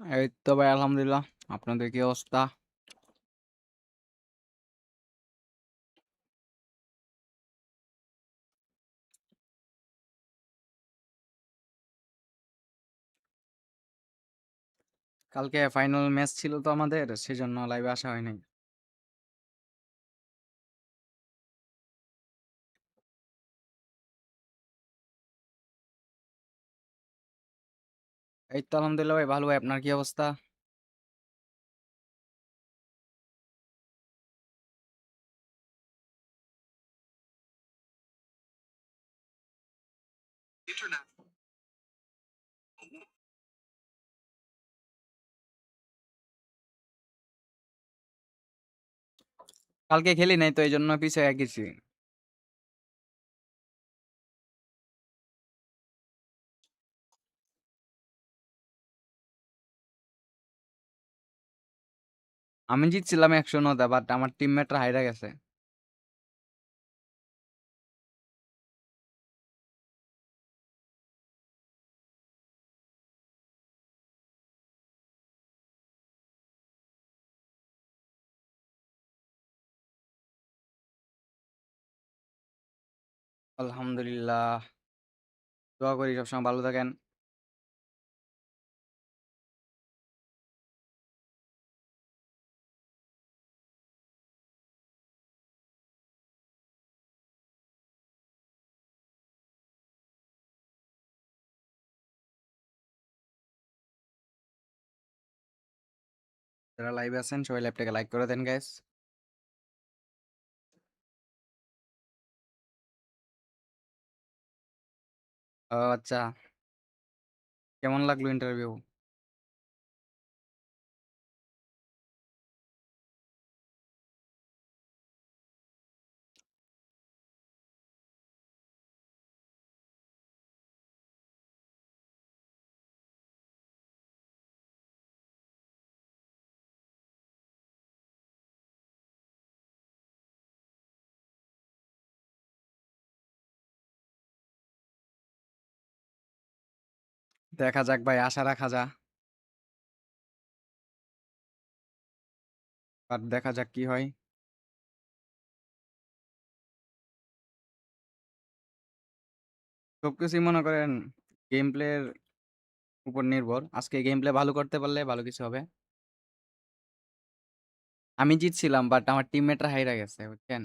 এই তো ভাই আলহামদুলিল্লাহ। আপনাদের কি অবস্থা? কালকে ফাইনাল ম্যাচ ছিল তো আমাদের, সেজন্য লাইভে আসা হয় নাই। এই তো আলহামদুলিল্লাহ ভাই, ভালো ভাই। আপনার কি অবস্থা? কালকে খেলি নাই তো এই জন্য পিছিয়ে গেছি। আমি জিতছিলাম 109টা, বাট আমার টিমমেটরা হাইরা গেছে। আলহামদুলিল্লাহ, দোয়া করি সবসময় ভালো থাকেন। যারা লাইভে আছেন সবাই লাইভটাকে লাইক করে দেন গাইস। ও আচ্ছা, কেমন লাগলো ইন্টারভিউ? দেখা যাক ভাই, আশা রাখা যা, আর দেখা যাক কি হয়। সবকিছুই মনে করেন গেম প্লের উপর নির্ভর। আজকে গেম প্লে ভালো করতে পারলে ভালো কিছু হবে। আমি জিতছিলাম, বাট আমার টিমমেটরা হাইরা গেছে, বুঝছেন?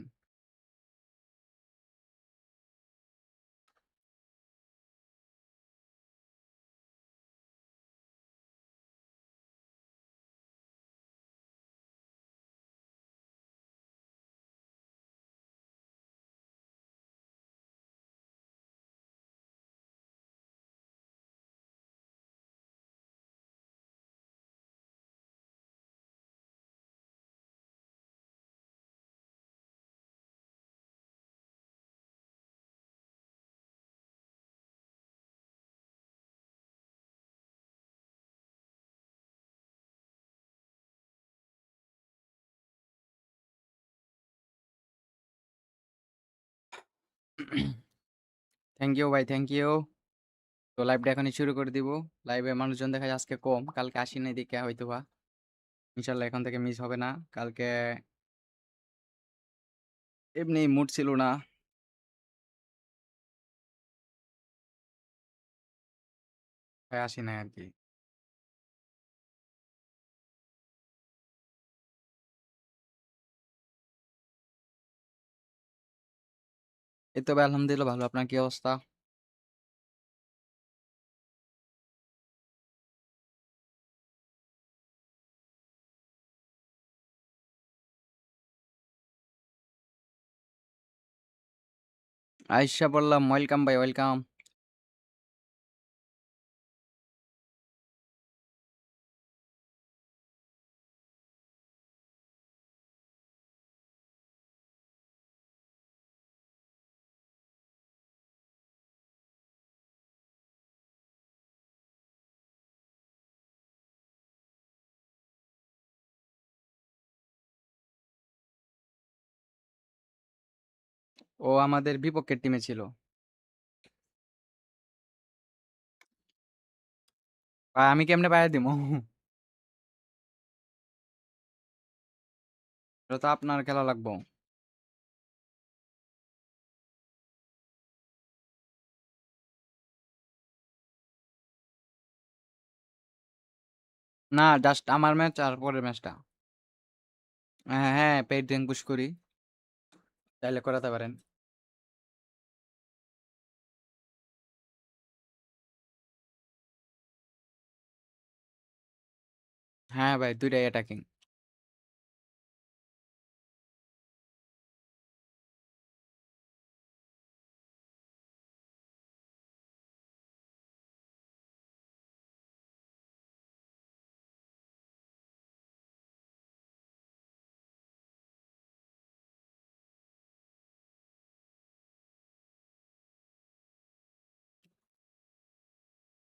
থ্যাংক ইউ ভাই, থ্যাংক ইউ। তো লাইভটা এখনই শুরু করে দিব। লাইভে মানুষজন দেখা যায় আজকে কম, কালকে আসি নাই দিকে হয়তো বা। ইনশাল্লাহ এখন থেকে মিস হবে না। কালকে এমনি মুড ছিল না, তাই আসি নাই আর কি। এই তো ভাই আলহামদুলিল্লাহ ভালো। আপনার কি অবস্থা? আইসা বললাম, ওয়েলকাম ভাই, ওয়েলকাম। ও আমাদের বিপক্ষের টিমে ছিল। ভাই আমি কেমনে পাইয়া দিব? এটা তো আপনার খেলা লাগবো। না, জাস্ট আমার ম্যাচ আর পরের ম্যাচটা। হ্যাঁ, হ্যাঁ, পেইড র্যাঙ্ক পুশ করি। চাইলে করাতে পারেন। হ্যাঁ ভাই, ২ টাই অ্যাটাকিং।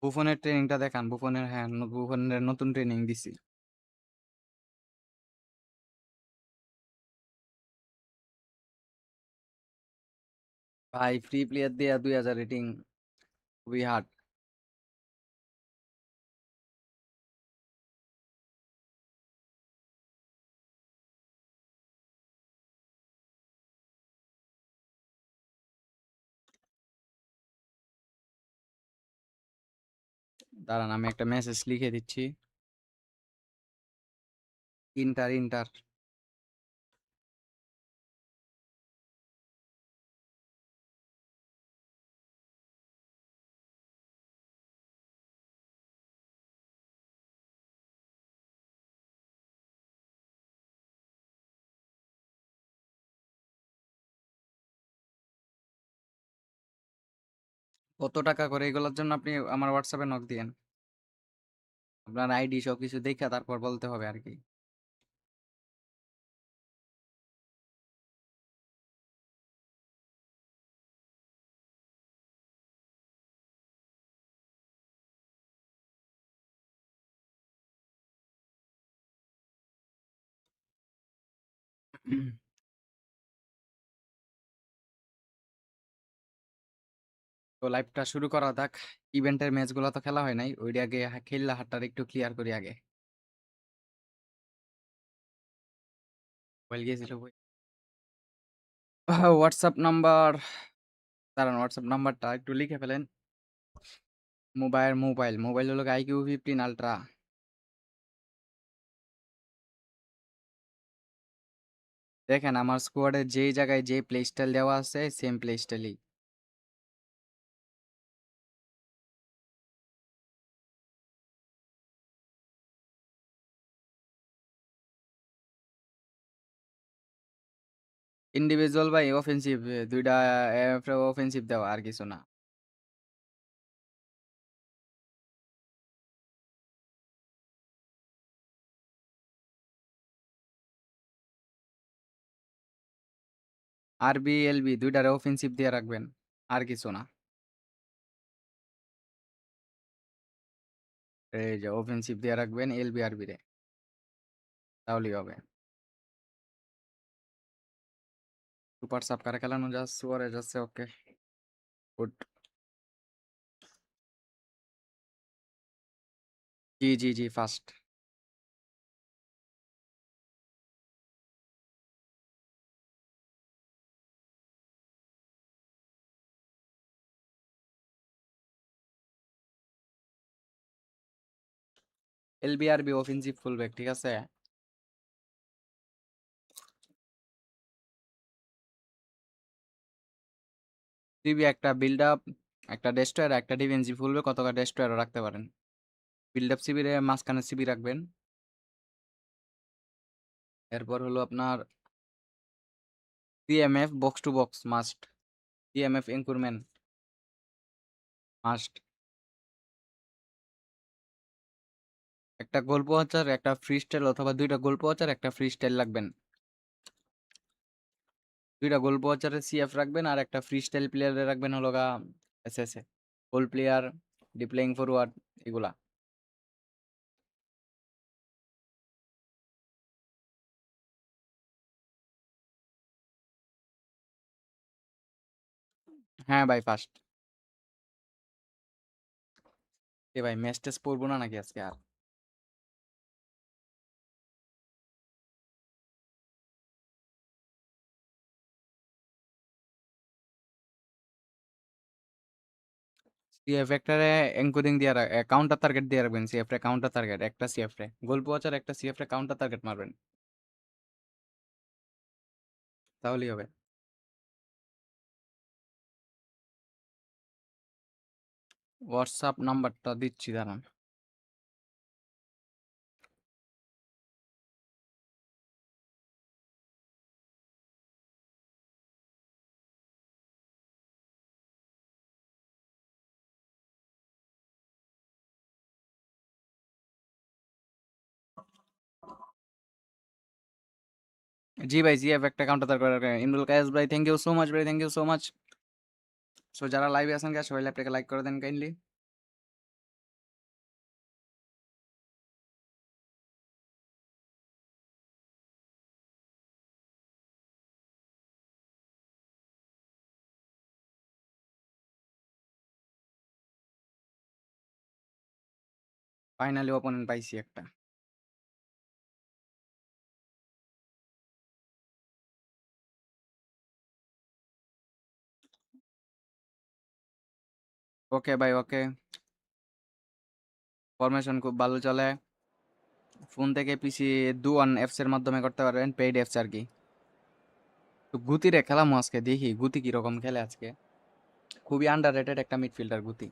বুফনের ট্রেনিংটা দেখান। বুফনের, হ্যাঁ, বুফনের নতুন ট্রেনিং দিছি। ভাই ফ্রি প্লেয়ার দিয়ে ২০০০ রেটিং খুবই হার্ড। দাঁড়ান, আমি একটা মেসেজ লিখে দিচ্ছি। Inter, inter. কত টাকা করে এগুলোর জন্য আপনি আমার হোয়াটসঅ্যাপে নক দিয়েন। আপনার আইডি সবকিছু দেখে তারপর বলতে হবে আর কি। তো লাইভটা শুরু করা যাক। ইভেন্টের ম্যাচগুলো তো খেলা হয় নাই, ওইটা আগে খেললা হাতটা একটু ক্লিয়ার করি আগে। মোবাইল গিয়েছিল কই? হোয়াটসঅ্যাপ নাম্বার, দাঁড়ান, হোয়াটসঅ্যাপ নাম্বারটা একটু লিখে ফেলেন। মোবাইল হলো IQOO 15 Ultra। দেখেন আমার স্কোয়াডে যেই জায়গায় যে প্লে স্টাইল দেওয়া আছে সেম প্লে স্টাইলই। ইন্ডিভিজুয়াল ভাই অফেন্সিভ, দুইটা অফেন্সিভ দেওয়া আর কিছু না। RB LB দুইটারে অফেন্সিভ দিয়ে রাখবেন, আর কিছু না। এই যে অফেন্সিভ দিয়ে রাখবেন LB RB রে, তাহলেই হবে। সুপার সাব কারা খেলানো যাচ্ছে, সুয়ারে যাচ্ছে, ওকে, গুড। জি জি জি, first. LB RB offensive fullback, ঠিক আছে। টিভি একটা বিল্ড আপ, একটা ডেস্ট্রয়ার, একটা ডিফেন্সিভ ফুলব্যাক, কতটা ডেস্ট্রয়ারও রাখতে পারেন। বিল্ড আপ সিবিরে মাঝখানে সিবি রাখবেন। এরপর হলো আপনার CMF box to box must. CMF এনকুরমেন্ট মাস্ট। একটা গোল পোয়াচার, একটা ফ্রি স্টাইল, অথবা দুইটা গোল পোয়াচার, একটা ফ্রি স্টাইল রাখবেন। দুইটা গোল পোয়াচারের CF রাখবেন, আর একটা ফ্রি স্টাইল প্লেয়ারে রাখবেন হলো গা SS গোল প্লেয়ার, ডিপ্লেইং ফরওয়ার্ড, এগুলা। হ্যাঁ ভাই, ফার্স্ট। এ ভাই, ম্যাচ টেস্ট পড়বো না নাকি আজকে আর? সিএফ একটারে এনকোডিং দিয়ে কাউন্টার টার্গেট দিয়ে রাখবেন। সিএফ রে কাউন্টার টার্গেট, একটা সিএফ রে গোল পোয়াচার, একটা সিএফ রে কাউন্টার টার্গেট মারবেন, তাহলেই হবে। হোয়াটসঅ্যাপ নাম্বারটা দিচ্ছি, দাঁড়ান। জি ভাই, জিএফ একটা কাউন্টার টার্গেট রাখবেন। ইমরুল কায়েস ভাই, থ্যাংক ইউ সো মাচ ভাই, thank you so much. So যারা লাইভে আছেন গাইস, সবাই লাইভটাকে লাইক করে দেন কাইন্ডলি। ফাইনালি ওপোনেন্ট পাইছি একটা। ওকে ভাই, ওকে। ফরমেশন খুব ভালো চলে। ফোন থেকে পিসি দুয়ান অ্যাপস এর মাধ্যমে করতে পারবেন, পেইড অ্যাপস আর কি। তো গুতিরে খেলাম আজকে, দেখি গুতি কিরকম খেলে আজকে। খুবই আন্ডাররেটেড একটা midfielder Guti.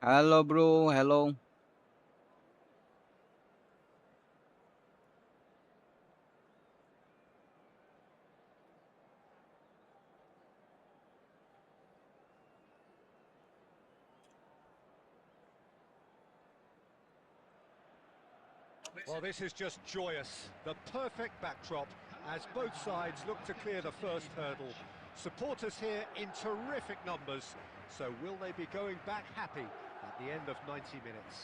Hello bro, hello. Well, this is just joyous. The perfect backdrop as both sides look to clear the first hurdle. Supporters here in terrific numbers. So will they be going back happy at the end of 90 minutes?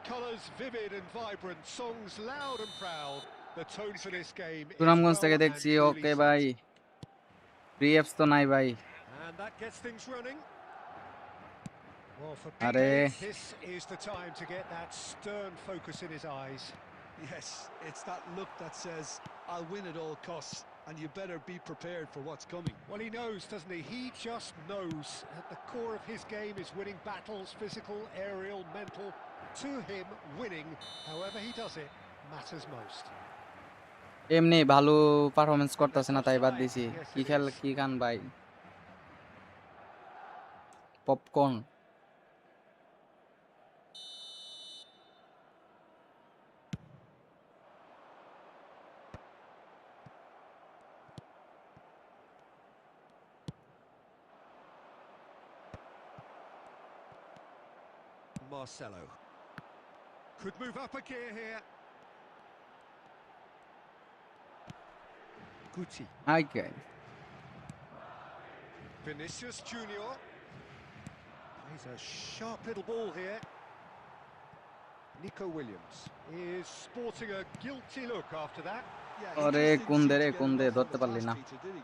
Colours vivid and vibrant, songs loud and proud. The tone for this game is Sunamganj well থেকে and দেখছি। truly ওকে set. ভাই, free apps তো নাই ভাই। And that gets things running. Well, for আরে Piqué, this is the time to get that stern focus in his eyes. Yes, it's that look that says, I'll win at all costs, and you better be prepared for what's coming. Well, he knows, doesn't he? He just knows. At the core of his game is winning battles, physical, aerial, mental. To him, winning, however he does it, matters most. এমনি ভালো performance And করতেছে that's না, তাই বাদ offside. দিছি। Yes, কি it খেল, is. কি খান ভাই? Popcorn. Marcelo. Could move up a gear here. Guti. আইকে Vinicius Junior. Plays a sharp little ball here. Nico Williams is sporting a guilty look after that. Yeah, he আরে just didn't কোন seem they to রে, get কোন দে, enough on ধরতে the পারলি pass, না। Peter, did he?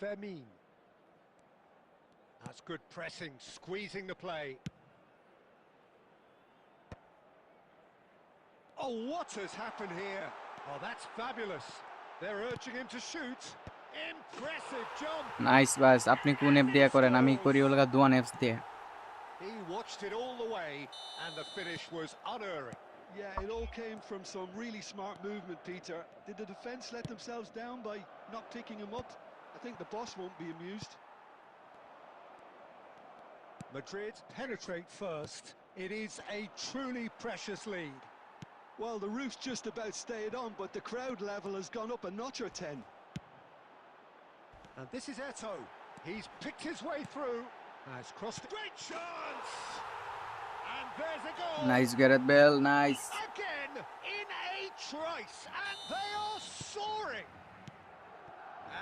Vermin. That's good pressing, squeezing the play. Oh, what has happened here? Oh, that's fabulous. They're urging him to shoot. Impressive jump. Nice বাস, আপনি কোন app দিয়ে করেন, আমি করি ওলগা দুয়ান অ্যাপস দিয়ে। He watched it all the way, and the finish was unerring. Yeah, it all came from some really smart movement, Peter. Did the defence let themselves down by not picking him up? I think the boss won't be amused. Madrid penetrate first. It is a truly precious lead. Well, the roof's just about stayed on, but the crowd level has gone up a notch or 10. And this is Eto'o. He's picked his way through. Has crossed. Great chance! And there's a goal. Nice Gareth Bale, nice. Again in a trice, and they are soaring.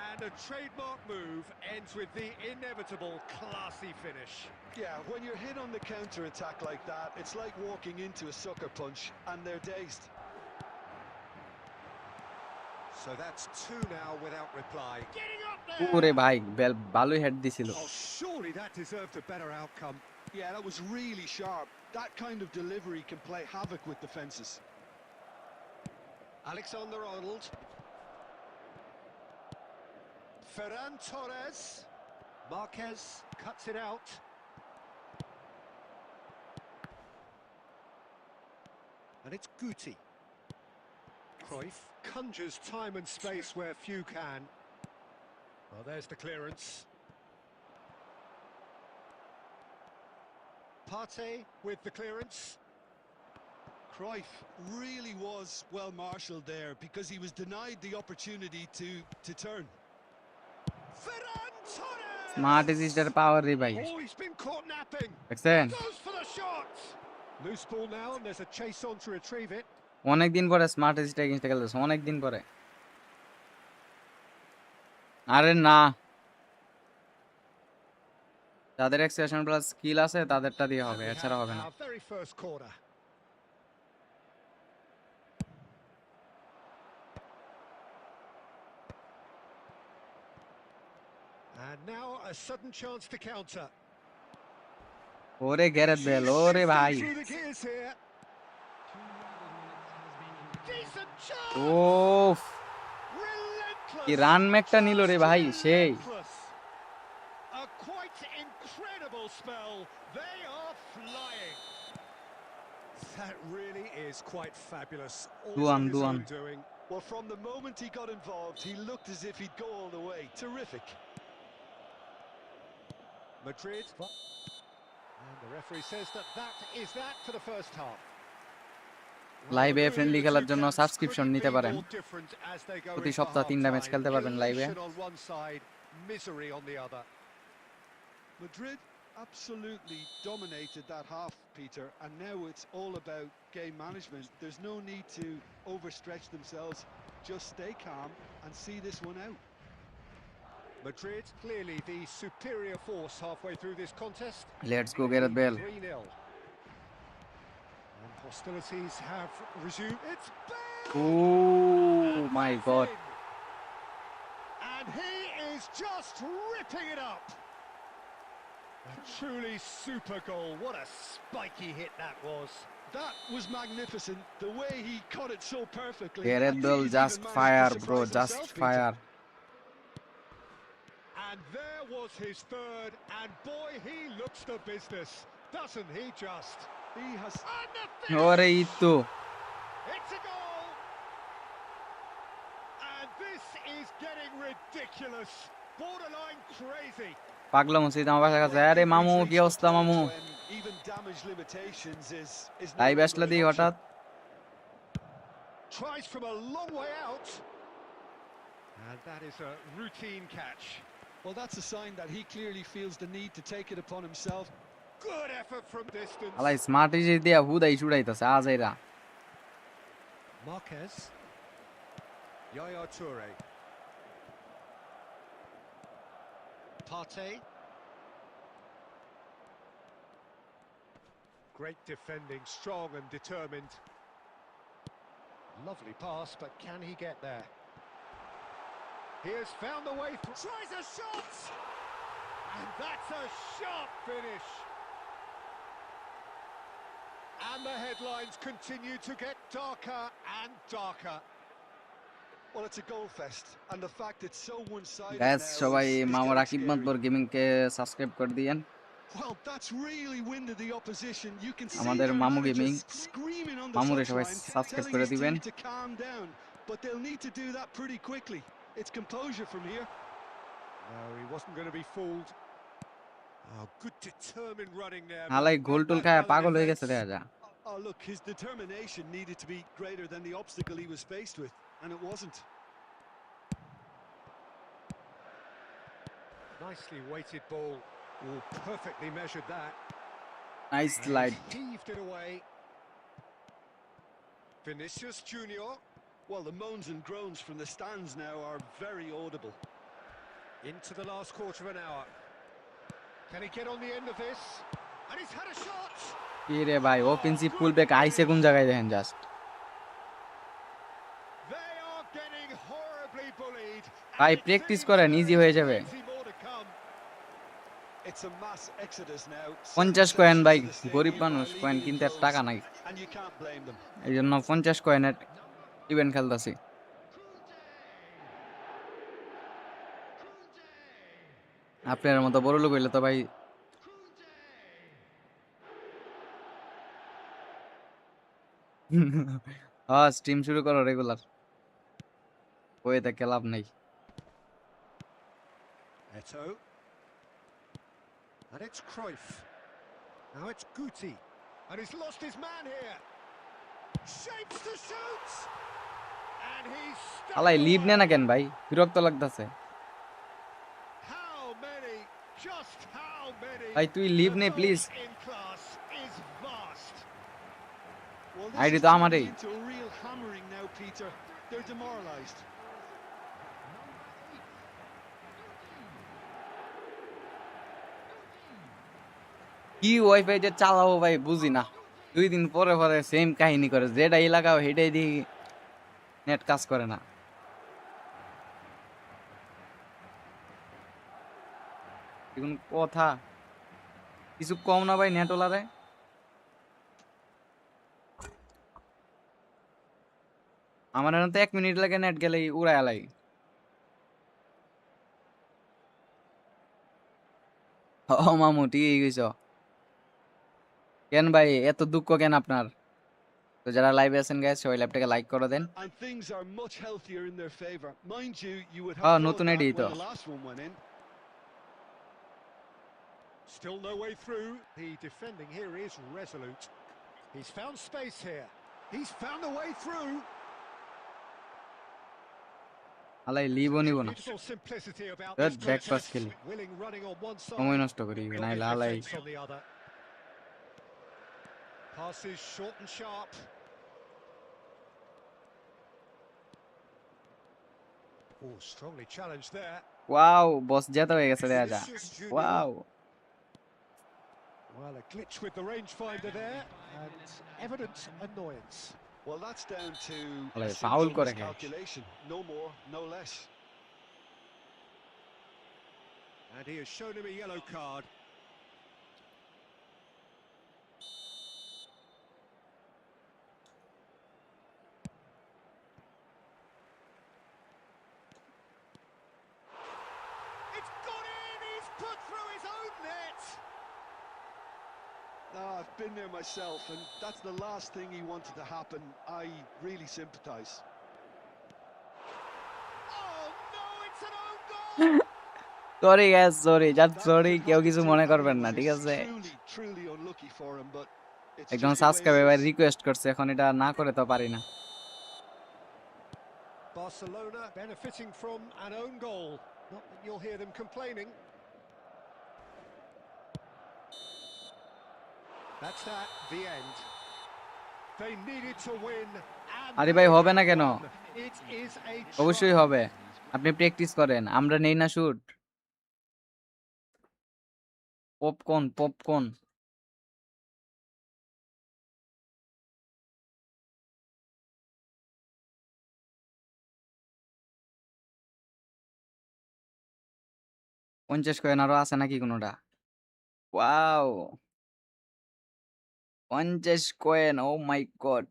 And a trademark move ends with the inevitable classy finish. Yeah, when you're hit on the counter-attack like that, it's like walking into a sucker punch, and they're dazed. So that's two now without reply. Getting up there! ওরে ভাই ভালোই head দিছিল Oh, surely that deserved a better outcome. Yeah, that was really sharp. That kind of delivery can play havoc with defences. Alexander-Arnold. Ferran Torres. Marquez cuts it out. And it's Guti. Cruyff conjures time and space where few can. Well, there's the clearance. Partey with the clearance. Cruyff really was well marshalled there because he was denied the opportunity to turn. Ferran Torres! Smart register power রে ভাই Oh, he's been caught napping. দেখছেন Goes for the shot. Loose ball now, and there's a chase on to retrieve it. অনেক দিন পরে smart register এগেইনস্টে খেলতেছে অনেক দিন পরে আরে না যাদের এক্সেপশন প্লাস স্কিল আছে তাদেরটা দিয়ে হবে And we এছাড়া have হবে না our very first corner. And now a sudden chance to counter. ওরে গ্যারেথ বেল ওরে Shifting ভাই through the gears here. Decent chance. Of Relentless. কি রান ম্যাকটা নিল রে ভাই সেই Relentless. A quite incredible spell. They are flying. That really is quite fabulous. All Duan, to his Duan. own doing. Well, from the moment he got involved, he looked as if he'd go all the way. Terrific. Madrid. And the referee says that is that for the first half. লাইভে friendly খেলার জন্য subscription নিতে পারেন প্রতি প্রতি সপ্তাহে 3টা match খেলতে পারবেন লাইভে Madrid absolutely dominated that half, Peter, and now it's all about game management. There's no need to overstretch themselves. Just stay calm and see this one out. Madrid clearly the superior force halfway through this contest. Let's go Gareth Bale 3-0. And hostilities have resumed. It's Bale! Oh my God And he is just ripping it up. A truly super goal. What a spiky hit that was. That was magnificent. The way he cut it so perfectly. Gareth I think Bale he's just even managed to fire surprise bro himself, just Peter. Fire And there was his third, and boy, he looks the business, doesn't he just? He has And the finish! ওরে ইতো It's a goal! And this is getting ridiculous, borderline crazy. পাগলা মসজিদ আমার বাসার কাছে আরে মামু কি অবস্থা মামু when even damage limitations is no live longer আসলে an দিই option. হঠাৎ Tries from a long way out. And that is a routine catch. Well, that's a sign that he clearly feels the need to take it upon himself. Good effort from distance. আলাই smart register দিয়া হুদাই ছুড়াইতাছে আজাইরা Marquez. Yaya Toure. Partey. Great defending, strong and determined. Lovely pass, but can he get there? He has found the way through. Tries a shot! And that's a sharp finish. And the headlines continue to get darker and darker. Well, it's a goal fest, and the fact it's so one-sided guys now সবাই is মামু getting Rakib Matbar scary. Gaming কে subscribe করে দিয়েন Well, that's really winded the opposition. You can see আমাদের their মামু managers gaming screaming on the মামুরে সবাই touchline, subscribe telling করে his দিবেন team to calm down, but they'll need to do that pretty quickly. It's composure from here. No, he wasn't going to be fooled. Oh, good determined running there. হালাই গোল toll খায় পাগল হয়ে গেছে দেখা যা Oh, look, his determination needed to be greater than the obstacle he was faced with, and it wasn't. Nicely weighted ball. Oh, perfectly measured that. Nice And slide he's heaved it away. Vinicius Junior. Well, the moans and groans from the stands now are very audible. Into the last quarter of an hour. Can he get on the end of this? And he's had a shot. কি রে ভাই, Oh, offensive good পুল back আইছে কোন finish. জায়গায় দেখেন just. They are getting horribly bullied. ভাই And it practice seems করেন, there easy is হয়ে যাবে। plenty more to come. It's a mass exodus now. 50 Send coin sections ভাই, to the গরিব stadium মানুষ, are কয়েন legally কিনতে আর closed, টাকা নাই, and you can't blame them. এই জন্য 50 কয়েনের ইভেন্ট খেলতেছি। আপনার মতো বড় লোক হইলে তো ভাই হ্যাঁ, স্ট্রিম শুরু করো রেগুলার, ওইতে লাভ নাই। Eto. And it's Cruyff. Now it's Guti. And he's lost his man here. Shapes to shoot. And he's stuck আলাই লিভ নে না away. কেন ভাই, বিরক্ত লাগতাছে How many? Just how many? ভাই, তুই লিভ The নে please. gulf in class is vast. Well, ID this তো is আমারই। turning into a real hammering now, Peter. They're demoralised. কি ওয়াইফাই যে চালাবো ভাই বুঝি না, 2 দিন পরে পরে সেম কাহিনী করে, যেটাই লাগাও সেটাই দিই নেট কাজ করে না। এখন কথা কিছু কম না ভাই নেটওয়ালারে। আমার এখানে তো 1 মিনিট লাগে নেট গেলেই উড়ায় আলাই। ও মামু ঠিকই কইছ। কেন ভাই এত দুঃখ কেন আপনার? তো যারা লাইভে আছেন গাইস, সবাই ল্যাপটপটাকে লাইক করে দেন। And things are much healthier in their favour. Mind you, you would have হ্যাঁ, thought নতুন that আইডি তো। when the last one went in. Still no way through. The defending here is resolute. He's found space here. He's found a way through. আলাই লিভও নিব না, Beautiful simplicity about back this pass contest. খেলি, Willing running on one সময় side. নষ্ট করি Got নাইলে his আলাই। defence on the other. Passes short and sharp. Oh, strongly challenged there. Wow, boss জেতা হয়ে গেছে দেখা যা। Vinicius Junior. Wow, Well, a glitch with the rangefinder there, and evident annoyance. Well, that's down to আলাই a foul simple করে কে। miscalculation. No more, no less. And he has shown him a yellow card. It's gone in! He's put through his own net! I've been there myself, and that's the last thing he wanted to happen. I really sympathise. Oh no, it's an own goal! Sorry guys, sorry just That sorry, was a কেউ কিছু মনে positive করবেন না, anyway. ঠিক It's আছে? truly unlucky for him, but it's একজন just the way it subscriber is. Request করছে, এখন এটা না করে তো পারি না। Barcelona benefiting from an own goal. Not that you'll hear them complaining. That's that, the end. They needed to win, and আরে they ভাই হবে না have কেন? won. It is a অবশ্যই triumph. হবে, আপনি প্র্যাকটিস করেন, আমরা নেই না শুট। Popcorn popcorn. পঞ্চাশ কয়েন আরো আছে নাকি কোনোটা? Wow, 50 coin, O my god.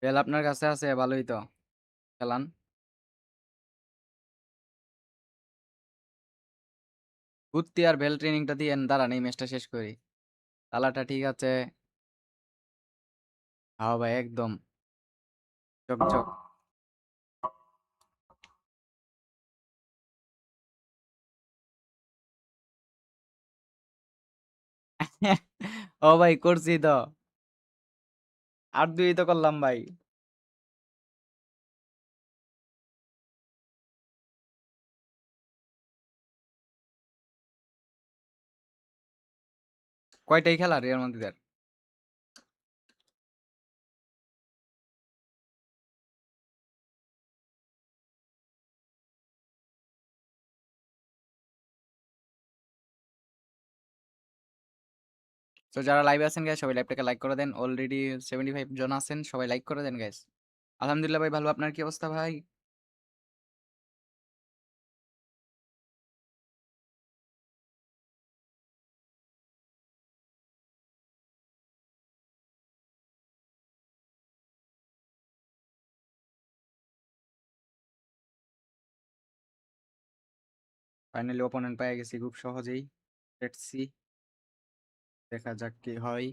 Bell আপনার কাছে আছে, ভালোই তো, খেলান। ঘুরতি আর বেল ট্রেনিংটা দিয়ে দাঁড়ান, এই ম্যাচটা শেষ করি। তালাটা ঠিক আছে। হ্যাঁ ভাই একদম চকচক। ও ভাই করছি তো, 8-2 তো করলাম ভাই। কয়টাই খেলা রিয়াল মাদ্রিদের? তো যারা লাইভে আছেন গাইস সবাই লাইভটাকে লাইক করে দেন। অলরেডি 75 জন আছেন, সবাই লাইক করে দেন গাইস। আলহামদুলিল্লাহ ভাই ভালো, আপনার কি অবস্থা ভাই? ফাইনালি অপোনেন্ট পেয়ে গেছি খুব সহজেই। লেটস সি, দেখা যাক কি হয়।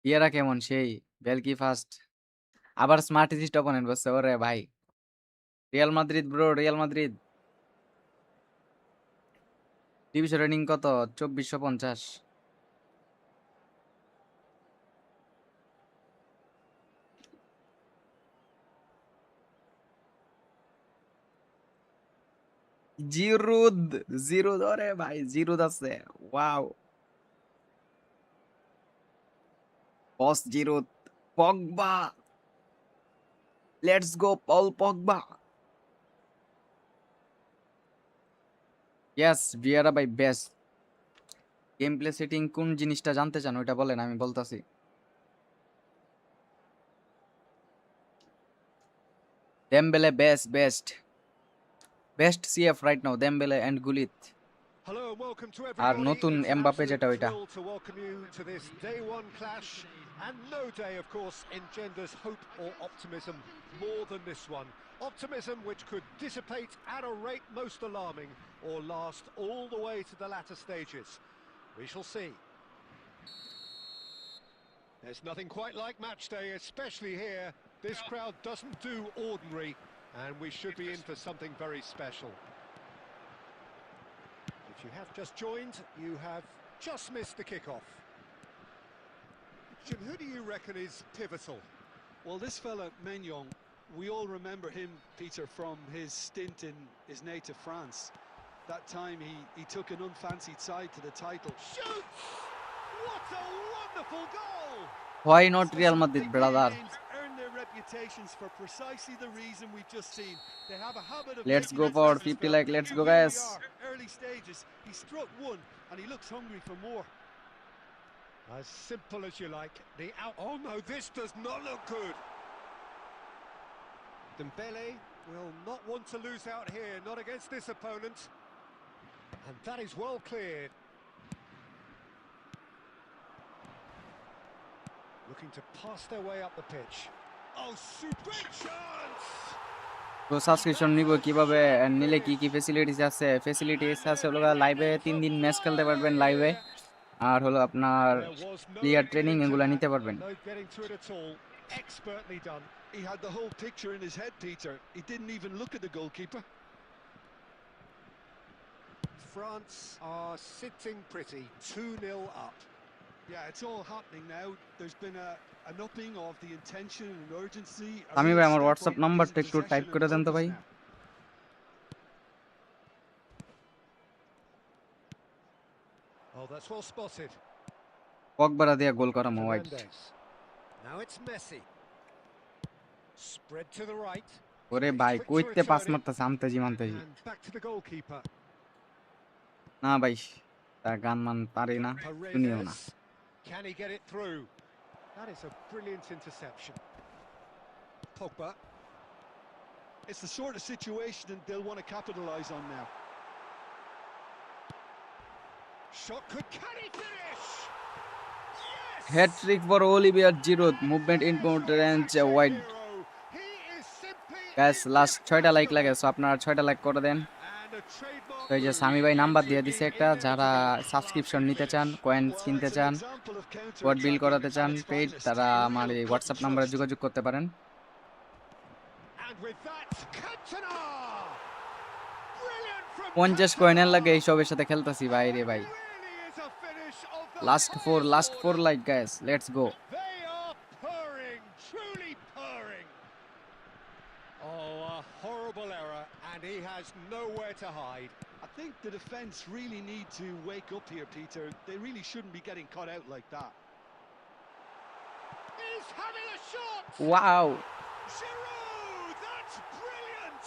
ইয়েরা কেমন সেই বেলকি ফার্স্ট, আবার স্মার্ট ইজিস্ট অপোনেন্ট বসছে ওরে ভাই। Real Madrid bro, Real Madrid. Division rating কত? 2450। জিরুদ, জিরুদ ওরে ভাই, জিরুদ আছে। Wow, boss Giroud. Pogba, let's go Paul Pogba. Yes Vieira ভাই বেস্ট। গেম প্লে সেটিং কোন জিনিসটা জানতে চান ওইটা বলেন, আমি বলতাছি। Dembele best best best CF right now, Dembele and Gullit. Hello and welcome to আর everybody. নতুন It's an এমবাপ্পে absolute যেটা ওইটা। thrill to welcome you to this day one clash. And no day, of course, engenders hope or optimism more than this one. Optimism which could dissipate at a rate most alarming or last all the way to the latter stages. We shall see. There's nothing quite like match day, especially here. This crowd doesn't do ordinary, and we should be in for something very special. If you have just joined, you have just missed the kickoff. Jim, who do you reckon is pivotal? Well, this fella, Maignan, we all remember him, Peter, from his stint in his native France. That time he took an unfancied side to the title. Shoots! What a wonderful goal! Why not Real Some Madrid big brother? names earn their reputations for precisely the reason we've just seen. They have a habit of Let's making go it for fast. 50 like, let's go Here guys. we are, early stages. He struck one and he looks hungry for more. As simple as you like. The out. Oh no, this does not look good. Dembele will not want to lose out here, not against this opponent. And that is well cleared. Looking to pass their way up the pitch. Oh, great chance! তো subscription নিব কিভাবে, নিলে কি কি facilities আছে? Facilities আছে হলো লাইভে 3 দিন ম্যাচ খেলতে পারবেন লাইভে, আর হলো আপনার There was no player getting training to এগুলা that. নিতে পারবেন। No getting to it at all. Expertly done. He had the whole picture in his head, Peter. He didn't even look at the goalkeeper. France are sitting pretty, 2-0 up. Yeah, it's all happening now. There's been an upping of the intention and urgency. আমি ভাই আমার WhatsApp নাম্বারটা একটু type করে দেন তো ভাই। Oh, that's well spotted. পগবারা দিয়ে গোল করা mobile. Fernandez. Now it's Messi. Spread to the right. ওরে He's ভাই quick to কইতে pass return it. মারতাছে আমতেজি মানতেজি। And back to the goalkeeper. না ভাই তা গান মান পারি না, শুনিও না। Paredes. Can he get it through? That is a brilliant interception. Pogba. It's the sort of situation that they'll want to capitalise on now. Shot good. Can he finish? Yes! Hat trick for Olivier Giroud, movement in range wide. He is simply guys last 6টা like লাগে, so আপনারা 6টা like করে দেন। and a trademark তো এই যে সামি ভাই number দিয়ে দিছে একটা, যারা সাবস্ক্রিপশন নিতে চান, কয়েনস কিনতে চান, কোড বিল করাতে চান পেইড, তারা আমার এই হোয়াটসঅ্যাপ নাম্বারে যোগাযোগ করতে পারেন। And with that, Cantona! Brilliant from 50 কয়েনের লাগে এইসবের সাথে খেলতেছি ভাই রে ভাই। really is a finish of the last four like guys, let's go. They are purring, truly purring. Oh, a horrible error, and he has nowhere to hide. I think the defence really need to wake up here, Peter. They really shouldn't be getting caught out like that. He's having a shot! Wow, Giroud, that's brilliant!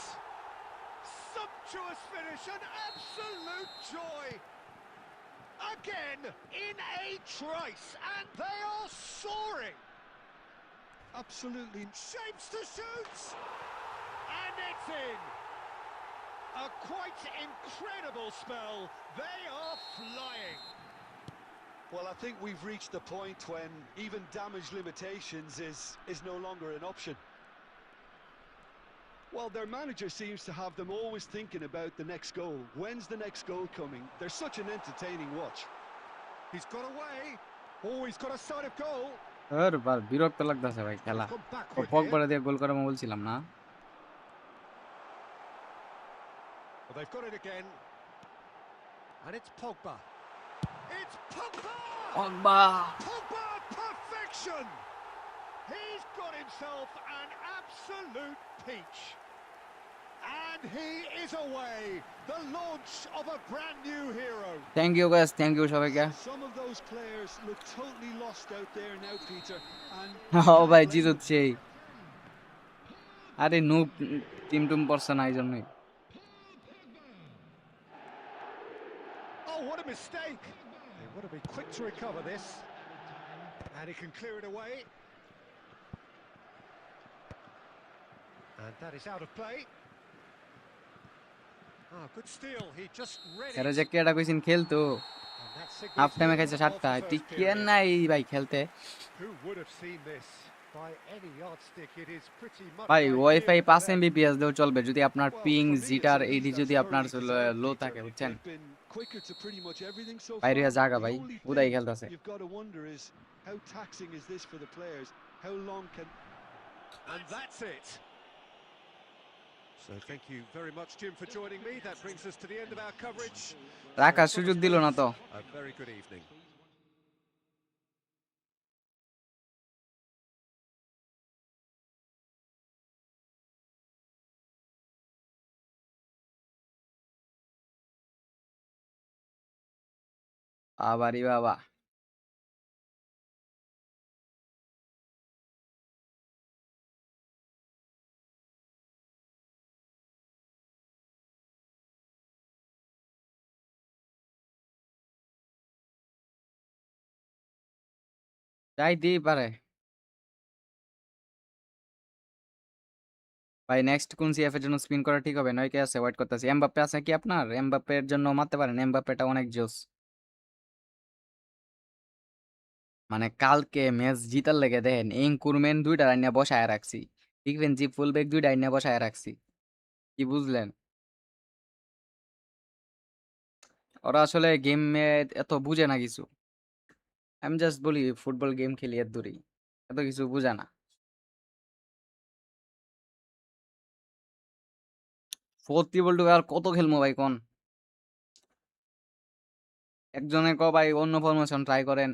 Sumptuous finish, an absolute joy! again in a trice, and they are soaring. Absolutely. Shapes to shoot, and it's in. A quite incredible spell. They are flying. Well, I think we've reached the point when even damage limitations is no longer an option. Well, their manager seems to have them always thinking about the next goal. When's the next goal coming? They're such an entertaining watch. He's got away. Oh, he's got a sight of goal. আর বার বিরক্ত লাগতেছে ভাই খেলা। Gone ও backward পক here. করে দিয়ে গোল করাবো বলছিলাম না। Well, they've got it again. And it's Pogba. It's Pogba! Pogba Pogba perfection! He's got himself an absolute peach. And he is away. The launch of a brand new hero. Thank you guys, thank you সবাইকে। Some of those players look totally lost out there now, Peter. And ও ভাই জিরুত সেই। আরে noob team টুম পড়ছে না এই জন্যই। Oh, what a mistake. They want to be quick to recover this. And he can clear it away. And that is out of play. Ah, good steal. He just read এরা it. যে কেডা কইছিন খেলতো, And that signals half টাইমে the খাইছে end of 7টা, the তুই first কেন period. নাই ভাই খেলতে? Who would have seen this? By any yardstick, it is pretty much ভাই ideal wifi for 5 them. mbps দিয়েও চলবে যদি আপনার Well, ping for me, jitter it's a এইডি lead যদি that's আপনার thoroughly deserved, লো Peter. থাকে বুঝছেন। They've been quicker to pretty much everything so বাইরে far. জায়গা The ভাই only উদাই thing খেলতেছে। you've got to wonder is how taxing is this for the players? How long can... And that's it. So thank you very much, Jim, for joining me. That brings us to the end of our coverage. রাখার So, সুযোগ দিল না তো। a very good evening. আবারই বাবা। যাইতেই পারে। ভাই next কোন সিএফ এর জন্য স্পিন করা ঠিক হবে? নয় কে আছে ওয়েট করতেছি। এমবাপ্পে আছে কি আপনার? এমবাপ্পের জন্য মারতে পারেন, এমবাপ্পেটা অনেক জোস। মানে কালকে ম্যাচ জিতার লেগে দেখেন ইনকুরমেন্ট 2টা রাইনা বসায় রাখছি, ডিফেন্সিভ ফুলব্যাক 2টা রাইনা বসায় রাখছি। কি বুঝলেন? ওরা আসলে গেমে এত বুঝে না কিছু। আমি জাস্ট বলি ফুটবল গেম খেলি এর দূরেই, এত কিছু বুঝে না। 4 আর কত খেলবো ভাই কোন? একজনে ক ভাই অন্য ফরমেশন ট্রাই করেন।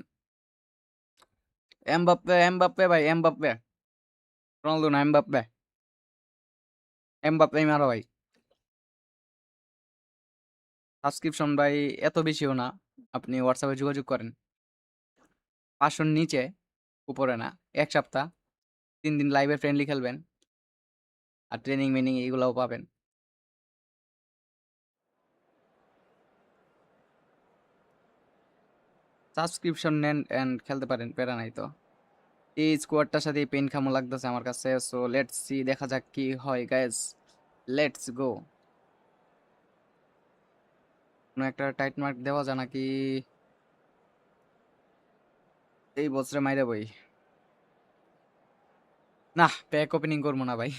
এমবাপ্পে এমবাপ্পে ভাই এমবাপ্পে, রোনালদো না এমবাপ্পে, এমবাপ্পে মারো ভাই। সাবস্ক্রিপশন ভাই এত বেশিও না, আপনি হোয়াটসঅ্যাপে যোগাযোগ করেন। 500 নিচে, উপরে না। 1 সপ্তাহ 3 দিন লাইভে ফ্রেন্ডলি খেলবেন, আর ট্রেনিং মিনিং এগুলোও পাবেন। সাবস্ক্রিপশন নেন এন্ড খেলতে পারেন, প্যারা নাই তো। এই স্কোয়াডটার সাথে পেন খামো লাগতেছে আমার কাছে। সো লেটস সি, দেখা যাক কি হয় গাইস। লেটস গো। কোনো একটা টাইট মার্ক দেওয়া যায় নাকি? এই বছরে মাইরে বই না, প্যাক ওপেনিং করবো না ভাই।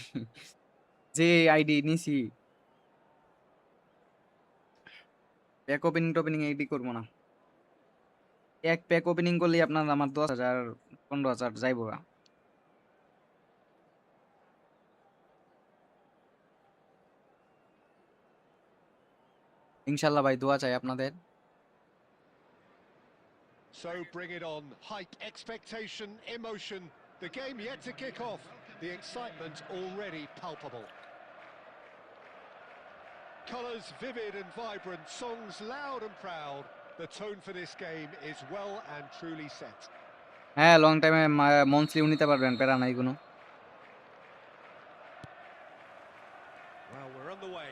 যে আইডি নিছি, প্যাক ওপেনিং টোপেনিং আইডি করবো না। এক প্যাক ওপেনিং করলে আপনার আমার 10,000 15,000 যাইবো গা। ইনশাল্লাহ ভাই, দোয়া চাই আপনাদের। So bring it on. Hype, expectation, emotion. The game yet to kick off. The excitement already palpable. Colours vivid and vibrant, songs loud and proud. The tone for this game is well and truly set. হ্যাঁ, long টাইমে মন্থলিও নিতে পারবেন, প্যারা নাই কোনো। Well, we're on the way.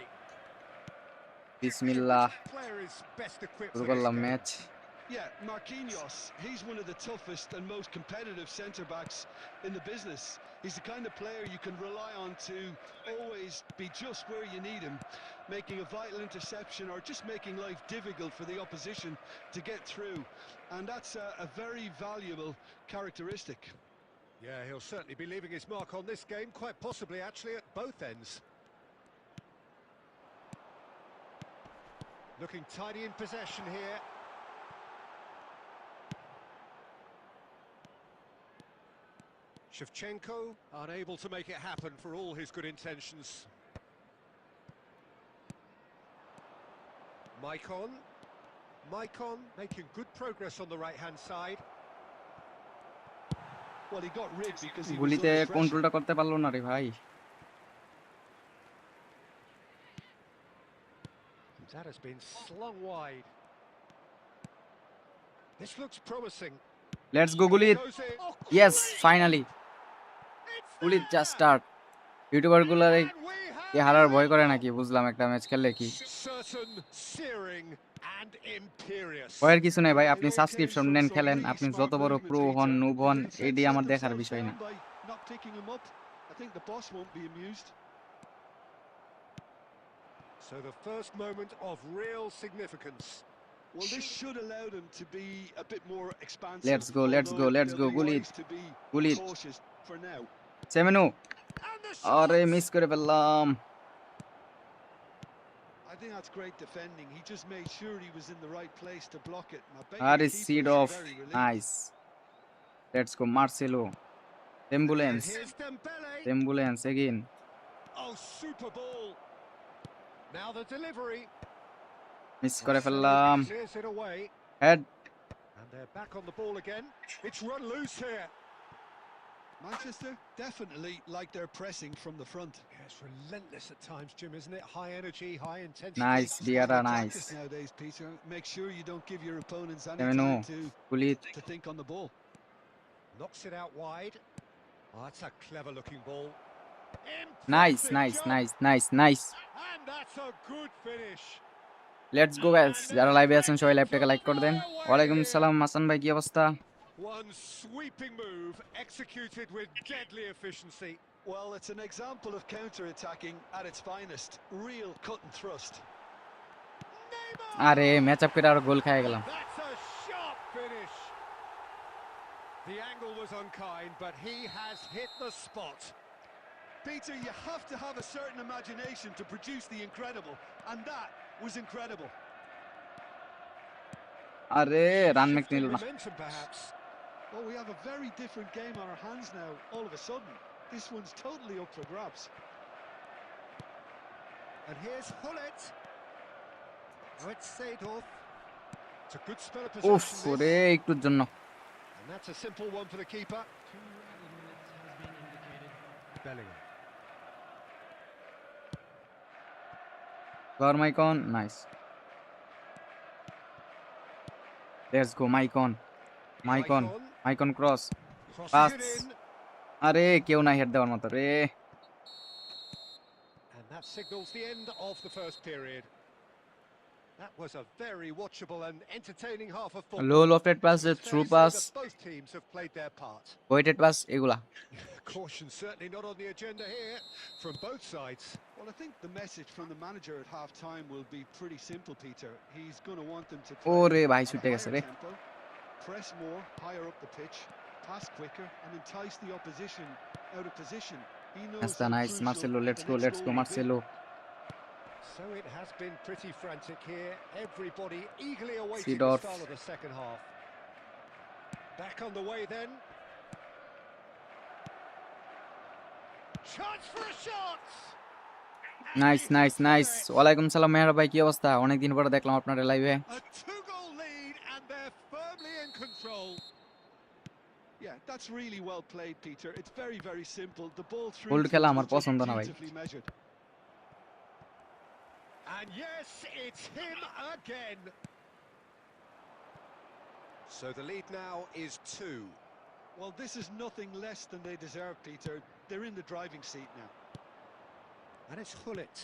বিসমিল্লাহ, Which player is best equipped শুরু for this করলাম game? Match. Yeah, Marquinhos, he's one of the toughest and most competitive centre-backs in the business. He's the kind of player you can rely on to always be just where you need him, making a vital interception or just making life difficult for the opposition to get through. And that's a very valuable characteristic. Yeah, he'll certainly be leaving his mark on this game, quite possibly actually at both ends. Looking tidy in possession here. Shevchenko unable to make it happen for all his good intentions. Maicon making good progress on the right-hand side. Well, he got rid because he was গুলিতে under pressure. কন্ট্রোলটা করতে পারলো না রে ভাই। That has been slung wide. This looks promising. Let's go Gullit. Yes finally Gullit just start. YouTuber গুলার কি হারার ভয় করে নাকি বুঝলাম একটা ম্যাচ খেললে কি। Certain, searing and imperious. ভয়ের কিছু নেই ভাই, আপনি সাবস্ক্রিপশন নেন খেলেন, আপনি যত বড় প্রো হন নুব হন এটি আমার দেখার বিষয় না। Not picking him up. I think the boss won't be amused. So the first moment of real significance. Well, this should allow them to be a bit more expansive. Let's go, let's go, let's go. Gulit. Gulit. Cautious for now. সেমেনু And the আরে shot. Miss করে ফেললাম। I think that's great defending. He just made sure he was in the right place to block it. And I bet আর you the সিড keeper off was very relieved. Nice. Let's go Marcelo. Ambulance And here's Dembele. Ambulance again. Oh, super ball. Now the delivery. Miss করে ফেললাম। Clears it away. Head And they're back on the ball again. It's run loose here. Manchester definitely like they're pressing from the front. Yeah, it's relentless at times, Jim, isn't it? High energy, high intensity. Nice Diarra Good nice. tactics nowadays, Peter. Make sure you don't give your opponents any সেমেনু time গুলিত to think on the ball. Knocks it out wide. Oh, that's a clever looking ball. Nice Impressive nice job. Nice nice nice. And that's a good finish. Let's go guys, যারা লাইভে আছেন সবাই লাইভটাকে like করে দেন। ওয়ালাইকুম আসসালাম হাসান ভাই, কি অবস্থা? One sweeping move executed with deadly efficiency. Well, it's an example of counter-attacking at its finest. Real cut and thrust. আরে ম্যাচ আপ করে আর গোল খেয়ে গেলাম। That's a sharp finish. The angle was unkind, but he has hit the spot. Peter, you have to have a certain imagination to produce the incredible, and that was incredible. আরে run make Shifting নিল না। momentum, perhaps. Well, we have a very different game on our hands now, all of a sudden. This one's totally up for grabs. And here's Hullet. Oh, it's Seedorf. It's a good spell of উফ possession. রে This. একটুর জন্য। And that's a simple one for the keeper. Bellingham. গর Maicon nice. Let's go Maicon Maicon Maicon cross Crosses pass. it in. আরে কেউ নাই head দেওয়ার মতো রে। And that signals the end of the first period. That was a very watchable and entertaining half of football. Low lofted pass, It's through fair to say pass, that both teams have played their part. Weighted pass এগুলা। Caution certainly not on the agenda here from both sides. Well, I think the message from the manager at half-time will be pretty simple, Peter. He's going to want them to play ওরে ভাই at a ছুটে গেছে higher রে। tempo, press more, higher up the pitch, pass quicker, and entice the opposition out of position. He knows আস্তা how nice crucial Marcelo, the let's go next let's go goal will be. Marcelo. So it has been pretty frantic here. Everybody eagerly awaiting the Seedorf. start of the second half. Back on the way then. Chance for a shot! Nice nice nice. ওয়ালাইকুম সালাম মেহরা ভাই, কি অবস্থা? অনেকদিন পরে দেখলাম আপনার লাইভে। A two-goal lead and they're firmly in control. Yeah, that's really well played, Peter. It's very, very simple. The ball through Hold to খেলা them আমার was just পছন্দ না ভাই। beautifully measured. And yes, it's him again. So the lead now is 2. Well, this is nothing less than they deserve, Peter. They're in the driving seat now. And it's Hullet.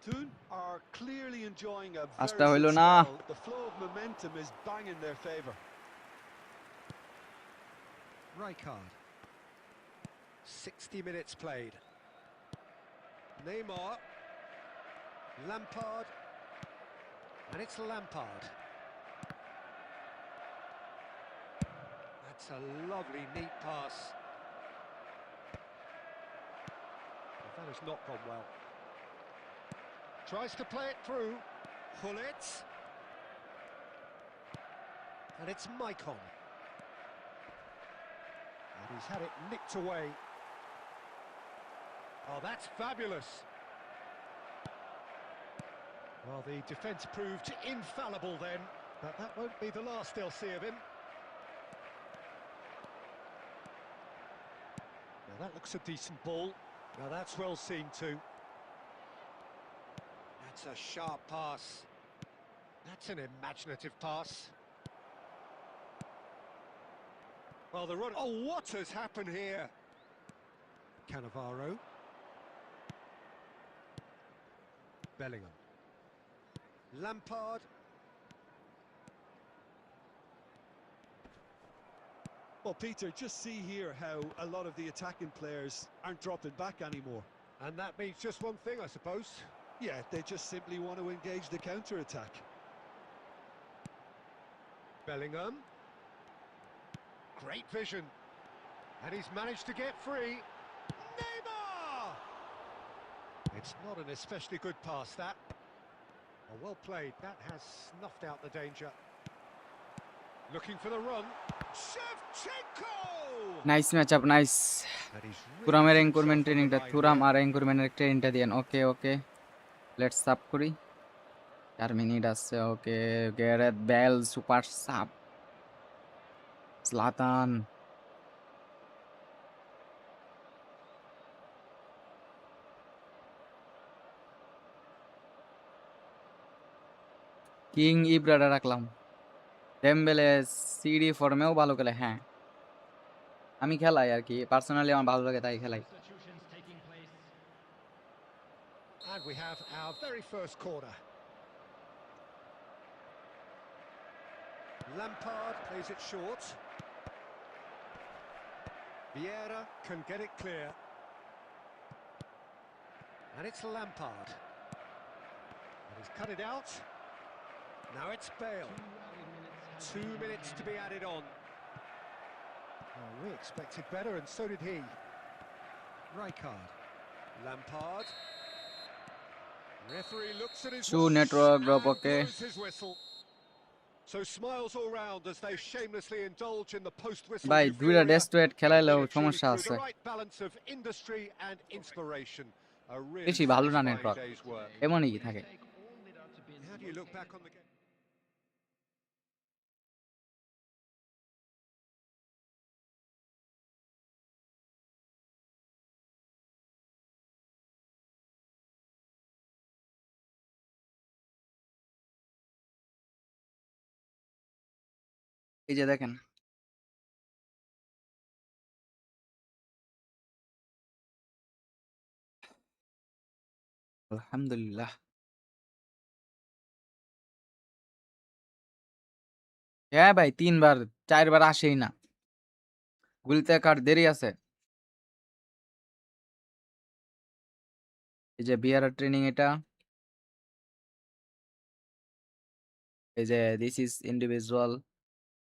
Toon are clearly enjoying a Asta very হইলো good না। spell. The flow of momentum is bang in their favour. Rijkaard. 60 minutes played. Neymar. Lampard. And it's Lampard. That's a lovely, neat pass. Well, that has not gone well. Tries to play it through. Hullet. And it's Maicon. And he's had it nicked away. Oh, that's fabulous. Well, the defence proved infallible then, but that won't be the last they'll see of him. Now that looks a decent ball. Now that's well seen too. That's a sharp pass. That's an imaginative pass. Well, the run... Oh, what has happened here? Cannavaro. Bellingham. Lampard. Well, Peter, just see here how a lot of the attacking players aren't dropping back anymore. And that means just one thing, I suppose. Yeah, they just simply want to engage the counter-attack. Bellingham. Great vision. And he's managed to get free. Neymar! It's not an especially good pass, that. Oh, well played. That has snuffed out the danger. Looking for the run. Shevchenko! Nice match up, nice. And he's তুরামের really এনকোরমেন্ট himself on the ট্রেনিংটা, line Thuram here. আর এনকোরমেন্টের ট্রেনিংটা দিয়েন। ওকে ওকে, let's sub করি। 4 minute আছে। Okay, Gareth Bale super sub. zlatan king ইব্রাটা রাখলাম। Dembele CD ফর্মেও ভালো খেলে। হ্যাঁ, আমি খেলাই আর কি, পার্সোনালি আমার ভালো লাগে তাই খেলাই। And we have our very first corner. Lampard plays it short. Vieira can get it clear. And it's Lampard. And he's cut it out. Now it's Bale. 2 minutes to be added on. Oh, we expected better, and so did he. Rijkaard. Lampard. Referee looks at his Shoe watch network drop, and okay. blows his whistle. So smiles all round as they shamelessly indulge in the post-whistle ভাই দুইটা euphoria. Destroyed খেলাইলেও Being achieved সমস্যা through আছে। the right balance of industry and inspiration. A really বেশি ভালো না satisfying network, day's work. এমনই থাকে। How do you look back on the game? এই যে দেখেন, আলহামদুলিল্লাহ। হ্যাঁ ভাই, 3 বার 4 বার আসেই না, গুলিতে কার দেরি আছে। এই যে বিয়ার ট্রেনিং, এটা এই যে this is individual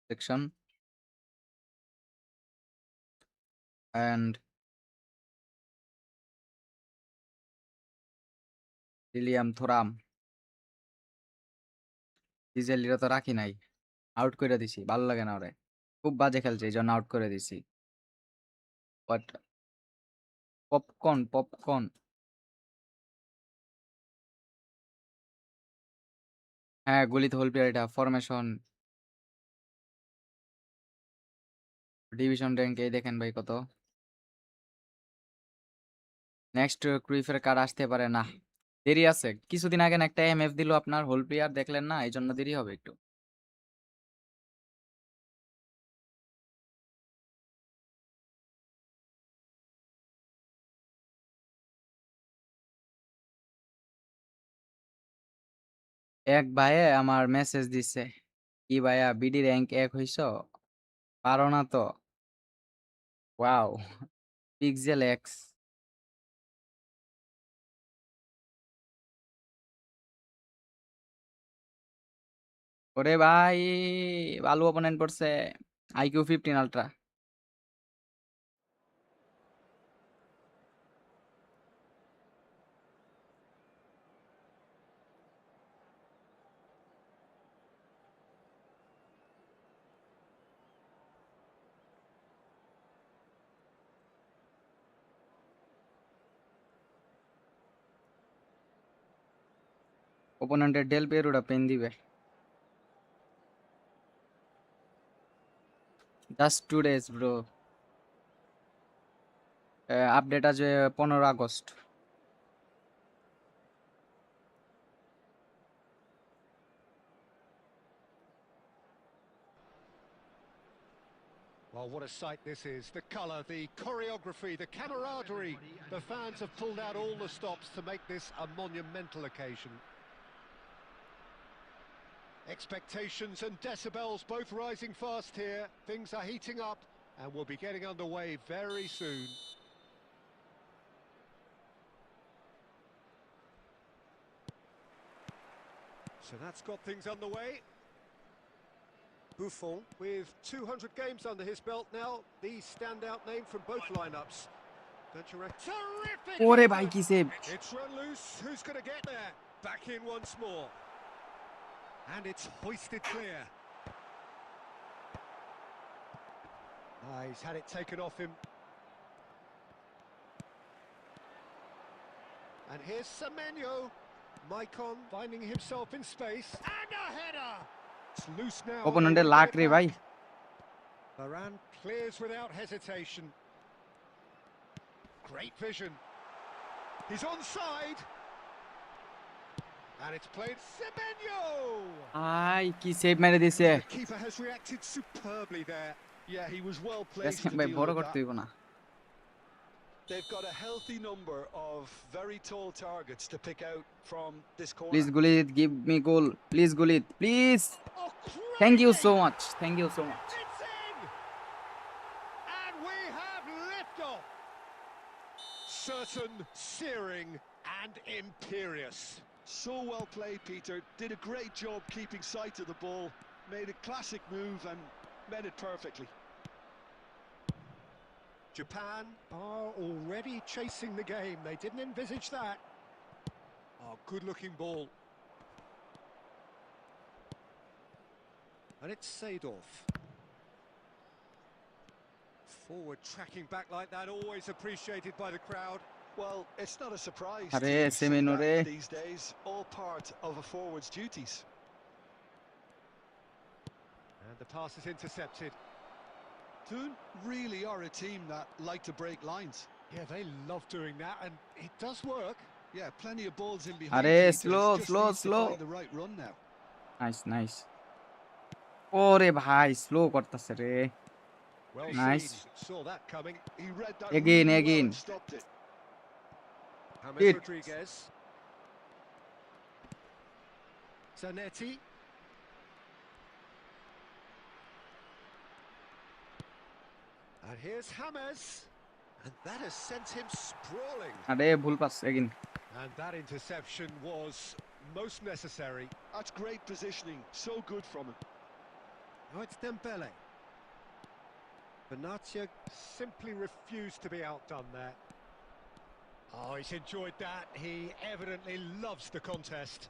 section and Lilian Thuram. ডিজেলিরা তো রাখি নাই, আউট করে দিছি, ভালো লাগে না ওরে, খুব বাজে খেলছে এই জন্য আউট করে দিছি। বাট পপকর্ন পপকর্ন হ্যাঁ, গুলিতে হোল প্লেয়ার, এটা ফরমেশন ডিভিশন র্যাঙ্ক। এই দেখেন ভাই কত। নেক্সট ক্রুইফের কার্ড আসতে পারে না, দেরি আছে। কিছুদিন আগে একটা এমএফ দিল আপনার, হোল প্লেয়ার দেখলেন না, এই জন্য দেরি হবে একটু। এক ভাইয়ে আমার মেসেজ দিছে, কি ভাইয়া বিডি র্যাঙ্ক 1 হইছ? পারো না তো? ওয়াও! Pixel X. ওরে ভাই! ভালো অপোনেন্ট পড়ছে। IQOO 15 Ultra. অপোনেন্টের ডেল পেরুটা পেন দিবে। Just 2 days bro. আপডেট আসবে 15 August. Well, what a sight this is. The colour, the choreography, the camaraderie. The fans have pulled out all the stops to make this a monumental occasion. Expectations and decibels both rising fast here. Things are heating up and we'll be getting underway very soon. So that's got things underway. Buffon, with 200 games under his belt now, the standout name from both lineups. Don't you reckon? Terrific! ওরে ভাই কি save! It's run loose. Who's going to get there? Back in once more. And it's hoisted clear. He's had it taken off him. And here's Semenyo. Maicon finding himself in space. And a header! It's loose now. অপোনেন্টের luck রে ভাই। Varane clears without hesitation. Great vision. He's onside. And it's played Semenyo. I কি save মেরে দিছে। The keeper has reacted superbly there. Yeah, he was well placed to ভাই deal বড় with করতে that. হইব না। They've got a healthy number of very tall targets to pick out from this corner. Please Gullit give me goal. Please Gullit please. Oh, thank you crazy! So much. Thank you so much. It's in! And we have liftoff. Certain, searing, and imperious. So well played, Peter. Did a great job keeping sight of the ball. Made a classic move and met it perfectly. Japan are already chasing the game. They didn't envisage that. Oh, good-looking ball. And it's Seedorf. Forward tracking back like that, always appreciated by the crowd. Well, it's not a surprise আরে to see সেমেনো রে। that these days. All part of a forward's duties. And the pass is intercepted. Toon really are a team that like to break lines. Yeah, they love doing that, and it does work. Yeah, plenty of balls in behind. আরে Peter. Slow Just slow needs to slow. find the right run now. Nice nice. ওরে ভাই slow করতেছে রে। Well Nice. seen, saw that coming. He read that Again, really again. well and stopped it. James Hit. Rodriguez. Zanetti. And here's James. And that has sent him sprawling. আরে ভুল pass again. And that interception was most necessary. That's great positioning. So good from him. Now it's Dembele. Benatia simply refused to be outdone there. Oh, he's enjoyed that. He evidently loves the contest.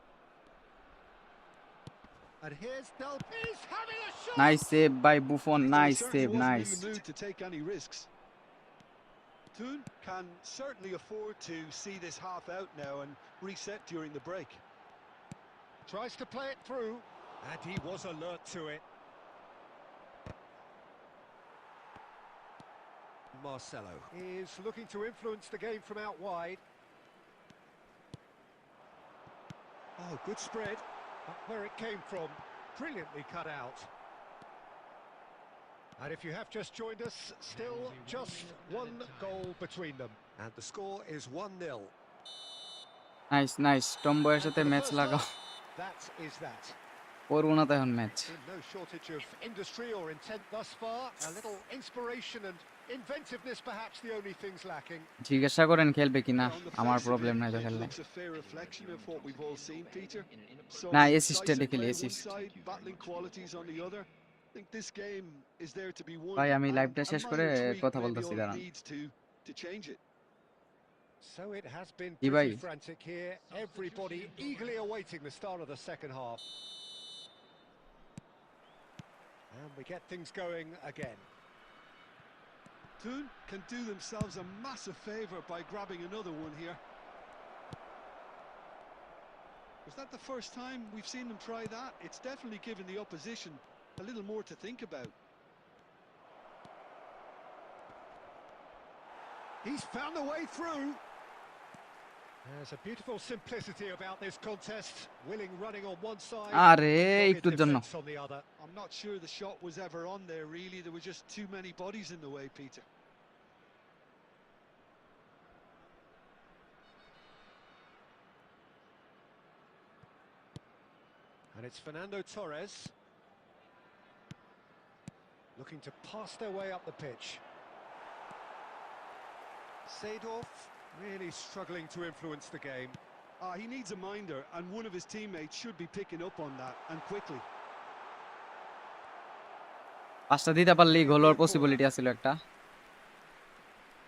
And here's Del. He's having a shot. Nice save by Buffon. He nice certainly save wasn't nice. in the mood to take any risks. Toon can certainly afford to see this half out now and reset during the break. Tries to play it through, and he was alert to it. Marcelo is looking to influence the game from out wide. Oh, good spread. But where it came from, brilliantly cut out. And if you have just joined us, still just one goal between them. And the score is 1-0. Nice nice. টম্বয়ের সাথে And for the match first লাগাও। half, that is that. করবো না তো এখন match. Been no shortage of industry or intent thus far. A little inspiration and inventiveness, perhaps the only things lacking. জিজ্ঞাসা করেন খেলবে কিনা, On the আমার face of প্রবলেম it, নাই তো it খেললে। looks a fair reflection of what we've all seen, Peter. Some না অ্যাসিস্টে decisive দেখি play one assist. side, battling qualities on the other. I think this game is there to be won, ভাই আমি and লাইভটা a শেষ করে minor tweak কথা may be বলতেছি, all it দাঁড়ান। needs to change it. So it has been কি ভাই? pretty frantic here. Everybody eagerly awaiting the start of the second half. And we get things going again. Toon can do themselves a massive favour by grabbing another one here. Was that the first time we've seen them try that? It's definitely given the opposition a little more to think about. He's found a way through. There's a beautiful simplicity about this contest. Willing running on one side, আরে dogged একটুর জন্য। defence on the other. I'm not sure the shot was ever on there, really. There were just too many bodies in the way, Peter. And it's Fernando Torres looking to pass their way up the pitch. Seedorf really struggling to influence the game. He needs a minder, and one of his teammates should be picking up on that, and quickly. পাঁচটা দিতে পারলেই গোল হওয়ার possibility আছিল একটা।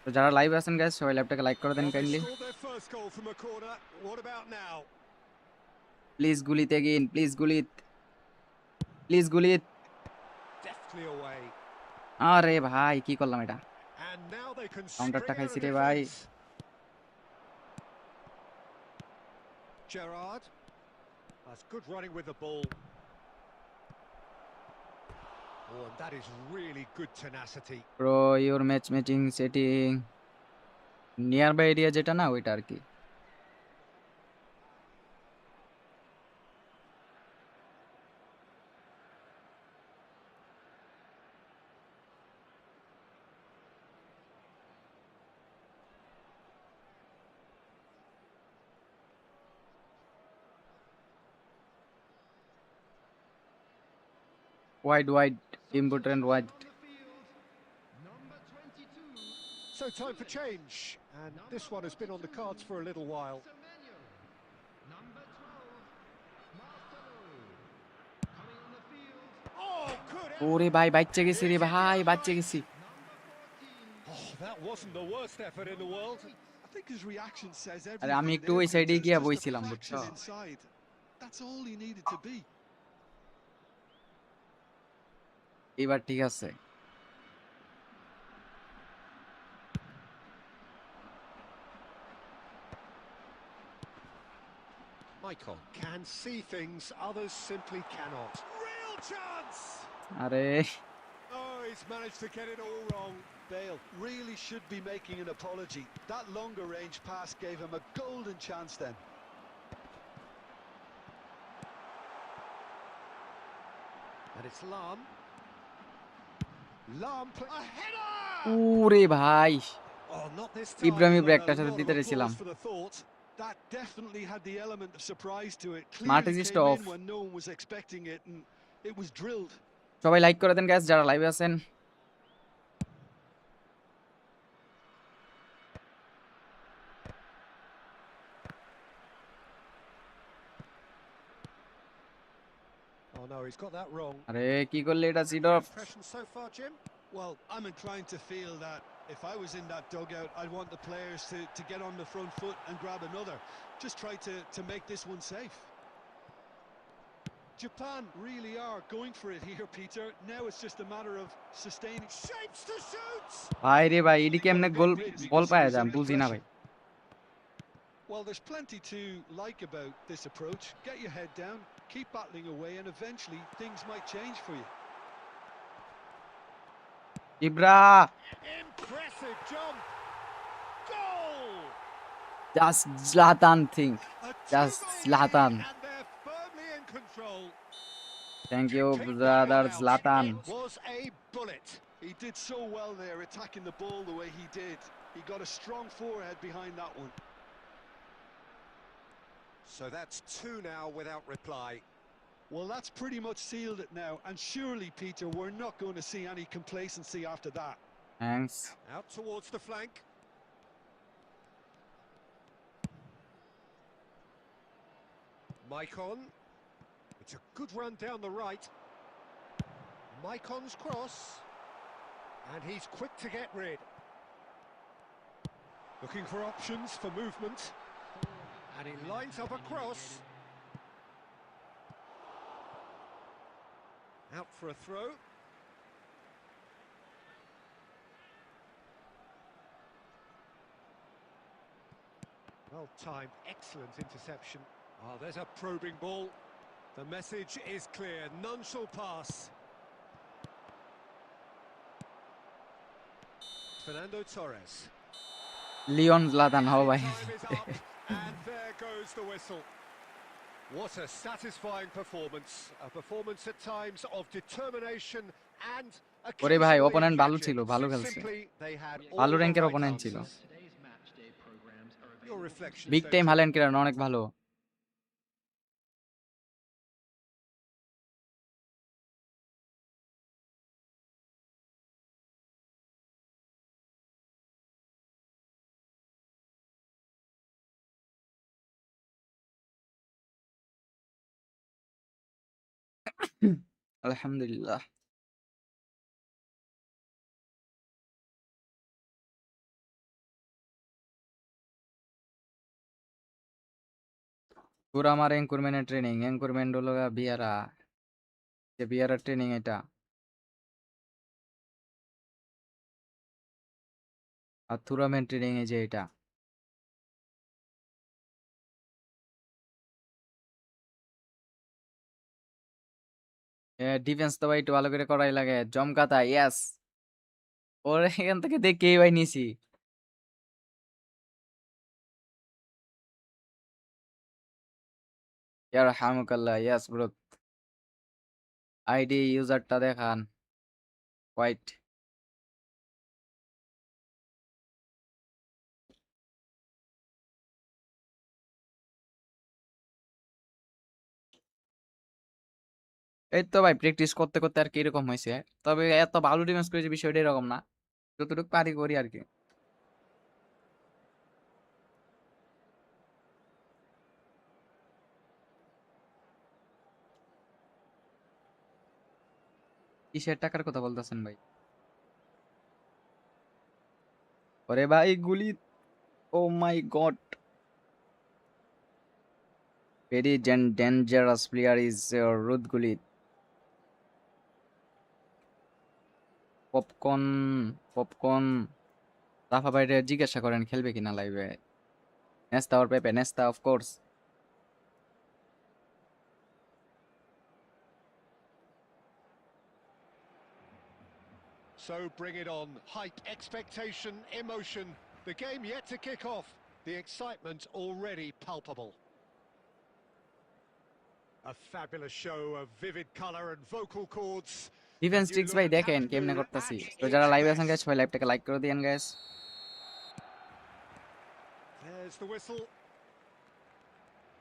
তো যারা live আছেন guys সবাই লাইভটাকে লাইক করে দেন Well, they kindly. scored their first goal from a corner. What about now? Please গুলিতে এগিন, please Gullit, please গুলিত। Deftly away. আরে ভাই কি করলাম এটা? And now they can কাউন্টারটা string out খাইছি a রে ভাই। defence. Gerrard. That's good running with the ball. Oh, and that is really good tenacity. Bro your match matching setting near by area যেটা না ওইটা আর কি। Wide wide important wide. So time for change, and this one has been on the cards for a little while. Oh, good. ওরে ভাই বাচ্চা গেছি রে ভাই, বাচ্চা গেছি। Oh, that wasn't the worst effort in the world. I think his reaction says আরে আমি everything একটু there, ওই সাইডে Peter. It's গিয়া just a বইছিলাম বুঝছো। fraction inside. That's all he needed to be. এবার ঠিক আছে। Maicon can see things others simply cannot. Real chance! আরে Oh, he's managed to get it all wrong. Bale really should be making an apology. That longer range pass gave him a golden chance then. And it's Lam. A header! ওরে ভাই Oh, not this time. Ibrahim but a একটার সাথে lot of দিতে রেছিলাম। applause for the thought. That definitely had the element of surprise to it. Martinez Clearly is came off. in when no one was expecting it, and it was drilled. সবাই like করে দেন guys যারা লাইভে আছেন। Oh no, he's got that wrong. আরে কি করলে এটা cedar? Impression so far, Jim? Well, I'm inclined to feel that if I was in that dugout, I'd want the players to get on the front foot and grab another. Just try to make this one safe. Japan really are going for it here, Peter. Now it's just a matter of sustaining. Shapes to shoot! ভাই রে ভাই এডি কেমনে গোল বল পায় যান বুঝি না ভাই। Well, there's plenty to like about this approach. Get your head down, keep battling away, and eventually things might change for you. Ibra Impressive jump! Goal! Just Zlatan thing, A just two-goal Zlatan। lead, and they're firmly in control. Thank you Take that brother one out. Zlatan। It was a bullet. He did so well there, attacking the ball the way he did. He got a strong forehead behind that one. So that's two now without reply. Well, that's pretty much sealed it now, and surely, Peter, we're not going to see any complacency after that. Thanks. Out towards the flank. Maicon. It's a good run down the right. Maicon's cross. And he's quick to get rid. Looking for options for movement. And he lines up a cross. Out for a throw. Well timed, excellent interception. Oh, there's a probing ball. The message is clear, none shall pass. Fernando Torres. Lion Zlatan হও ভাই। Time is up, and there goes the whistle. What a satisfying performance. A performance at times of determination and ওরে ভাই occasionally opponent ভালো ছিল, gadgets. ভালো খেলছে, Simply, they had all ভালো the র্যাঙ্কের right অপোনেন্ট ছিল। answers. Your reflections, big time Dave. Haaland কিরা অনেক ভালো। আলহামদুলিল্লাহ। পুরা আমার এনকুরমেন্টের ট্রেনিং, এনকুরমেন্ট হলো বিয়ারা, যে বিয়ারা ট্রেনিং এটা। আর টুর্নামেন্ট ট্রেনিং এই যে এটা। ডিফেন্স তো ভাই একটু ভালো করে করাই লাগে, জমকাতা, ইয়াস। ওর এখান থেকে দেখেই ভাই নিছি। ইয়ার হামুকাল্লাহ, ইয়াস ব্রো। আইডি ইউজারটা দেখান। হোয়াইট। এই তো ভাই প্র্যাকটিস করতে করতে আর কি এরকম হয়েছে। তবে এত ভালো ডিফেন্স করেছে বিষয়টা এরকম না, যতটুকু পারি করি আর কি। কিসের টাকার কথা বলতেছেন ভাই? ওরে ভাই Gullit, oh my god, very dangerous player is Ruud Gullit. Popcorn, popcorn, রাফা ভাইরে জিজ্ঞাসা করেন খেলবে কিনা লাইভে। নেস্তা ওর Pepe, Nesta of course. So bring it on. Hype, expectation, emotion. The game yet to kick off. The excitement already palpable. A fabulous show of vivid colour and vocal chords. Defence And you tricks look ভাই দেখেন কেমনে absolute করতেছি। at তো যারা its লাইভে আছেন best. Guys সবাই লাইভটাকে লাইক করে দিয়েন guys. There's the whistle.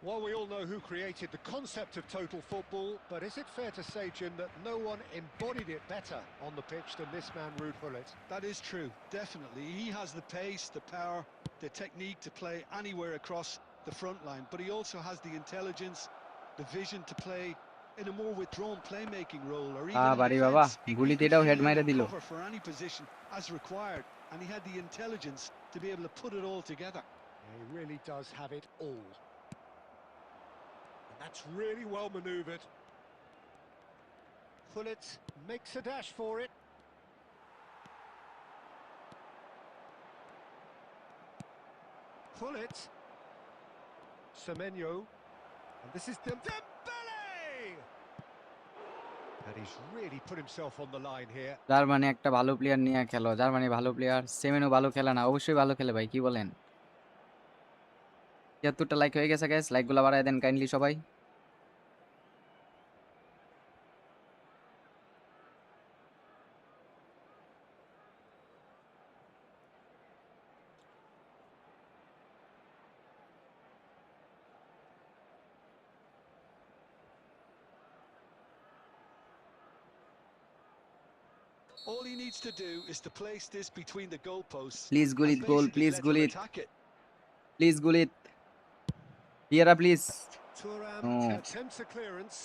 Well, we all know who created the concept of total football, but is it fair to say, Jim, that no one embodied it better on the pitch than this man, Ruud Gullit? That is true, definitely. He has the pace, the power, the technique to play anywhere across the front line, but he also has the intelligence, the vision to play in a more withdrawn playmaking role, or even in বাড়ি বাবা, defence. He গুলিতে could এটাও fill head in মাইরে and দিল। cover for any position as required, and he had the intelligence to be able to put it all together. He really does have it all. And that's really well manoeuvred. Gullit makes a dash for it. Gullit. Semenyo. And this is Dembele! And he's really put himself on the line here. Germany একটা ভালো player নিয়ে খেলো, Germany ভালো player. সেমেনও ভালো খেলে না? অবশ্যই ভালো খেলে ভাই, কি বলেন? ৭৩টা লাইক হয়ে গেছে গাইস, লাইকগুলো বাড়ায় দেন কাইন্ডলি সবাই। All he needs to do is to place this between the goalposts Please and Gullit goal, basically please let him Gullit, attack it. please Gullit. Vieira, please. Thuram No. attempts a clearance.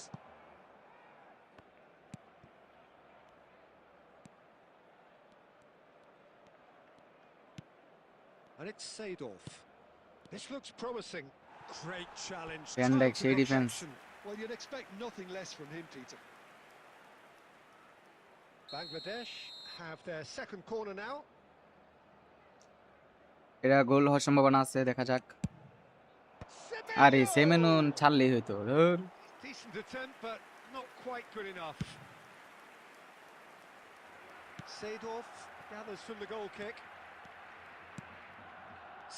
And it's Seedorf. This looks promising. Great challenge. Van Dijk, Total সেই defense. protection. Well, you'd expect nothing less from him, Peter. Bangladesh have their second corner now. এটা গোল হওয়ার সম্ভাবনা আছে, দেখা যাক। আরে সেমেনুন ছাড়লেই হইতো। ধুর। Decent attempt, but not quite good enough. Seedorf gathers from the goal kick.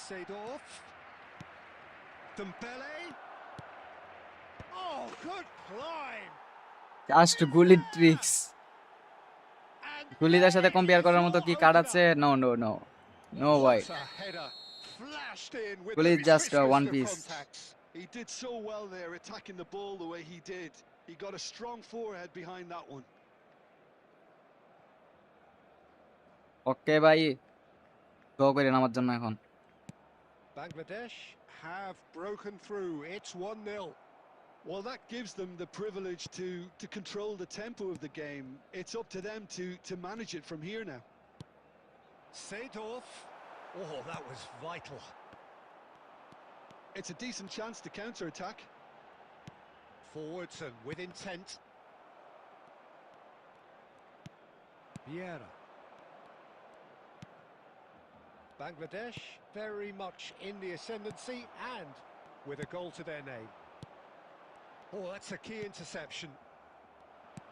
Seedorf. Dembele. Oh, good climb. Just গুলির ট্রিক্স। And গুলিদের সাথে there কম্পেয়ার is করার মতো your কি কার্ড opener. আছে? No no no no why. What a header. Flashed in with Gullit the just, crispest one of piece. contacts. He did so well there, attacking the ball the way he did. He got a strong forehead behind that one. ওকে ভাই, দোয়া করেন আমার জন্য এখন। Bangladesh have broken through. It's 1-0. Well, that gives them the privilege to control the tempo of the game. It's up to them to manage it from here now. Seedorf. Oh, that was vital. It's a decent chance to counter-attack. Forwards and with intent. Vieira. Bangladesh very much in the ascendancy and with a goal to their name. Oh, that's a key interception.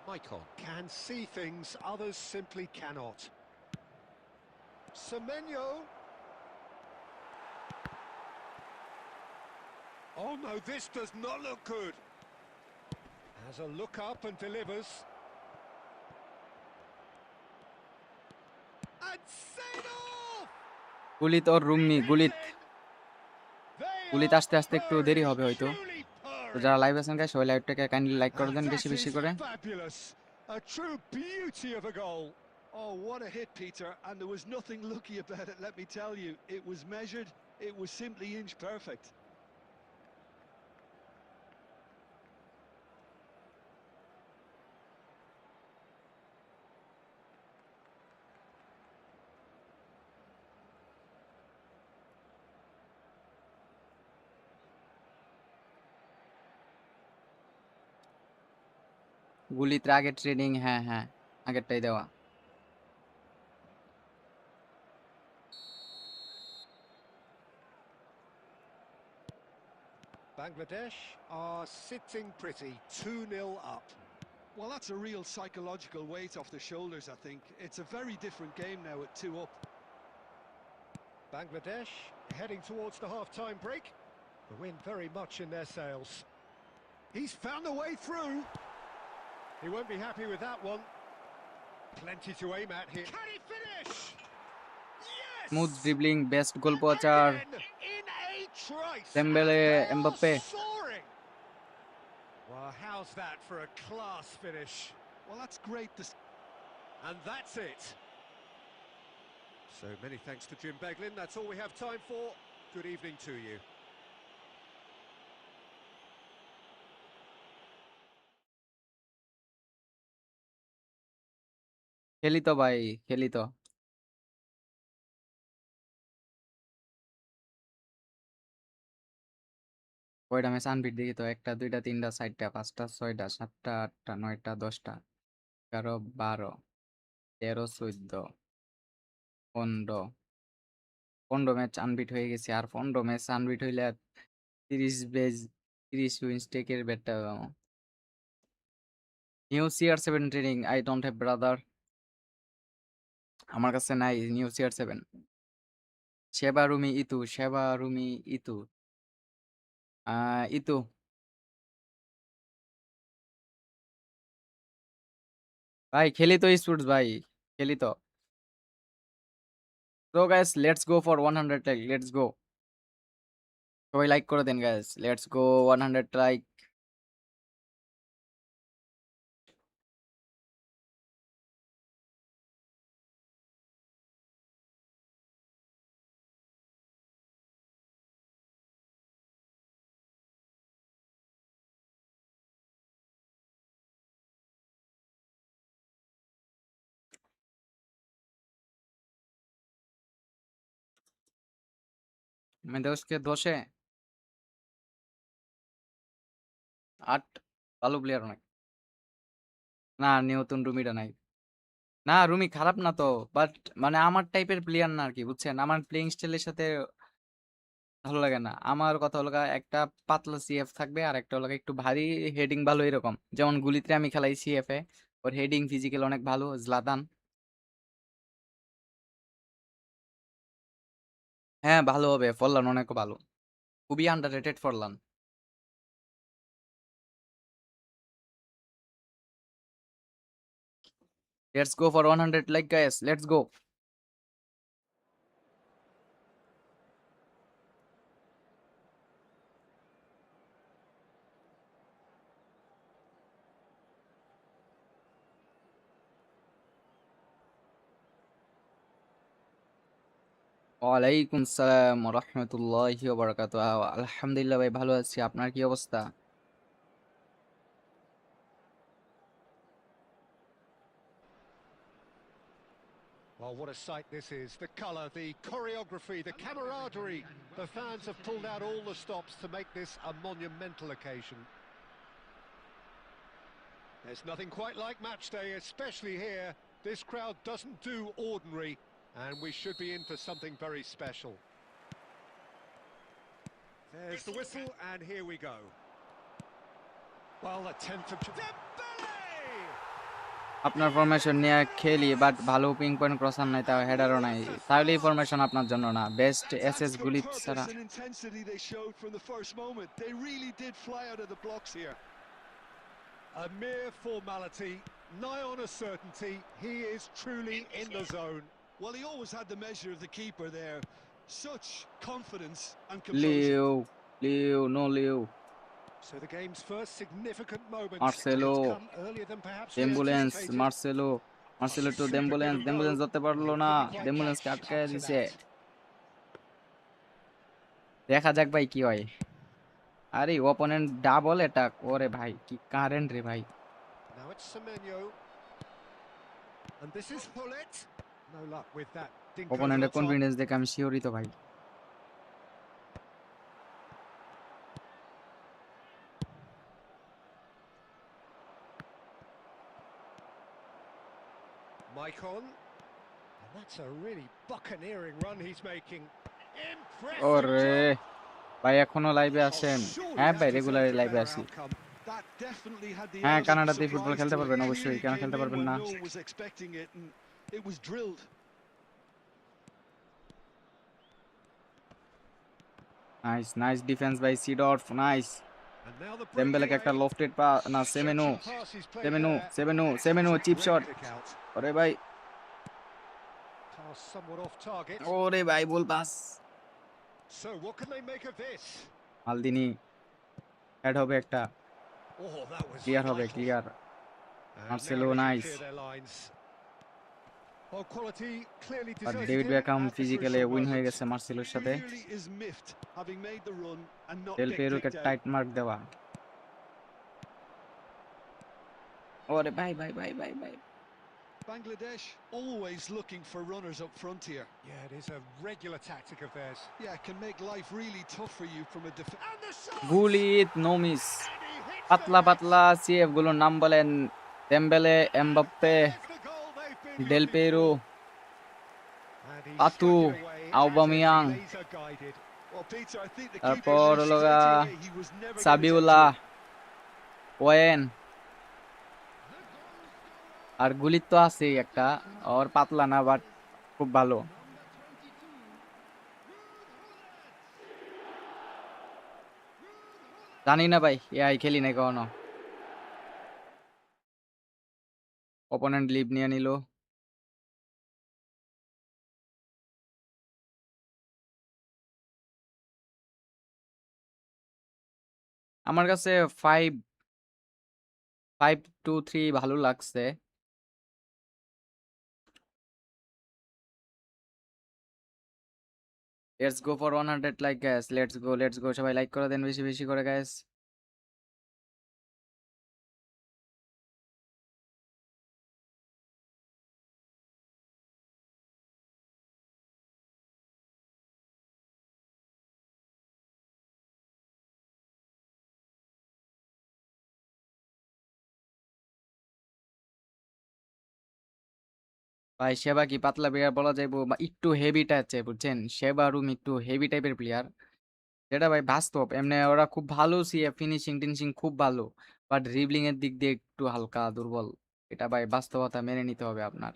Maicon can see things others simply cannot. Semenyo. Oh no, this does not look good. Has a look up and delivers. And Seedorf! গুলিত ওর রুমি, গুলিত গুলিত আসতে আসতে একটু দেরি হবে হয়তো। তো যারা live আছেন guys, সবাই লাইভটাকে কাইন্ডলি লাইক করে দেন বেশি বেশি করে। Fabulous. A true beauty of a goal. Oh, what a hit, Peter, and there was nothing lucky about it, let me tell you. It was measured, it was simply inch perfect. গুলিতে আগের training, হ্যাঁ হ্যাঁ আগেরটাই দেওয়া। Bangladesh are sitting pretty, 2-0 up. Well, that's a real psychological weight off the shoulders, I think. It's a very different game now at 2 up. Bangladesh heading towards the half-time break. The wind very much in their sails. He's found a way through. He won't be happy with that one. Plenty to aim at here. Can he finish? Yes! Smooth dribbling, best goal pochard, Again, in a trice. Dembélé, And they are Mbappe. soaring. Well, how's that for a class finish? Well, that's great. And that's it. So many thanks to Jim Beglin. That's all we have time for. Good evening to you. খেলি তো ভাই, খেলি তো। কয়টা match আনবিট দেখি তো? 1টা 2টা 3টা 4টা 5টা 6টা 7টা 8টা 9টা 10টা 11 12 13 14 15 15 ম্যাচ আনবিট হয়ে গেছে। আর 15 ম্যাচ আনবিট হইলে 30 বেজ 30 উইন স্টেকের ব্যাটটা new CR7 training I don't have brother. আমার কাছে নাই নিউ CR7। সেবা রুমি ইতু, সেবা রুমি ইতু, ইতু ভাই খেলি তো স্পোর্টস ভাই, খেলি তো। So guys, let's go for 100 like, let's go. সবাই লাইক করে দেন guys, let's go 100 লাইক। মেদোসকে 10-এ 8 ভালো প্লেয়ার অনেক। না নিউটন রুমিটা নাই। না রুমি খারাপ না তো, বাট মানে আমার টাইপের প্লেয়ার না আরকি, বুঝছেন? আমার প্লেইং স্টাইলের সাথে ভালো লাগে না। আমার কথা হলো একটা পাতলা সিএফ থাকবে আর একটা হলো একটু ভারী হেডিং ভালো এরকম। যেমন গুলিতে আমি খেলাই সিএফ এ, ওর হেডিং ফিজিক্যাল অনেক ভালো। জলাতান, হ্যাঁ ভালো হবে। ফরলান অনেক ভালো, খুবই underrated Forlan. Let's go for 100 like guys, let's গো। ওয়ালাইকুম সালাম ওয়া রাহমাতুল্লাহি ওয়া বারাকাতুহু। আলহামদুলিল্লাহ ভাই, ভালো আছি। আপনার কি অবস্থা? Well, what a sight this is. The colour, the choreography, the camaraderie. The fans have pulled out all the stops to make this a monumental occasion. There's nothing quite like match day, especially here. This crowd doesn't do ordinary, and we should be in for something very special. There's the whistle, and here we go. Well, the 10th of July. আপনার formation নিয়ে খেলি, but ভালো ping point crosser নাই, তাও হেডারও নাই, তাহলে এই formation আপনার জন্য না। বেস্ট এসএস Tactical গুলি ছাড়া। purpose and intensity they showed from the first moment. They really did fly out of the blocks here. A mere formality, nigh on a certainty. He is truly in the zone. Well, he always had the measure of the keeper there. Such confidence and composure. Leo, Leo, no Leo. So the game's first significant moment Marcelo, could come earlier than perhaps we ডেম্বুলেন্স, anticipated. Marcelo, Marcelo to Super ডেম্বুলেন্স, given ডেম্বুলেন্স though, ধরতে but পারলো he না, couldn't quite ডেম্বুলেন্সকে catch আটকায় up to দিছে। that. দেখা যাক ভাই কি হয়। আরে অপোনেন্ট ডাবল অ্যাটাক, ওরে ভাই কি কারেন্ট রে ভাই। Now it's Semenyo, and this is Hullet. No luck with that dink over the অপোনেন্টের top. Confidence দেখে আমি শিওরিত ভাই। Maicon, and that's a really buccaneering run he's making. Impressive ওরে job. ভাই, এখনো লাইভে আসেন? Surely হ্যাঁ that ভাই, deserved রেগুলারই a লাইভে better আসি। outcome. That definitely had the হ্যাঁ, element of কানাডাতে ফুটবল surprise খেলতে to it. পারবেন It অবশ্যই, really কেন came খেলতে in পারবেন when না? no one was expecting it, and it was drilled. Nice, nice defence by Seedorf, nice. And now the ডেম্বেলেকে একটা breakaway. লফটেড পা, না সেমেনু, Stretching pass he's played সেমেনু, there. সেমেনু, It's a সেমেনু চিপ শট। terrific out. ওরে ভাই, Pass somewhat off target. ওরে ভাই ball pass. So what can they make of this? Maldini head হবে একটা, Oh, that was ক্লিয়ার হবে, vital. Clear. And Marcelo now they can nice. clear their lines. Well, quality clearly আর deserted David him Beckham at the physically crucial win হয়ে moment. গেছে মার্সেলোর সাথে। Clearly is miffed, having made the run and not Del get পেরোকে kicked out. Tight mark দেওয়া। ওরে ভাই ভাই ভাই ভাই ভাই। Bangladesh always looking for runners up front here. Yeah, it is a regular tactic of theirs. Yeah, it can make life really tough for you from a defense. And the shot! Gullit no miss. And he hits the পাতলা net. পাতলা CF গুলোর নাম বলেন: Dembele, Mbappe, There's the goal they've been Del looking Piero, for. And he পাতু, struck it away as if Aubameyang, laser guided. Well, Peter, I think the keeper তারপর knew হলো straight away he was never going to Sabiullah, Owen. আর Gullit তো আছেই একটা, ওর পাতলা না but খুব ভালো। জানি না ভাই, এআই খেলি নাই কখনো। অপোনেন্ট লিভ নিয়ে নিল। আমার কাছে 5-2-3 ভালো লাগছে। Let's go for 100 like guys, let's go, let's গো। সবাই লাইক করে দেন বেশি বেশি করে গাইস। ভাই সেবা কি পাতলা প্লেয়ার বলা যাইবো বা একটু হেভি টাইপের বুঝছেন, সেবা রুম একটু হেভি টাইপের প্লেয়ার, যেটা ভাই বাস্তব এমনি ওরা খুব ভালো সিএফ ফিনিশিং টিনিশিং খুব ভালো, বাট ড্রিবলিং এর দিক দিয়ে একটু হালকা দুর্বল। এটা ভাই বাস্তবতা মেনে নিতে হবে আপনার।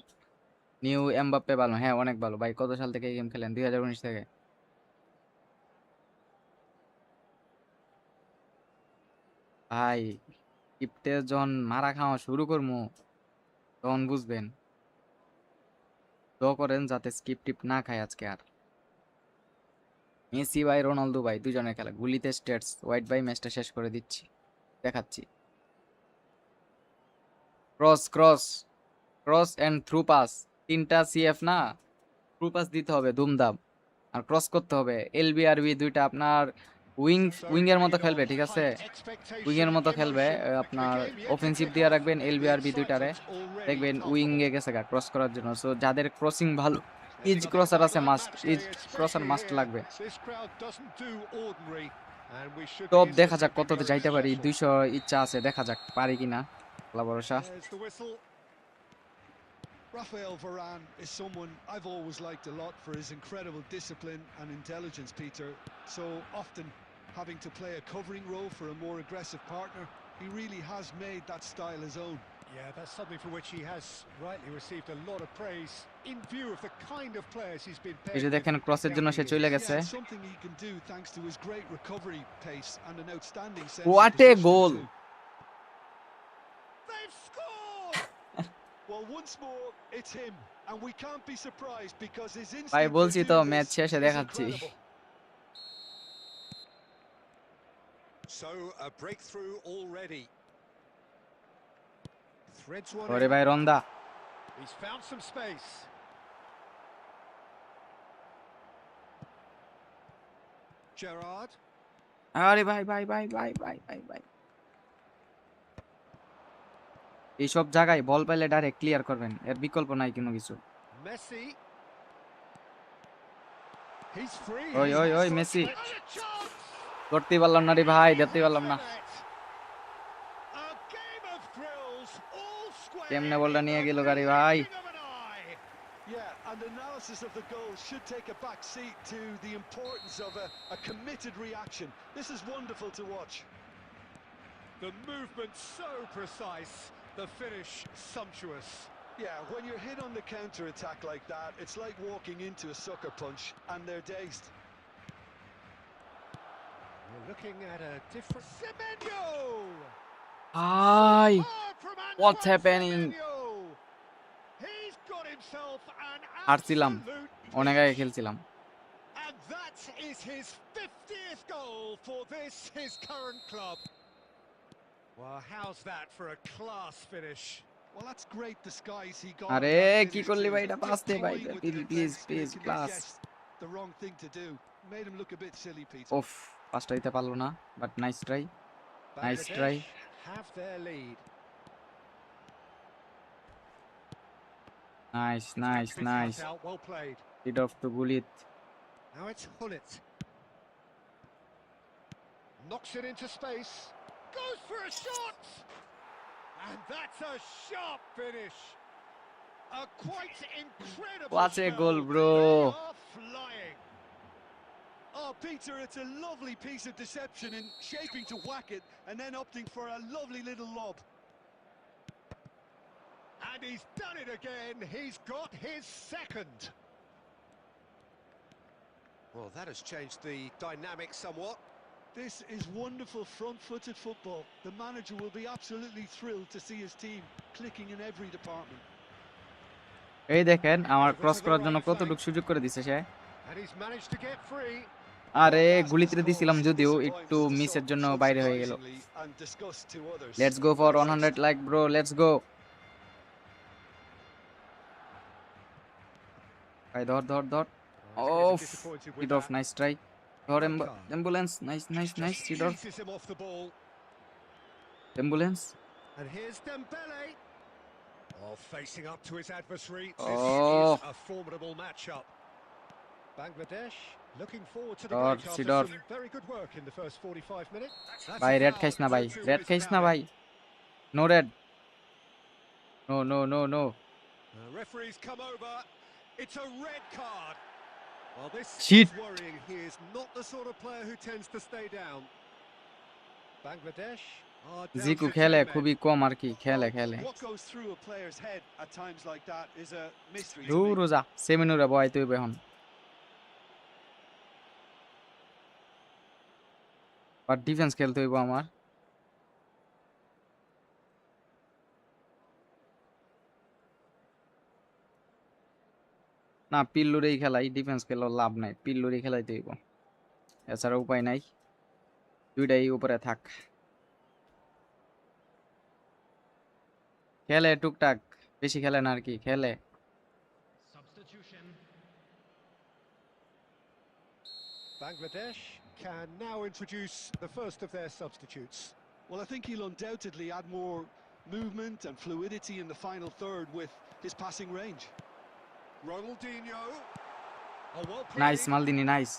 নিউ এমবাপ্পে ভালো, হ্যাঁ অনেক ভালো ভাই। কত সাল থেকে এই গেম খেলেন? 2019 থেকে? ভাই কিপ্টে যখন মারা খাওয়া শুরু করবো তখন বুঝবেন। দোয়া করেন যাতে স্কিপ টিপ না খায় আজকে আর। মেসি ভাই রোনালদো ভাই দুজনের খেলা, গুলিতে স্টেটস হোয়াইট ভাই ম্যাচটা শেষ করে দিচ্ছি, দেখাচ্ছি। Cross cross cross and through pass, তিনটা সিএফ না, থ্রু পাস দিতে হবে দুমদাম, আর ক্রস করতে হবে। এলবিআরবি দুইটা আপনার উইং উইং এর মতো খেলবে, ঠিক আছে? উইং এর মতো খেলবে, আপনার অফেন্সিভ দিয়ে রাখবেন এলবিআরবি দুইটারে, দেখবেন উইং এ গেছে গা ক্রস করার জন্য। সো যাদের ক্রসিং ভালো, ইজ ক্রসার আছে মাস্ট, ইজ ক্রসার মাস্ট লাগবে। টপ দেখা যাক কততে যাইতে পারি, 200 ইচ্ছা আছে, দেখা যাক পারি কিনা, আল্লাহ ভরসা। Rafael Varane is someone I've always liked a lot for his incredible discipline and intelligence, Peter. So often having to play a covering role for a more aggressive partner, he really has made that style his own. Yeah, that's something for which he has rightly received a lot of praise in view of the kind of players he's been এই যে paired দেখেন with ক্রসের জন্য throughout say the চলে years. গেছে। Yeah, it's something he can do thanks to his great recovery pace and an outstanding sense What of a positioning goal! too. They've scored! Well, once more, it's him, and we can't be surprised because his ভাই instinct for বলছি তো doing match this শেষে is দেখাচ্ছি। incredible. So a breakthrough already. Threads one ওরে in. ভাই রন্দা, He's found some space. Gerrard. আরে ভাই ভাই ভাই ভাই ভাই ভাই ভাই, এইসব জায়গায় বল পাইলে ডাইরেক্ট ক্লিয়ার করবেন, এর বিকল্প নাই কোনো কিছু। Messi. He's free. ওই He ওই has ওই got Messi, space. And a chance. করতে পারলাম না রে ভাই, দেখতে পারলাম না। A game of thrills, all square কেমনে বলটা in নিয়ে the গেল গাড়ি ভাই। blinking of an eye. Yeah, and analysis of the goal should take a back seat to the importance of a committed reaction. This is wonderful to watch. The movement so precise, the finish sumptuous. Yeah, when you're hit on the counter-attack like that, it's like walking into a sucker punch, and they're dazed. We're looking at a different Semenyo. ভাই Superb from what's Antoine happening? Semenyo. He's got himself an হারছিলাম, absolute অনেক আগে peach. খেলছিলাম। And that is his 50th goal for this, his current club. Well, how's that for a class finish? Well, that's great disguise he got. আরে on that কি finish করলি too. ভাই, এটা pass দে Just ভাই, toying with the please defence, please making him plus. guess the wrong thing to do. Made him look a bit silly, Peter. ওফ, পাসটা দিতে পারলো না, but nice try, nice try. Bangladesh have their lead. Nice nice Bit nice, cut out, well played. Lead off to Gullit. Now it's Hullet. Knocks it into space. Goes for a shot! And that's a sharp finish. A quite incredible What a spell. goal, bro. They are flying. Oh, Peter, it's a lovely piece of deception in shaping to whack it and then opting for a lovely little lob. And he's done it again. He's got his second. Well, that has changed the dynamic somewhat. This is wonderful front-footed football. The manager will be absolutely thrilled to see his team clicking in every department. এই দেখেন আমার cross করার জন্য কতটুকু সুযোগ করে দিছে সে। And he's managed to get free. আরে Well, that's গুলিতে goal দিছিলাম was যদিও disappointing একটু to মিসের some, জন্য বাইরে হয়ে গেল। unsurprisingly, and discussed to others. Let's go for Well 100 placed. Like bro, let's go. ভাই ধর ধর ধর, Oh, he's getting ওফ, disappointed with Seedorf, that. Nice try. ধর ambulance, nice nice Just nice, Seedorf, eases him off the ball. Ambulance. And here's Dembele. Oh, facing up to his adversary. Oh. This is a formidable matchup. Bangladesh looking forward to the Dor, break after Sidor. some very good work in the first 45 minutes. That's ভাই a red foul. খাইস না ভাই, 2-2 red is খাইস now না in. ভাই, no red, no no no no. Referees come over. It's a red card. Well, this Shit. is worrying. He is not the sort of player who tends to stay down. Bangladesh are down Jiku to 10 খেলে men. খুবই কম আর কি, খেলে খেলে What goes through a player's head at times like that is a mystery to me. দূর যা সেমিনুরে বয়াইতে হইবে এখন। আর defence খেলতে হইব আমার। না পিল্লুরেই খেলাই, ডিফেন্স খেলার লাভ নাই, পিল্লুরেই খেলাইতে হইব, এছাড়া উপায় নাই, দুইটাই উপরে থাক। খেলে টুকটাক, বেশি খেলে না আর কি, খেলে। Bangladesh can now introduce the first of their substitutes. Well, I think he'll undoubtedly add more movement and fluidity in the final third with his passing range. Ronaldinho. Oh, well nice played. Maldini, nice.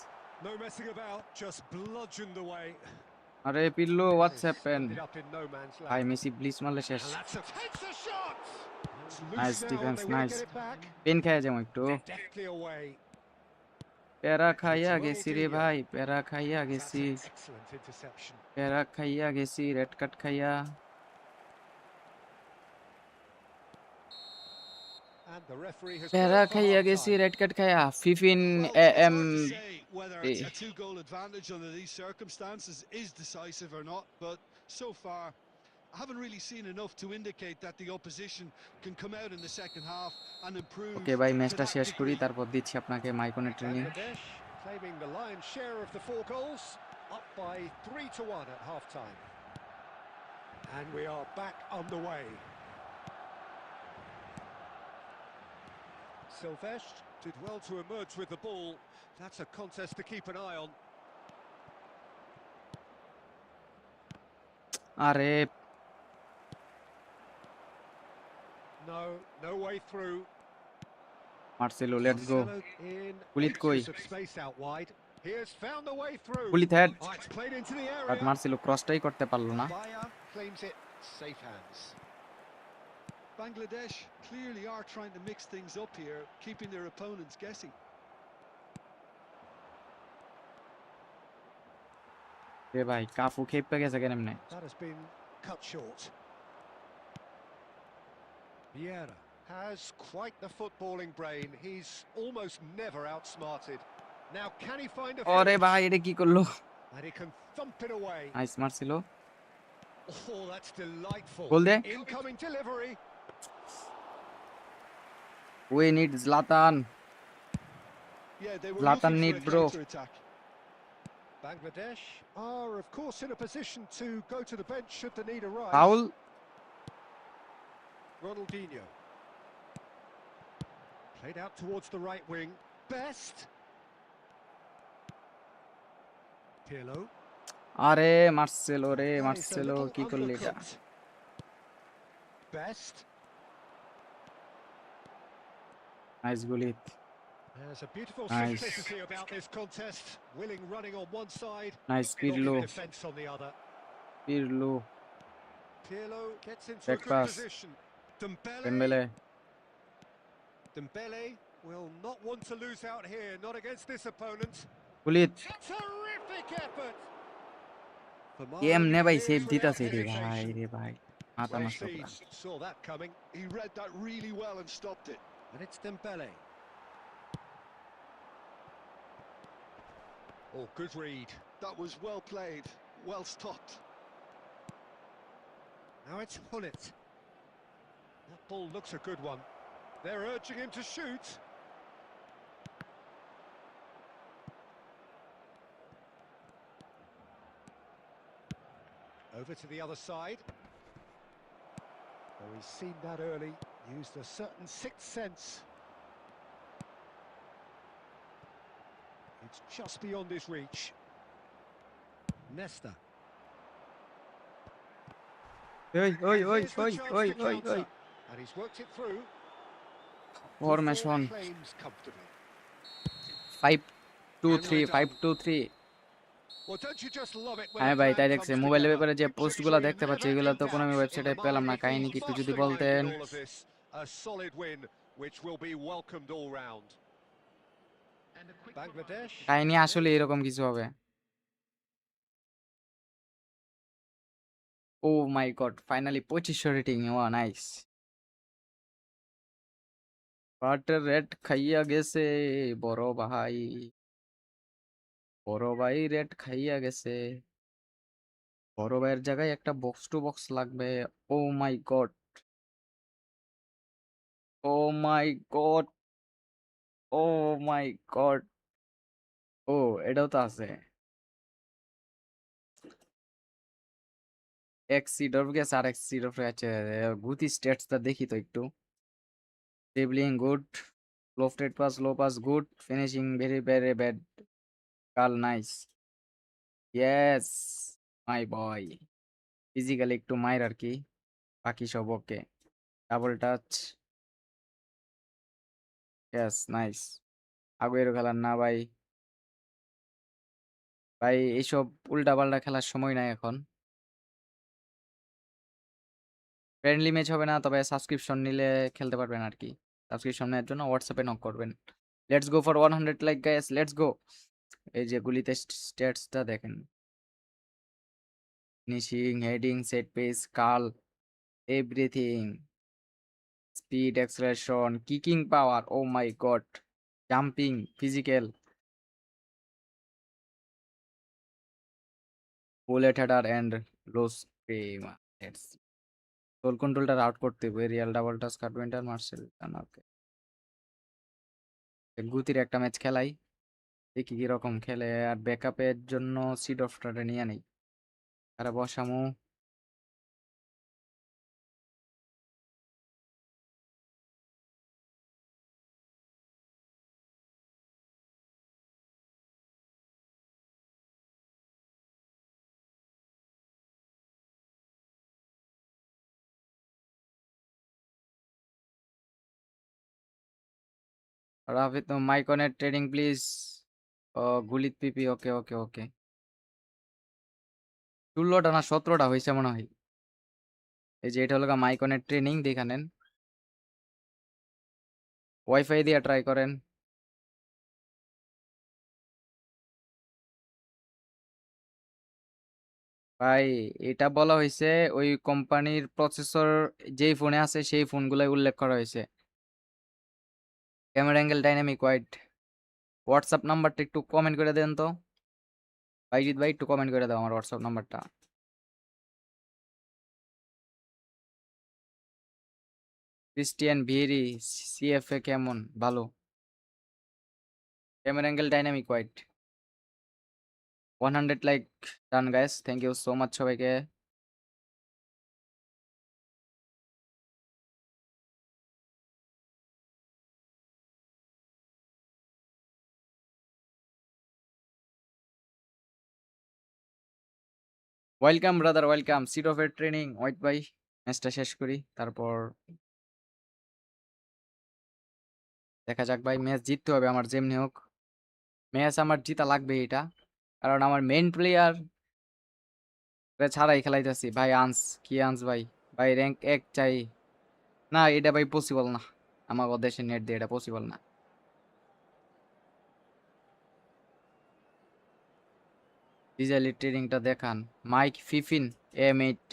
No messing about, just bludgeoned away. আরে পিল্লু what's happen Ended up in no man's ভাই, land. Messi please মারলে শেষ। And that's a shot. It's loose Nice now, defense, they wanna nice. get it back. Pen খাইয়া যাবো একটু, Deftly away. প্যারা খাইয়া গেছি রে ভাই, প্যারা খাইয়া That's গেছি, an excellent interception. প্যারা খাইয়া গেছি, রেড কার্ড খাইয়া। And the referee has প্যারা called for খাইয়া half গেছি, time. রেড কার্ড খাইয়া। 15 Well, it's AM hard to say whether eh. a two-goal advantage under these circumstances is decisive or not, but so far I haven't really seen enough to indicate that the opposition can come out in the second half and improve. ওকে ভাই, to ম্যাচটা that শেষ করি, degree. তারপর দিচ্ছি আপনাকে মাইকনের training. Bangladesh claiming the lion's share of the 4 goals, up by 3-1 at half time. And we are back underway. Silvestre did well to emerge with the ball. That's a contest to keep an eye on. আরে No way through. Marcelo, let's go. Marcelo in Pulit koi. inches of space out wide. He has found the way through. Gullit head, Oh, it's played into the but area. Marcelo ক্রসটাই করতে পারলো না। Baya claims it. Safe hands. Bangladesh clearly are trying to mix things up here, keeping their opponents guessing. রে ভাই, Cafu খেপে গেছে কেন এমনে? That has been cut short. Vieira has quite the footballing brain. He's almost never outsmarted. Now can he find a ওরে finish? ভাই, এটা কি করলো? And he can thump it away. Nice Marcelo, Oh, that's delightful. Goal দে। Incoming delivery. We need Zlatan. Yeah, they were Zlatan looking need, for a bro. counter-attack. Bangladesh are, of course, in a position to go to the bench should the need arise. Foul. Ronaldinho. Played out towards the right wing. Best. Pirlo. আরে Marcelo রে, That is a Marcelo little কি করলি এটা? undercooked. Best. Nice Gullit. There's a beautiful Nice. simplicity about this contest. Willing running on one side, nice strong পিরলো, in defence on the other. পিরলো, Pirlo gets into Back a good pass. position. Dembele. Dembélé. Dembele will not want to lose out here, not against this opponent. গুলিত। Terrific effort. কেমনে ভাই save Here's দিতাছে রে without ভাই, hesitation. রে ভাই, মাথা Well, নষ্ট করা। saw that coming, He read that really well and stopped it. and it's Dembele. Oh, good read. That was well played, well stopped. Now it's Hullet. That ball looks a good one. They're urging him to shoot. Over to the other side. Oh, he's seen that early, used a certain sixth sense. It's just beyond his reach. Nesta. ওই ওই ওই Here's the ওই chance ওই to ওই counter. ওই And he's worked it through. Formation Claims comfortably. 5-2-3 5-2-3। Well, don't you just love it when হ্যাঁ a ভাই, plan তাই comes দেখছে মোবাইলের together? ব্যাপারে যে So পোস্টগুলো you দেখতে পাচ্ছি, never এগুলো in তো কোনো আমি doubt ওয়েবসাইটে in the পেলাম না, Miami কাহিনী কি feels একটু যদি fostering বলতেন। in all of this. A solid win, which will be welcomed all round. Bangladesh. কাহিনী আসলে এরকম কিছু হবে। ও my god, finally 2500 rating. O nice. Butter red খাইয়া গেছে বড় ভাই, বড় ভাই রেড খাইয়া গেছে। বড় ভাইয়ের জায়গায় একটা বক্স টু বক্স লাগবে। ও my god, O my god, O my god. ও এটাও তো আছে। এক সিডর গেছে আর এক সিডর আছে। গুতি স্ট্যাটসটা দেখি তো একটু। Dribbling good, lofted pass, low pass good, finishing very very bad, curl nice. Yes my boy. Physically একটু মায়ের আর কি, বাকি সব okay. Double touch, yes nice. Aguero খেলার না ভাই, ভাই এইসব উল্টা পাল্টা খেলার সময় নাই এখন। ফ্রেন্ডলি ম্যাচ হবে না, তবে সাবস্ক্রিপশন নিলে খেলতে পারবেন আর কি। সাবস্ক্রিপশন নেওয়ার জন্য হোয়াটসঅ্যাপে নক করবেন। Let's go for 100 like guys, let's go. এই যে গুলিতে স্ট্যাটসটা দেখেন, finishing, heading, set piece, curl, everything, speed, acceleration, kicking power, oh my god, jumping, physical, bullet header and low scream. Goal কন্ট্রোলটা আউট করতে হবে। Real double touch, carpenter, Marseille. Okay, গুতির একটা ম্যাচ খেলাই, দেখি কিরকম খেলে। আর ব্যাকআপের জন্য সিড অফটারে নিয়ে নেই। আর বসামু। রাফি তো মাইকনের ট্রেডিং প্লিজ। ও গুলিত পিপি, ওকে ওকে ওকে। 16টা না 17টা হয়েছে মনে হয়। এই যে এটা হলো মাইকনের ট্রেনিং, দেখে নেন। ওয়াইফাই দিয়ে ট্রাই করেন ভাই। এটা বলা হয়েছে ওই কোম্পানির প্রসেসর যেই ফোনে আছে সেই ফোনগুলাই উল্লেখ করা হয়েছে। Camera angle, dynamic wide. WhatsApp নাম্বারটা একটু কমেন্ট করে দেন তো ভাইজিৎ ভাই, একটু কমেন্ট করে দাও আমার হোয়াটসঅ্যাপ নাম্বারটা। ক্রিস্টিয়ান ভিয়েরি, সিএফএ কেমন? ভালো। Camera angle, dynamic wide. 100 like done guys, thank you so much সবাইকে। Welcome brother, welcome. Seedorf এর ট্রেনিং ওয়াইট ভাই, ম্যাচটা শেষ করি তারপর দেখা যাক ভাই। ম্যাচ জিততে হবে আমার যেমনি হোক। ম্যাচ আমার জিতা লাগবে এটা, কারণ আমার মেইন প্লেয়ার ছাড়াই খেলাইতেছি ভাই। আনস কি আনস ভাই, ভাই র্যাঙ্ক 1 চাই। না এটা ভাই পসিবল না, আমার দেশের নেট দিয়ে এটা পসিবল না। ডিজেলি ট্রেনিংটা দেখান। মাইক 15 M8।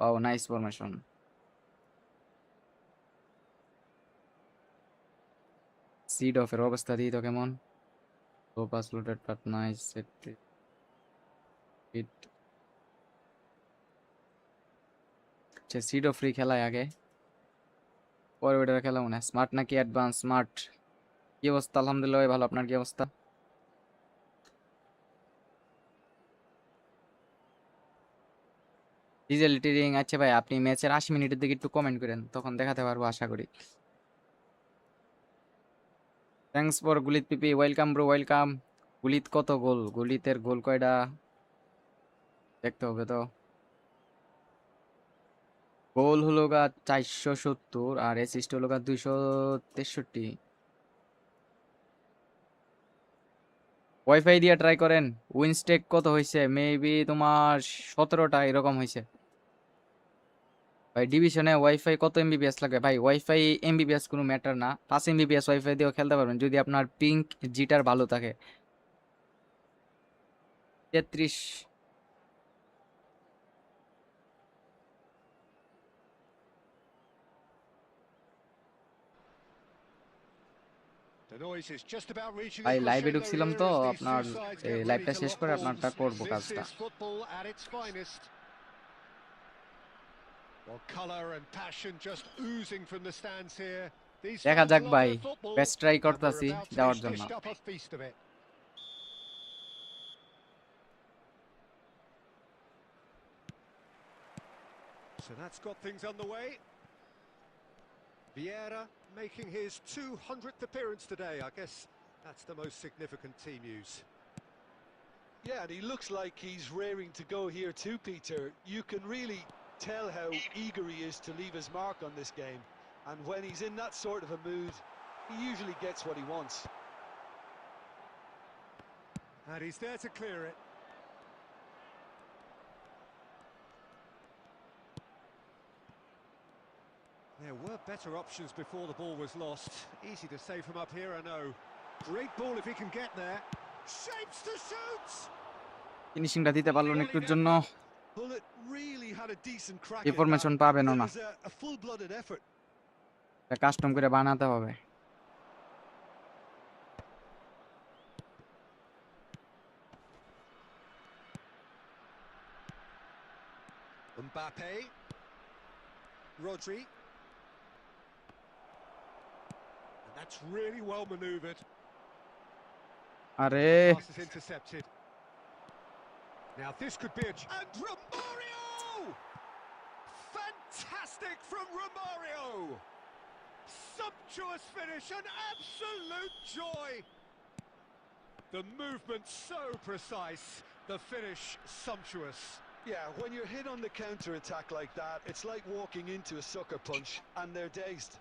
Oh nice formation. সিড অফের অবস্থা দিই তো কেমন। Low pass, loaded but nice set it. সিড অফ ফ্রি খেলায় আগে, পরে ওইটার খেলা মনে হয়। স্মার্ট নাকি অ্যাডভান্স? স্মার্ট। কি অবস্থা? আলহামদুলিল্লাহ ভাই, ভালো। আপনার কি অবস্থা? ডিজেল ট্রেনিং, আচ্ছা ভাই আপনি ম্যাচের 80 মিনিটের দিকে একটু কমেন্ট করেন, তখন দেখাতে পারবো আশা করি। থ্যাঙ্কস ফর গুলিত পিপি, ওয়েলকাম ব্রো, ওয়েলকাম। গুলিত কত গোল? গুলিতের গোল কয়টা দেখতে হবে তো। গোল হলো গা 470 আর অ্যাসিস্ট হলো গা 263। ওয়াইফাই দিয়ে ট্রাই করেন। উইনস্টেক কত হয়েছে? মেবি তোমার 17টা এরকম হয়েছে। ভাই ডিভিশনে ওয়াইফাই কত এমবিপিএস লাগবে? ভাই ওয়াইফাই এমবিপিএস কোনো ম্যাটার না, 5 এমবিপিএস ওয়াইফাই দিয়েও খেলতে পারবেন যদি আপনার পিঙ্ক জিটার ভালো থাকে। 33। The noise is just about reaching a ভাই লাইভে crescendo ঢুকছিলাম here তো, as these আপনার two sides get ready লাইভটা to শেষ lock করে horns. আপনারটা করবো This কাজটা। is football at its finest. Well, colour and passion just oozing from the stands here. These দেখা fans যাক love ভাই, their football, best try and we're করতেছি about to be যাওয়ার জন্য। dished up a feast of it. So that's got things underway. Vieira making his 200th appearance today. I guess that's the most significant team news. Yeah, and he looks like he's raring to go here too, Peter. You can really tell how eager he is to leave his mark on this game. And when he's in that sort of a mood, he usually gets what he wants. And he's there to clear it. There were better options before the ball was lost. Easy to save from up here, I know. Great ball if he can get there. Shapes to shoot! ফিনিশিংটা দিতে পারলো না একটুর জন্য। Bullet really had a decent crack at that. Information পাবেনও It না, was a full-blooded effort. Custom করে বানাতে হবে। Mbappe. Rodri. And that's really well manoeuvred. আরে Pass is intercepted. Now this could be a... And Romario! Fantastic from Romario! Sumptuous finish, an absolute joy! The movement so precise, the finish sumptuous. Yeah, when you're hit on the counter-attack like that, it's like walking into a sucker punch, and they're dazed.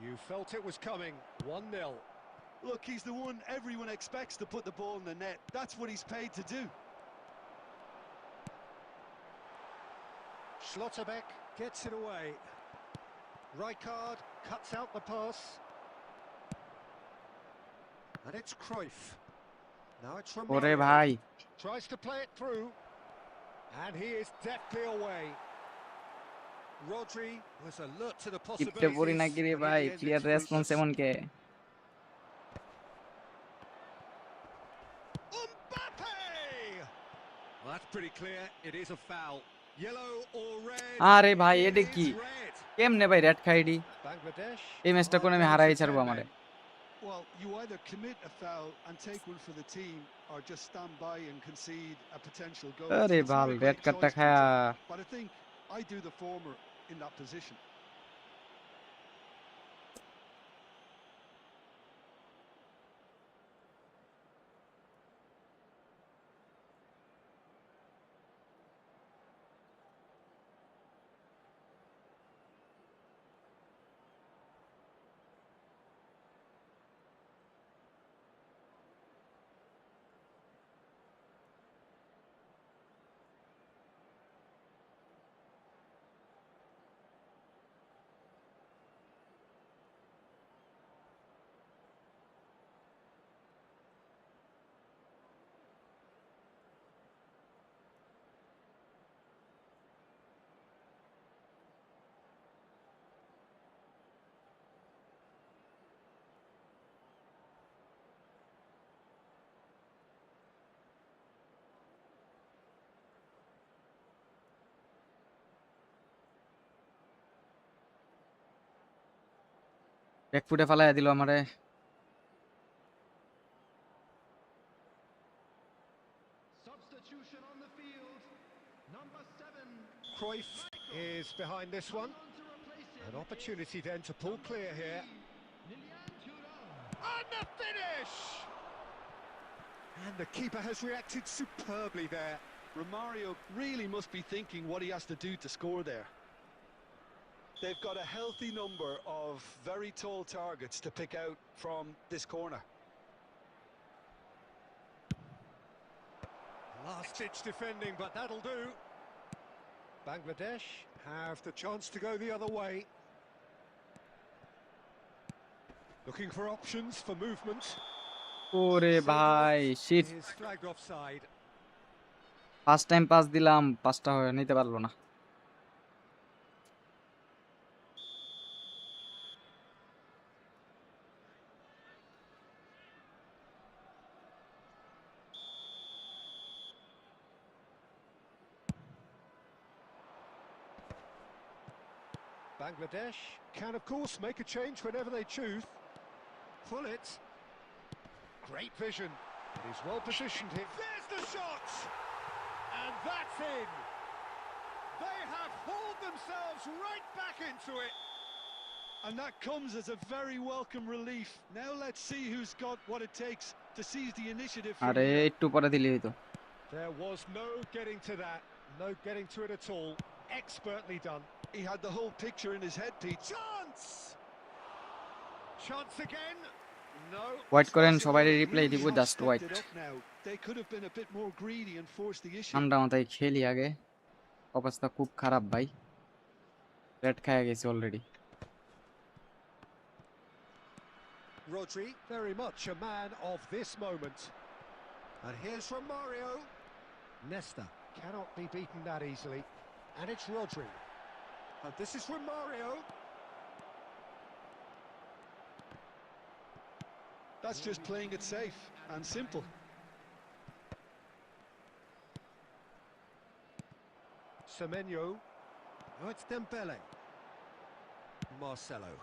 You felt it was coming, 1-0. Look, he's the one everyone expects to put the ball in the net. That's what he's paid to do. Schlotterbeck gets it away. Rijkaard cuts out the pass. And it's Cruyff. Now it's ওরে Romario. ভাই, Tries to play it through. And he is deftly away. Rodri was alert to the কিপটে পড়ি possibilities. নাকি রে But in ভাই, the end, clear it's response fruitless. এমন কে? Mbappe! Well, that's pretty clear. It is a foul. Yellow or red? আরে ভাই It এটা is কি? red. কেমনে ভাই রেড খাইডি? Bangladesh. এই ম্যাচটা কোন are আমি down হারাই to ছাড়বো 10 আমারে। men. Well, you either commit a foul and take one for the team, or just stand by and concede a potential goal. আরে It's ভাল, not a রেড great কার্ডটা choice, খায়া। Peter, but I think I do the former in that position. এক ফুটে ফালাইয়া দিল আমারে। Substitution on the field. Number 7. Cruyff is behind this one. An opportunity then to pull clear here. And the finish! And the keeper has reacted superbly there. Romario really must be thinking what he has to do to score there. They've got a healthy number of very tall targets to pick out from this corner. Last-ditch defending, but that'll do. Bangladesh have the chance to go the other way. Looking for options for movement. ওরে ভাই shit, Is flagged offside. First time pass দিলাম, পাসটা হয়ে নিতে পারলো না। Bangladesh can, of course, make a change whenever they choose. Pull it. Great vision. He's well positioned here. There's the shot! And that's in. They have hauled themselves right back into it. And that comes as a very welcome relief. Now let's see who's got what it takes to seize the initiative from আরে here. একটু পরে দিলেই হইতো। There was no getting to that. No getting to it at all. Expertly done. He had the whole picture in his head, Pete. Chance! Chance again. No. Wait করেন, সবাই Really reply দিব, have just stepped wait. it up now. They could have been a bit more greedy and forced the issue. ঠান্ডা মাথায় খেলি আগে, অবস্থা খুব খারাপ ভাই, রেড খায় গেছি already. Rodri, very much a man of this moment. And here's from Mario. Nesta cannot be beaten that easily. And it's Rodri. And this is from Mario. That's just playing it safe and simple. Semenyo. Oh, it's Dembele. Marcelo.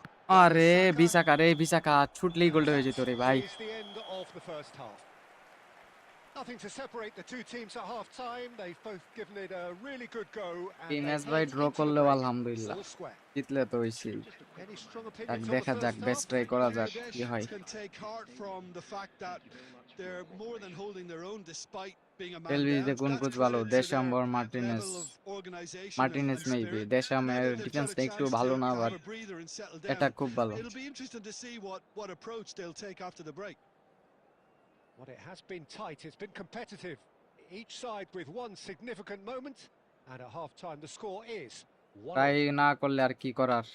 আরে বিসাকা রে, বিসাকা ছুটলেই গোলটা হয়ে যেত রে ভাই। Is the end of the first half. Nothing to separate the two teams at half time. They've both given it a really good go. এই And match they ভাই head draw into the করলেও break আলহামদুলিল্লাহ, full square. জিতলে তো হইছি। Any strong যাক, opinions on the দেখা যাক, first বেস্ট half? ট্রাই করা যাক কি হয়। Bangladesh can take heart from the fact that they're more than holding their own despite being a man টেলিভিশনে down. কোন That's কোচ ভালো? credit to দেশাম their or Martinez? level of organisation Martinez and maybe, spirit. দেশামের Now that they've got ডিফেন্সটা a একটু chance ভালো না, to but have a breather and settle এটা down, খুব ভালো। it'll be interesting to see what approach they'll take after the break. Well, it has been tight, it's been competitive. Each side with one significant moment, and at half-time the score is 1-1. Try না করলে আর কি করার।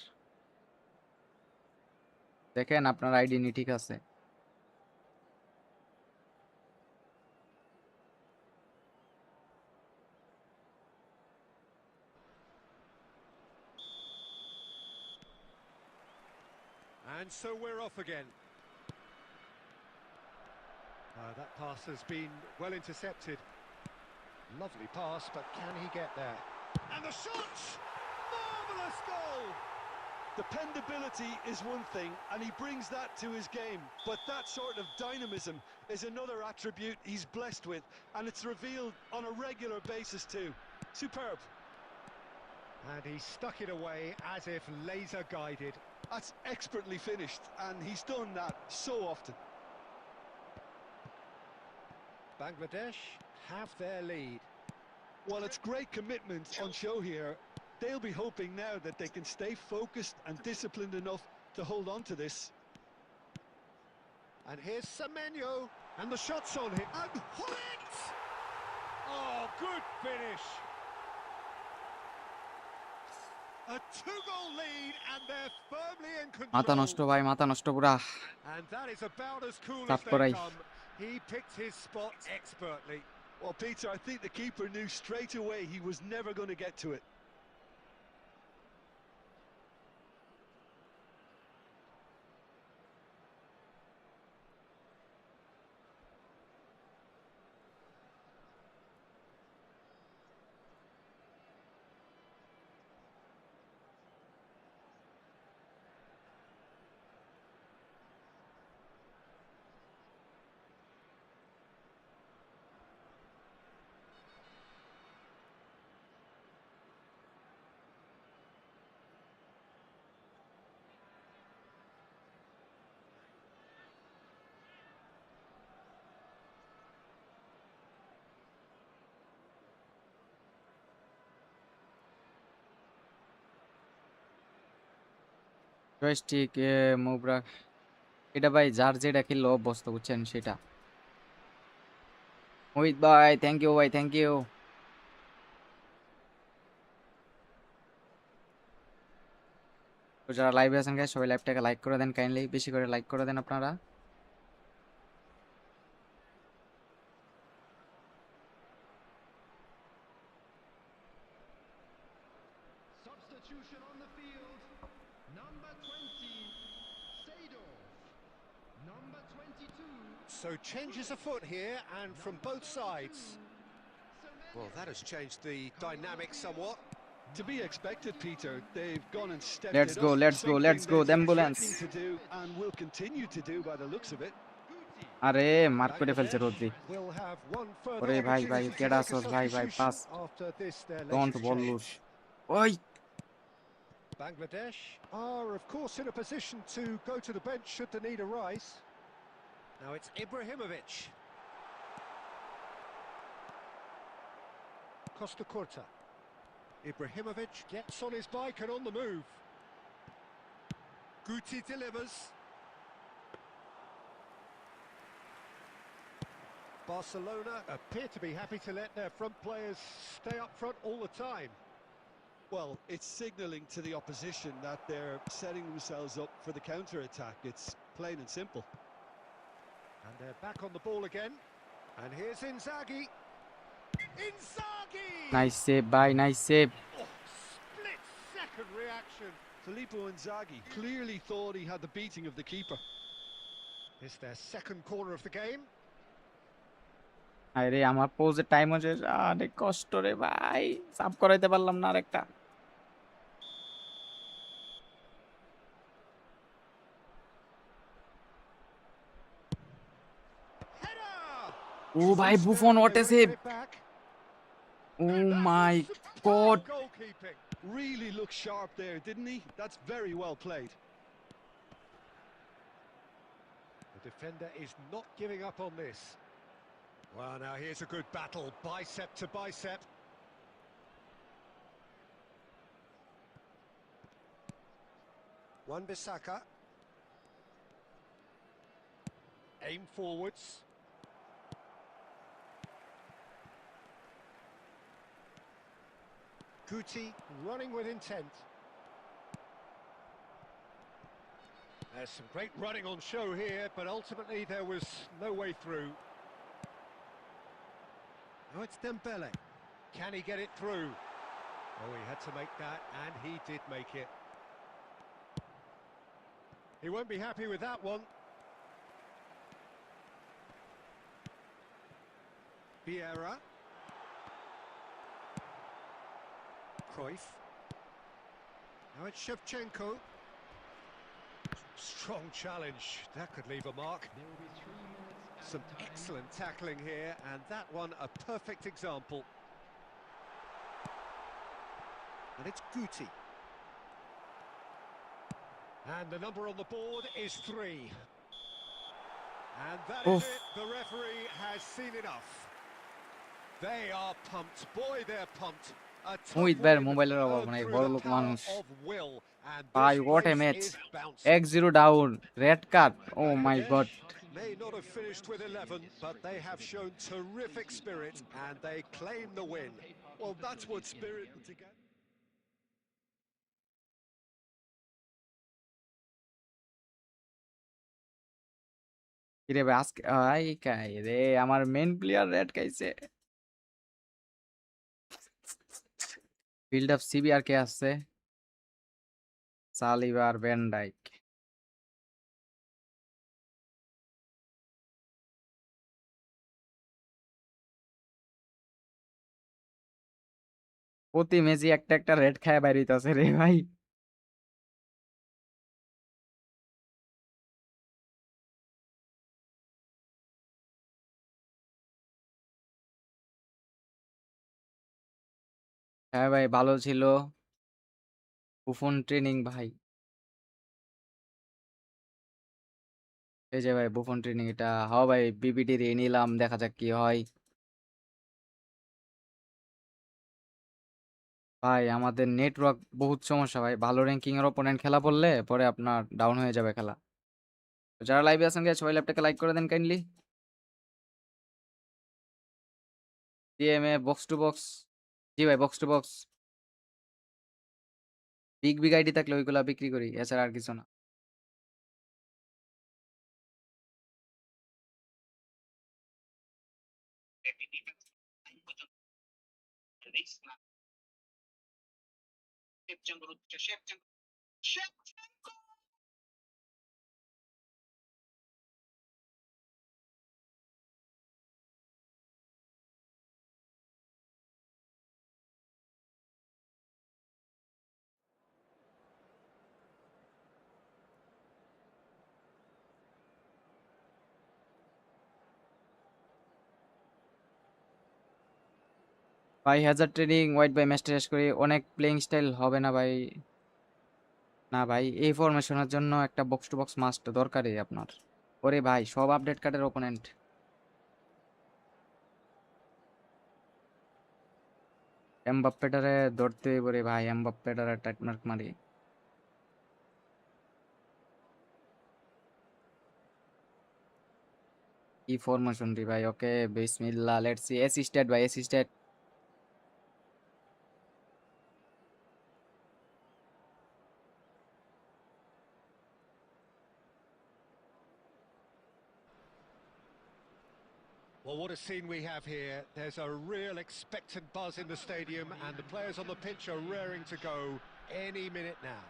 দেখেন আপনার ID নি ঠিক আছে। And so we're off again. That pass has been well intercepted. Lovely pass, but can he get there? And the shot! Marvellous goal! Dependability is one thing, and he brings that to his game. But that sort of dynamism is another attribute he's blessed with, and it's revealed on a regular basis too. Superb. And he stuck it away as if laser guided. That's expertly finished, and he's done that so often. Bangladesh have their lead. Well, it's great commitment on show here. They'll be hoping now that they can stay focused and disciplined enough to hold on to this. And here's Semenyo, and the shot's on him. And Hullet! Oh, good finish. A two-goal lead, and they're firmly in মাথা নষ্ট control. ভাই, মাথা নষ্ট পুরা। And that is about as cool as Tap they করাই। come. He picked his spot expertly. Well, Peter, I think the keeper knew straight away he was never going to get to it. Joystick মুভরা, এটা ভাই যার যেটা খেললো অভ্যস্ত, বুঝছেন সেটা। মোহিত ভাই থ্যাংক ইউ ভাই, থ্যাংক ইউ। তো যারা লাইভে আছেন গাইস সবাই লাইভটাকে লাইক করে দেন কাইন্ডলি, বেশি করে লাইক করে দেন আপনারা। Substitution on the field. Number 20, Seedorf. Number 22. So changes afoot here and from both sides. Well, that has changed the dynamic somewhat. To be expected, Peter. They've gone and stepped Let's it go, up. let's go, let's go, Something the they've been ambulance. threatening to do and will continue to do by the looks of it. আরে mark করে ফেলছে Bangladesh Rodri. will have one further ওরে ভাই ভাই opportunity to কেডা make a sauce ভাই ভাই substitution pass after this their don't latest বললুস। change. ওই Bangladesh are of course in a position to go to the bench should the need arise. Now it's Ibrahimovic. Costa Curta. Ibrahimovic gets on his bike and on the move. Guti delivers. Barcelona appear to be happy to let their front players stay up front all the time. Well, it's signalling to the opposition that they're setting themselves up for the counter-attack. It's plain and simple. And they're back on the ball again. And here's Inzaghi. Inzaghi! Nice save ভাই, nice save. Oh, split second reaction. Filippo Inzaghi clearly thought he had the beating of the keeper. It's their second corner of the game. আরে আমার পোজের time হচ্ছে, আরে কষ্ট রে ভাই, sub করাইতে পারলাম না আরেকটা। Header! ও ভাই Close Buffon now, what they a want to save. get it back. Oh And that my was superb god. goalkeeping. Really looked sharp there, didn't he? That's very well played. The defender is not giving up on this. Well, now here's a good battle, bicep to bicep. Wan-Bissaka. Aim forwards. Guti running with intent. There's some great running on show here, but ultimately there was no way through. Now it's Dembele. Can he get it through? Oh, he had to make that, and he did make it. He won't be happy with that one. Vieira. Cruyff. Now it's Shevchenko. Strong challenge. That could leave a mark. There will be 3 minutes. Some added time. excellent tackling here, and that one a perfect example. And it's Guti. And the number on the board is 3. And that is Oof. it. The referee has seen enough. They are pumped. Boy, they're pumped. A tough Muhit ভাইয়ের win মোবাইলের অভাব earned নাই, through বড় the লোক power মানুষ। of will. And ভাই this what a place match, is bouncing. 1-0 down, red card, oh my God. May not have finished with 11, but they have shown terrific spirit and they claim the win. Well, that's what spirit together. কিরে ভাই আজকে I কাই রে, আমার main player red খাইছে। Field of CB আর কে আসছে? Saliba আর van Dijk. প্রতি ম্যাচে একটা একটা রেড খায় বাইরে হইতাছে রে ভাই। হ্যাঁ ভাই ভালো ছিল, বুফন ট্রেনিং ভাই। এই যে ভাই বুফন ট্রেনিং, এটা হ ভাই বিবিটি দিয়ে নিলাম, দেখা যাক কি হয়। ভাই আমাদের নেটওয়ার্ক বহুত সমস্যা ভাই, ভালো র্যাঙ্কিং এর অপোনেন্ট খেলা পড়লে পরে আপনার ডাউন হয়ে যাবে খেলা। তো যারা লাইভে আছেন গাইস সবাই ল্যাপটপে লাইক করে দেন কাইন্ডলি। ডিএমএ বক্স টু বক্স, জি ভাই box to box. Big big ID থাকলে ওইগুলা বিক্রি করি, এছাড়া আর কিছু না। ভাই Hazard training white by match শেষ করি, অনেক প্লেইং স্টাইল হবে না ভাই। না ভাই, এই ফরমেশনের জন্য একটা বক্স টু বক্স মাস্ট দরকারই আপনার। ওরে ভাই, সব আপডেট কার্ডের ওপোনেন্ট। এমবাপ্পেটারে ধরতে পারে ভাই, এমবাপ্পেটারে টাইট মার্ক মারি। কি ফরমেশন রে ভাই, ওকে বিসমিল্লাহ, লেটস সি। অ্যাসিস্টেড ভাই, assisted. Well, what a scene we have here. There's a real expectant buzz in the stadium, and the players on the pitch are raring to go any minute now.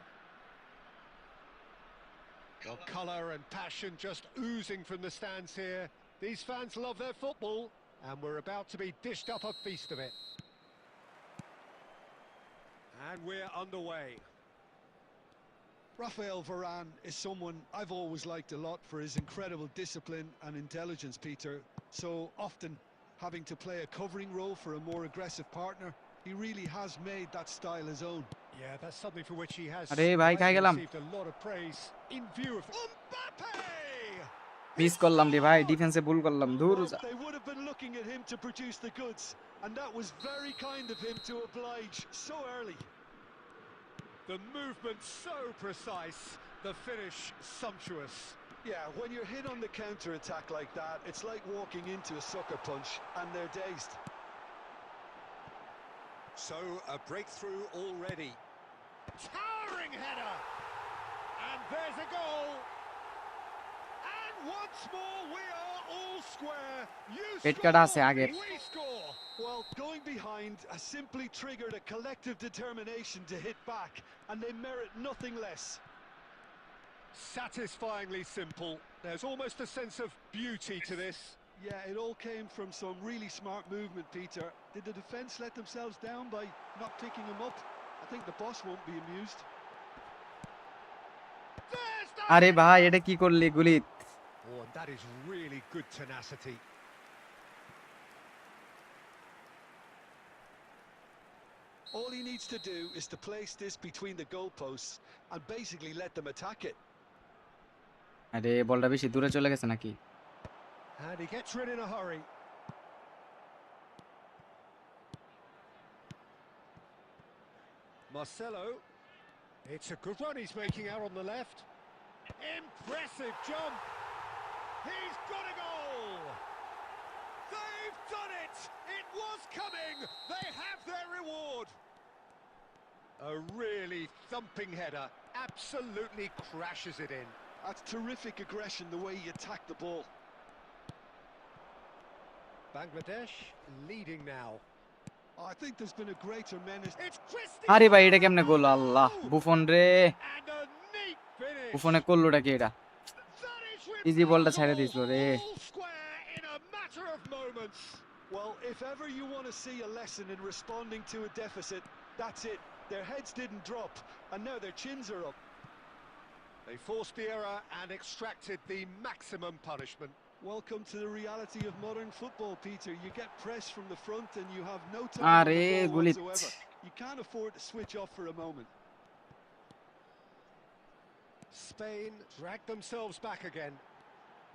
Well, colour and passion just oozing from the stands here. These fans love their football, and we're about to be dished up a feast of it. And we're underway. Rafael Varane is someone I've always liked a lot for his incredible discipline and intelligence, Peter. So often having to play a covering role for a more aggressive partner, he really has made that style his own. Yeah, that's something for which he has আরে ভাই, খাই rightly গেলাম। received a lot of praise in view of Mbappe! Miss করলাম রে ভাই, ডিফেন্সে ভুল করলাম, দূর Well, যা। they would have been looking at him to produce the goods, and that was very kind of him to oblige so early. The movement so precise, the finish sumptuous. Yeah, when you're hit on the counter-attack like that, it's like walking into a sucker punch, and they're dazed. So, a breakthrough already. Towering header! And there's a goal! And once more we are all square. You পেট কাটা আছে score, আগের। we score! Well, going behind has simply triggered a collective determination to hit back, and they merit nothing less. Satisfyingly simple. There's almost a sense of beauty to this. Yeah, it all came from some really smart movement, Peter. Did the defence let themselves down by not picking him up? I think the boss won't be amused. There's the আরে header! ভাই, এটা কি করলি গুলিত? Oh, and that is really good tenacity. All he needs to do is to place this between the goalposts and basically let them attack it. আরে বলটা বেশি দূরে চলে গেছে নাকি? And he gets rid in a hurry. Marcelo. It's a good run he's making out on the left. Impressive jump. He's got a goal. They've done it. It was coming. They have their reward. A really thumping header. Absolutely crashes it in. That's terrific aggression, the way he attacked the ball. Bangladesh leading now. Oh, I think there's been a greater menace. It's Cristiano. আরে ভাই, এটা কেমনে গোল? আল্লাহ, Buffon রে। And a neat finish. বুফনে করলোটা কি এটা? That is easy বলটা ছেড়ে remarkable. দিছিল রে। All square in a matter of moments. Well, if ever you want to see a lesson in responding to a deficit, that's it. Their heads didn't drop, and now their chins are up. They forced the error and extracted the maximum punishment. Welcome to the reality of modern football, Peter. You get press from the front and you have no time on আরে the ball গুলিত। whatsoever. You can't afford to switch off for a moment. Spain dragged themselves back again.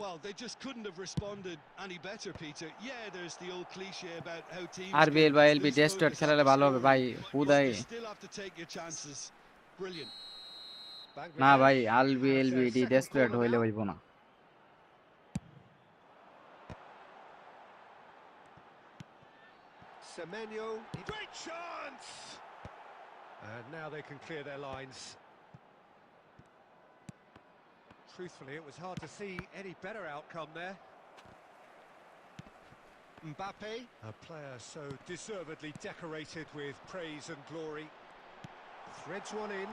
Well, they just couldn't have responded any better, Peter. Yeah, there's the old cliche about how teams RBL can বা LB lose destroyed focus খেলালে after ভালো হবে ভাই, scoring, but হুদাই। you still have to take your chances. Brilliant. না ভাই, Bangladesh Albi has LB their D second destroyed corner হইলে now. হইব না। Semenyo, great chance! And now they can clear their lines. Truthfully, it was hard to see any better outcome there. Mbappe, a player so deservedly decorated with praise and glory. Threads one in.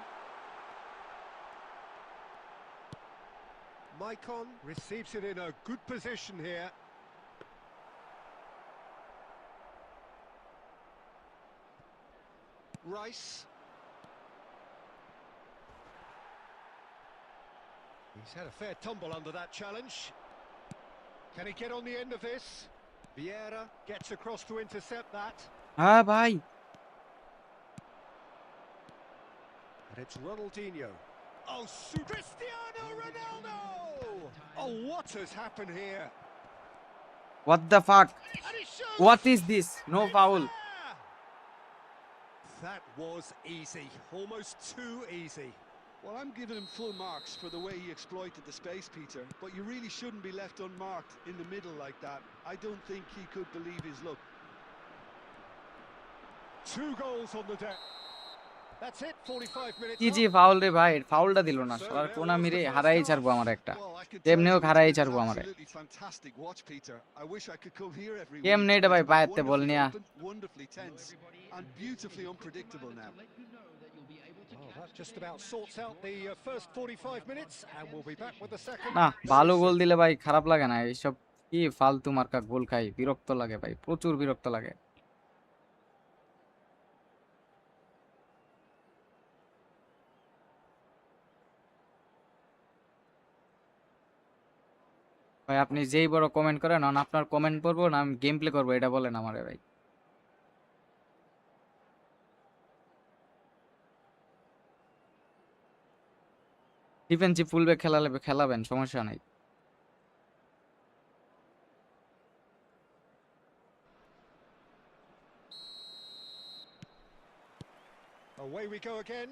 Maicon receives it in a good position here. Rice. He's had a fair tumble under that challenge. Can he get on the end of this? Vieira gets across to intercept that. Ah, bhai. And it's Ronaldinho. Oh, Cristiano Ronaldo! Oh, what has happened here? What the fuck? And he shows What is this? No it's foul. there! That was easy, almost too easy. Well, I'm giving him full marks for the way he exploited the space, Peter, but you really shouldn't be left unmarked in the middle like that. I don't think he could believe his luck. 2 goals on the deck. That's it, 45 minutes. কি জি foul রে ভাই, ফাউলটা দিল না, So শালার there কোনা was মেরে the first হারাই half. ছাড়বো আমার একটা। Well, I could tell কেমনেও you it's হারাই been ছাড়বো an আমারে। absolutely fantastic watch, Peter. I wish I could come here every week. কেমনে এটা ভাই It's been পায়েতে বল wonderfully নিয়া। open, wonderfully tense, and beautifully unpredictable now. Well, that just about sorts out the first 45 minutes, and we'll be back with the second. না, ভালো very গোল soon. দিলে ভাই খারাপ লাগে না, এইসব কি ফালতু মার্কা গোল খাই, বিরক্ত লাগে ভাই, প্রচুর বিরক্ত লাগে। ভাই আপনি যেই বড় কমেন্ট করেন, আপনার কমেন্ট পড়বো না আমি গেম প্লে করবো, এটা বলেন আমারে ভাই। ডিফেন্সিভ ফুলব্যাক খেলাবেন, সমস্যা নাই। Away we go again.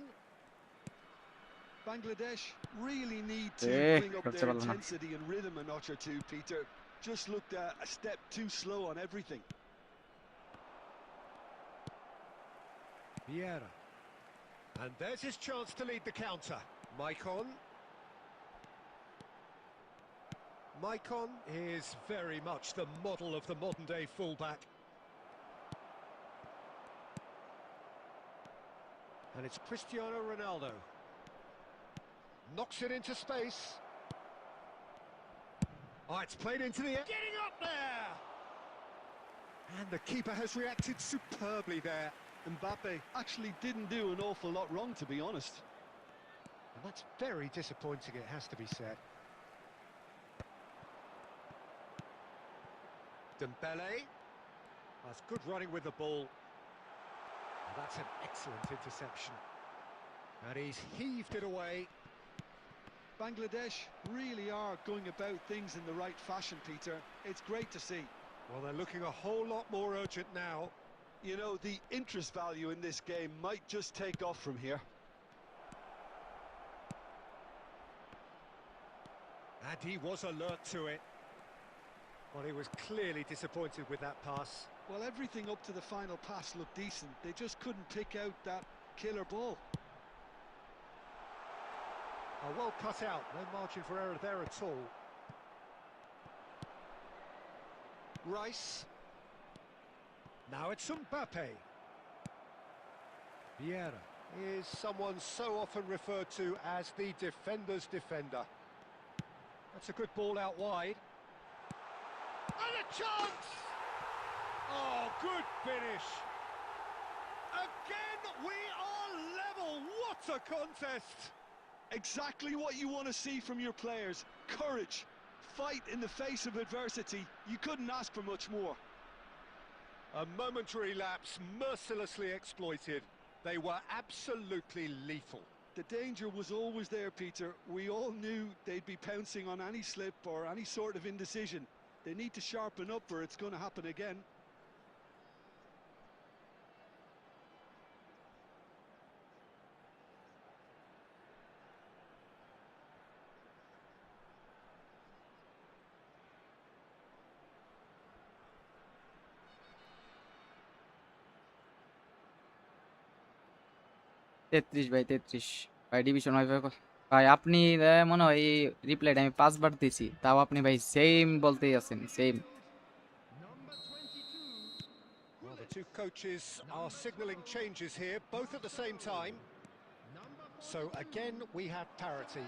Bangladesh really need to bring up করতে their পারলো না। intensity and rhythm a notch or two, Peter. Just looked a step too slow on everything. Vieira. And there's his chance to lead the counter. Maicon. Maicon is very much the model of the modern-day fullback. And it's Cristiano Ronaldo. Knocks it into space. Oh, it's played into the air. Getting up there! And the keeper has reacted superbly there. Mbappe actually didn't do an awful lot wrong, to be honest. And that's very disappointing, it has to be said. Dembele. That's good running with the ball. And that's an excellent interception. And he's heaved it away. Bangladesh really are going about things in the right fashion, Peter. It's great to see. Well, they're looking a whole lot more urgent now. You know, the interest value in this game might just take off from here. And he was alert to it. Well, he was clearly disappointed with that pass. Well, everything up to the final pass looked decent. They just couldn't pick out that killer ball. Oh, well cut out, no margin for error there at all. Rice. Now it's Mbappe. Vieira is someone so often referred to as the defender's defender. That's a good ball out wide. And a chance! Oh, good finish. Again, we are level. What a contest! Exactly what you want to see from your players. Courage. Fight in the face of adversity. You couldn't ask for much more. A momentary lapse mercilessly exploited. They were absolutely lethal. The danger was always there, Peter. We all knew they'd be pouncing on any slip or any sort of indecision. They need to sharpen up or it's going to happen again. 33 ভাই 33 ভাই division wifi ভাই আপনি মনে হয় এই রিপ্লাইটা আমি 5 বার দিছি তাও আপনি ভাই সেম বলতেই আছেন same Number 22. Well, the two coaches are signalling changes here, both at the same time. Number So 42. again, we have parity.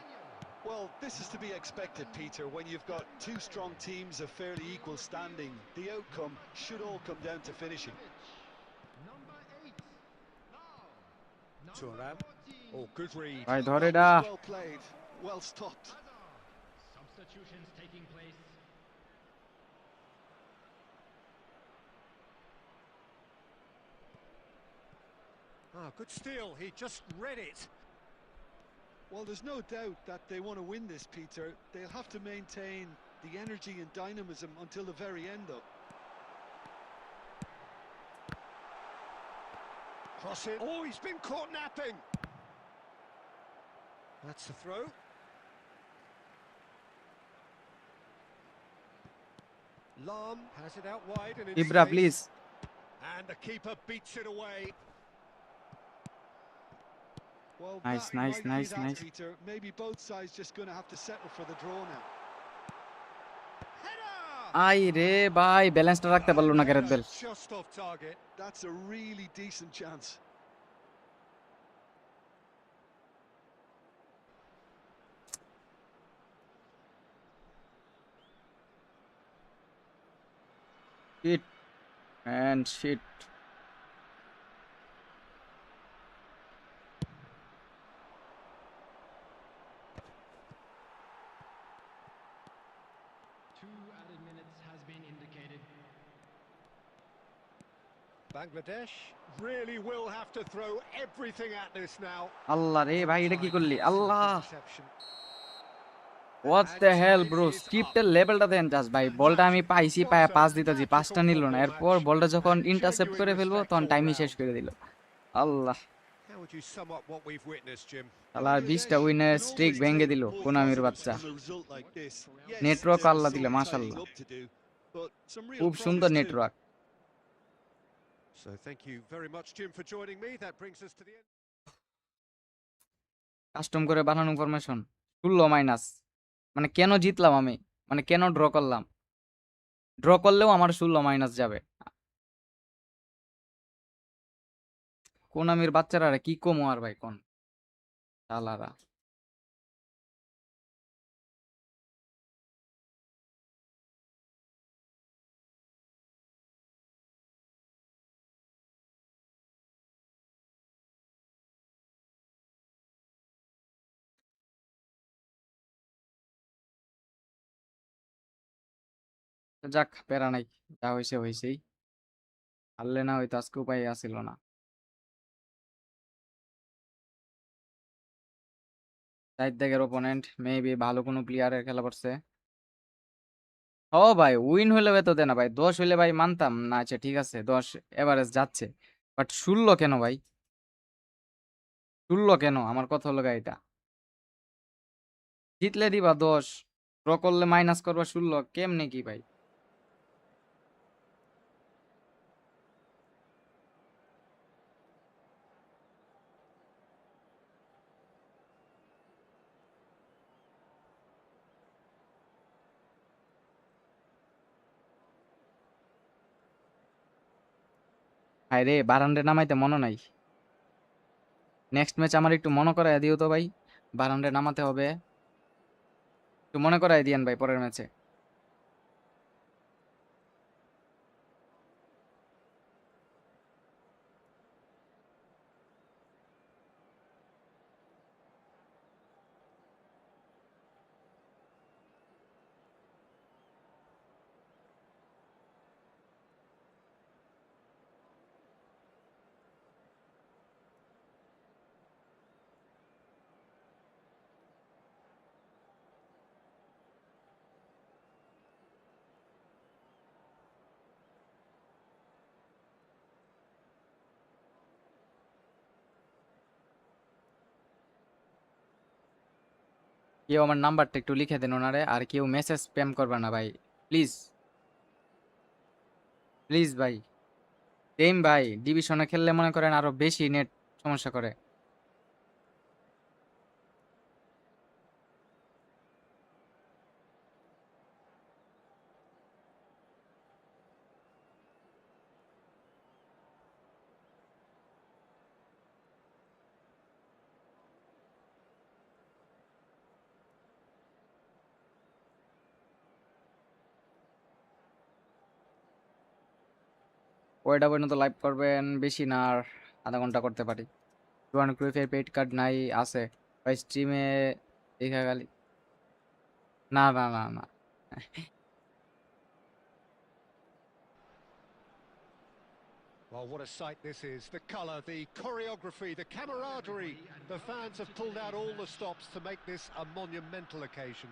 Well, this is to be expected, Peter. When you've got two strong teams of fairly equal standing, the outcome should all come down to finishing. Number 8. Now. Thuram. Number 14. Oh, good read. ভাই Well, ধরে that না was well played, well stopped. Hazard. Substitutions taking place. Ah, good steal. He just read it. Well, there's no doubt that they want to win this, Peter. They'll have to maintain the energy and dynamism until the very end, though. Cross it. Oh, he's been caught napping. That's the throw. Lam has it out wide and in Ibra space. Please And the keeper beats it away. Well, Nice, that nice, might be nice, that, nice. Peter. Maybe both sides just going to have to settle for the draw now. Header! আই রে ভাই ব্যালেন্সটা রাখতে পারলো না Gareth Bale Header just off target. That's a really decent chance. Shit and shit 2 added minutes has been indicated. Bangladesh really will have to throw everything at this now. আল্লাহ রে ভাই এটা কি করলি Some আল্লাহ interception. What the hell bro স্ক্রিপ্টের লেভেলটা দেন জাস্ট ভাই বলটা আমি পাইছি পায়া পাস দিতেছি পাঁচটা নিল না এরপর বলটা যখন ইন্টারসেপ্ট করে ফেলবো তখন টাইমই শেষ করে দিল আল্লাহ How would you sum up what we've witnessed, Jim? আল্লাহ 20টা উইনার can স্ট্রিক always ভেঙে take দিল both কোনামির positives বাচ্চা from a result like this. Yes, network there was আল্লাহ some দিলে tidying মাশাআল্লাহ up to do, but some real খুব সুন্দর promise too. Network So thank you very much, Jim, for joining me. That brings us to the end. Custom করে বানানো formation 16 minus মানে কেন জিতলাম আমি মানে কেন ড্র করলাম ড্র করলেও আমার 16 মাইনাস যাবে কোনামির বাচ্চারা কি কমো আর ভাই কোন শালারা যাক প্যারা নাই যা হইছে হইছেই হারলে না হয়তো আজকে উপায় আসিল না সাইড দিকের ওপোনেন্ট মেবি ভালো কোনো প্লেয়ারের খেলা পড়ছে ও ভাই উইন হইলে তো দেনা ভাই 10 হইলে ভাই মানতাম না আচ্ছা ঠিক আছে 10 এভারেজ যাচ্ছে বাট 16 কেন ভাই 16 কেন আমার কথা হলো এটা জিতলে দিবা 10 ড্র করলে মাইনাস করবা 16 কেমনে কি ভাই হায় রে বারান্ডে নামাইতে মনে নাই নেক্সট ম্যাচ আমার একটু মনে করাই দিও তো ভাই বারান্ডে নামাতে হবে একটু মনে করাই দিয়েন ভাই পরের ম্যাচে কেউ আমার নাম্বারটা একটু লিখে দেন ওনারে আর কেউ মেসেজ স্প্যাম করবে না ভাই প্লিজ প্লিজ ভাই সেম ভাই ডিভিশনে খেললে মনে করেন আরো বেশি নেট সমস্যা করে কয়টা পর্যন্ত লাইভ করবেন? বেশি না, আর আধা ঘন্টা করতে পারি। জোয়ান ক্রুইফের পেইড কার্ড নাই? আছে ভাই, স্ট্রিমে দেখা গেল। না না না না। Well, what a sight this is. The colour, the choreography, the camaraderie. The fans have pulled out all the stops to make this a monumental occasion.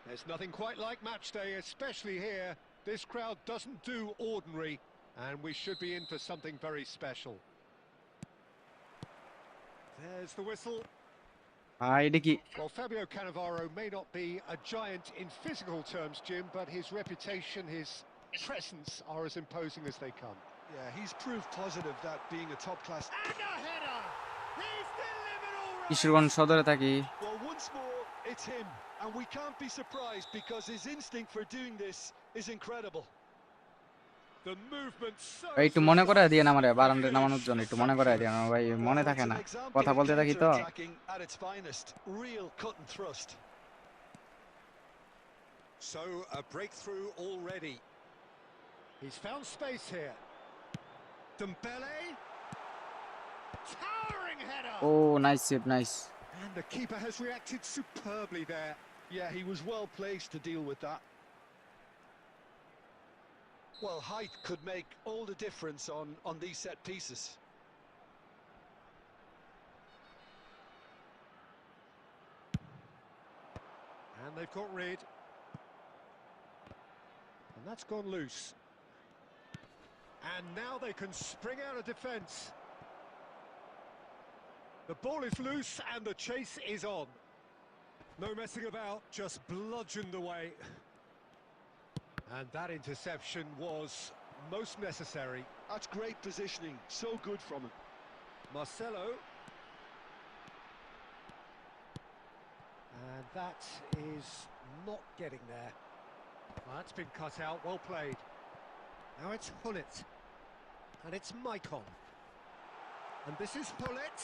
There's nothing quite like match day, especially here. This crowd doesn't do ordinary, and we should be in for something very special. There's the whistle. এটা কি? Well, Fabio Cannavaro may not be a giant in physical terms, Jim, but his reputation, his presence are as imposing as they come. Yeah, he's proof positive that being a top-class... And a header! He's delivered all right! Kishoreganj সদরে থাকি। Well, once more, it's him. And we can't be surprised because his instinct for doing this is incredible. The movement so ভাই একটু মনে করায় precise. দিয়েন আমারে, The বারান্দে finish নামানোর জন্য একটু মনে করায় দিয়েন আমার ভাই, মনে থাকে It's না, an example কথা of বলতে থাকি তো। counter-attacking at its finest. Real cut and thrust. So, a breakthrough already. He's found space here. Dembele. Towering header! Oh nice save, nice. And the keeper has reacted superbly there. Yeah, he was well placed to deal with that. Well, height could make all the difference on these set pieces. And they've got rid. And that's gone loose. And now they can spring out of defence. The ball is loose and the chase is on. No messing about, just bludgeoned away. And that interception was most necessary. That's great positioning, so good from him. Marcelo. And that is not getting there. Well, that's been cut out, well played. Now it's Hullet. And it's Maicon. And this is Hullet.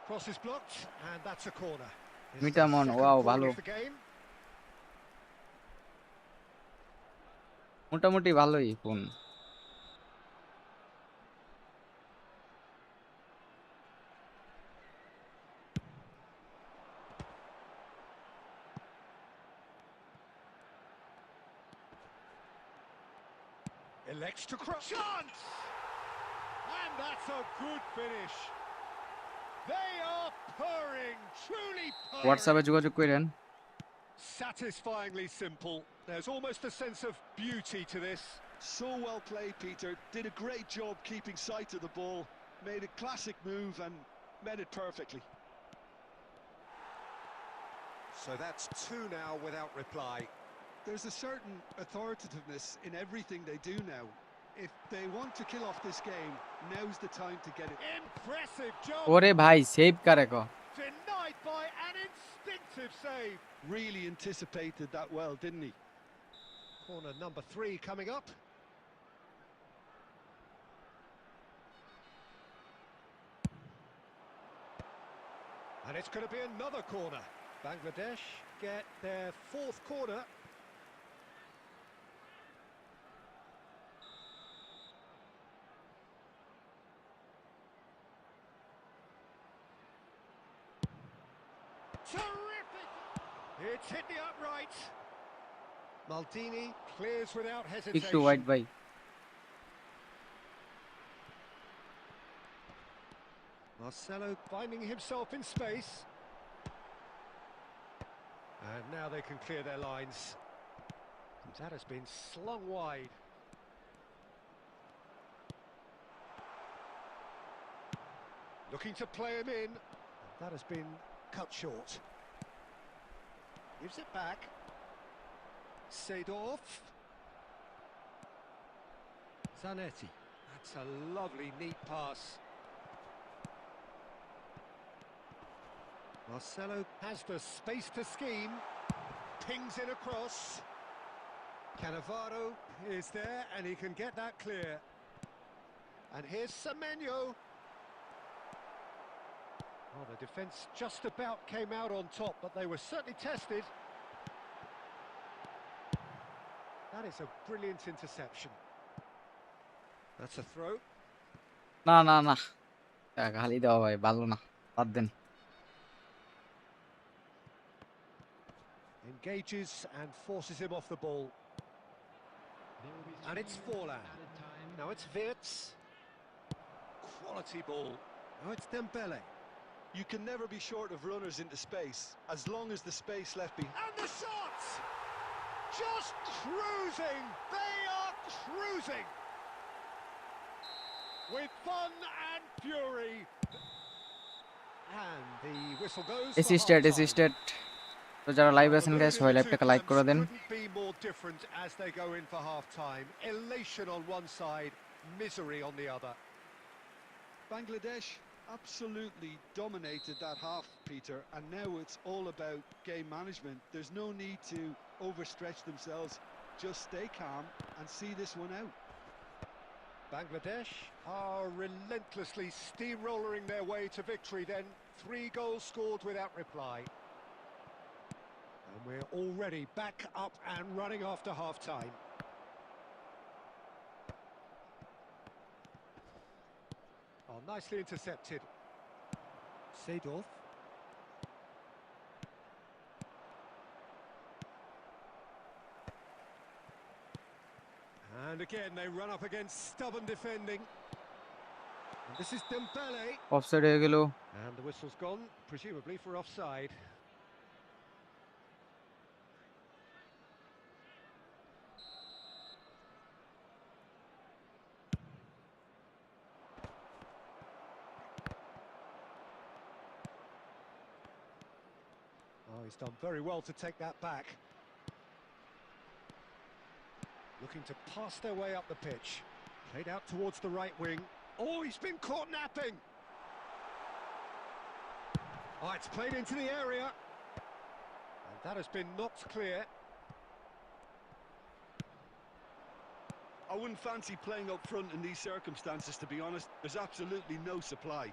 Cross is blocked, and that's a corner. It's the Mithamain, second wow corner ভালো, of the game. মোটামুটি ভালোই phone. Elects to cross. Chance! And that's a good finish. They are purring, truly purring. হোয়াটসঅ্যাপে যোগাযোগ করেন। Satisfyingly simple. There's almost a sense of beauty to this. So well played, Peter. Did a great job keeping sight of the ball. Made a classic move and met it perfectly. So that's two now without reply. There's a certain authoritativeness in everything they do now. If they want to kill off this game, now's the time to get it. Impressive job. ওরে ভাই save কারে ক? Denied by an instinctive save. Really anticipated that well, didn't he? Corner number 3 coming up. And it's going to be another corner. Bangladesh get their 4th corner. Terrific! It's hit the upright. Maldini clears without একটু hesitation. Wide ভাই। Marcelo finding himself in space. And now they can clear their lines. That has been slung wide. Looking to play him in. That has been cut short. Gives it back. Seedorf. Zanetti. That's a lovely, neat pass. Marcelo has the space to scheme. Pings it across. Cannavaro is there and he can get that clear. And here's Semenyo. Well, the defence just about came out on top, but they were certainly tested. That is a brilliant interception. That's a throw. না না না খালি দেওয়া ভাই ভালো না, বাদ দেন। Engages and forces him off the ball. There will be And it's 3 Forlan. minutes added time. Now it's Wirtz. Quality ball. Now it's Dembele. You can never be short of runners into space, as long as the space left behind. And the shot! Just cruising! They are cruising! With fun and fury. And the whistle goes for assisted half-time. Assisted. তো যারা live আছেন guys সবাই লাইভটাকে like করে দেন। Couldn't be more different as they go in for half-time. Elation on one side, misery on the other. Bangladesh absolutely dominated that half, Peter, and now it's all about game management. There's no need to overstretch themselves. Just stay calm and see this one out. Bangladesh are relentlessly steamrolling their way to victory then. 3 goals scored without reply. And we're already back up and running after half-time. Oh, nicely intercepted. Seedorf. And again, they run up against stubborn defending. And this is Dembele. Offside হয়ে গেল। And the whistle's gone, presumably for offside. Oh, he's done very well to take that back. Looking to pass their way up the pitch. Played out towards the right wing. Oh, he's been caught napping! Oh, it's played into the area. And that has been knocked clear. I wouldn't fancy playing up front in these circumstances, to be honest. There's absolutely no supply.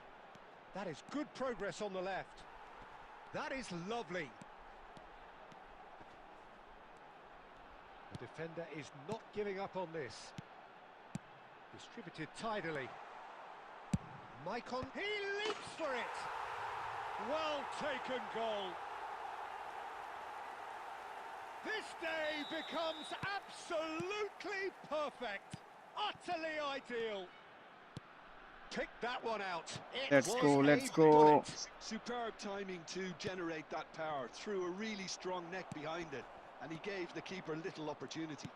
That is good progress on the left. That is lovely. The defender is not giving up on this. Distributed tidily. Maicon, he leaps for it! Well taken goal. This day becomes absolutely perfect. Utterly ideal. Pick that one out. It Let's was go, a let's go. bullet. Superb timing to generate that power, threw a really strong neck behind it, and he gave the keeper little opportunity.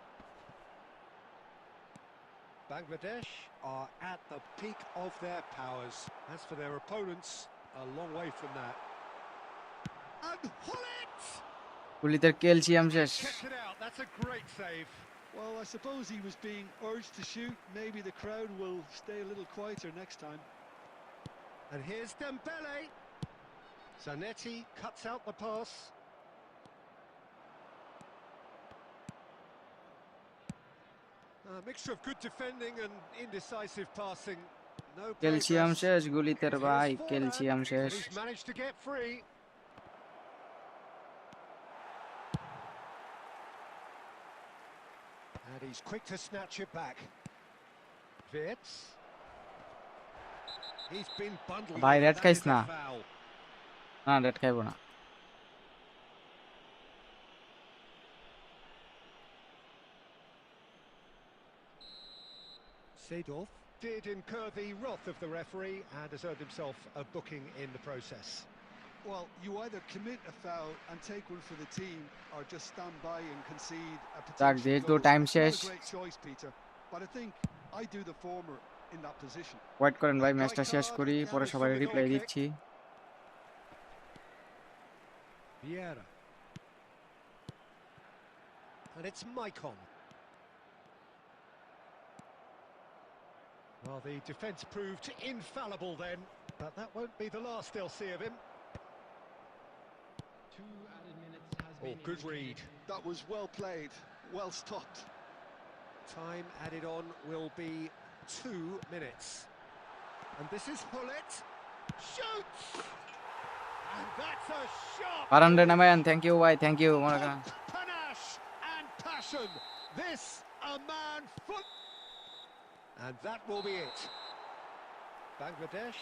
Bangladesh are at the peak of their powers. As for their opponents, a long way from that. And Hullet! গুলিতে calcium শেষ। Checked it out, that's a great save. Well, I suppose he was being urged to shoot. Maybe the crowd will stay a little quieter next time. And here's Dembele. Zanetti cuts out the pass. A mixture of good defending and indecisive passing. No calcium progress. শেষ গুলিতের And ভাই, here's Forlan, calcium শেষ। but he's managed to get free. And he's quick to snatch it back. Wirtz. He's been bundled. ভাই and red that খাইস is a না। foul. না red খাইবো না। Seedorf did incur the wrath of the referee and has earned himself a booking in the process. Well, you either commit a foul and take one for the team, or just stand by and concede a যাক potential যেহেতু goal. Time Not শেষ, a great choice, Peter, but I think I do the former in that position. Wait করেন ভাই, ম্যাচটা শেষ করি, পরে সবাই Now রিপ্লাই the goal দিচ্ছি। Vieira. And it's Maicon. Well, the defence proved infallible then, but that won't be the last they'll see of him. 2 added minutes has Oh, been good indicated. read. That was well played, well stopped. Time added on will be 2 minutes. And this is Hullet. Shoots! And that's a shot! পারান্ডে নামায়ান, thank you ভাই, thank you মনে করেন। Panache and passion. This a man foot, and that will be it. Bangladesh,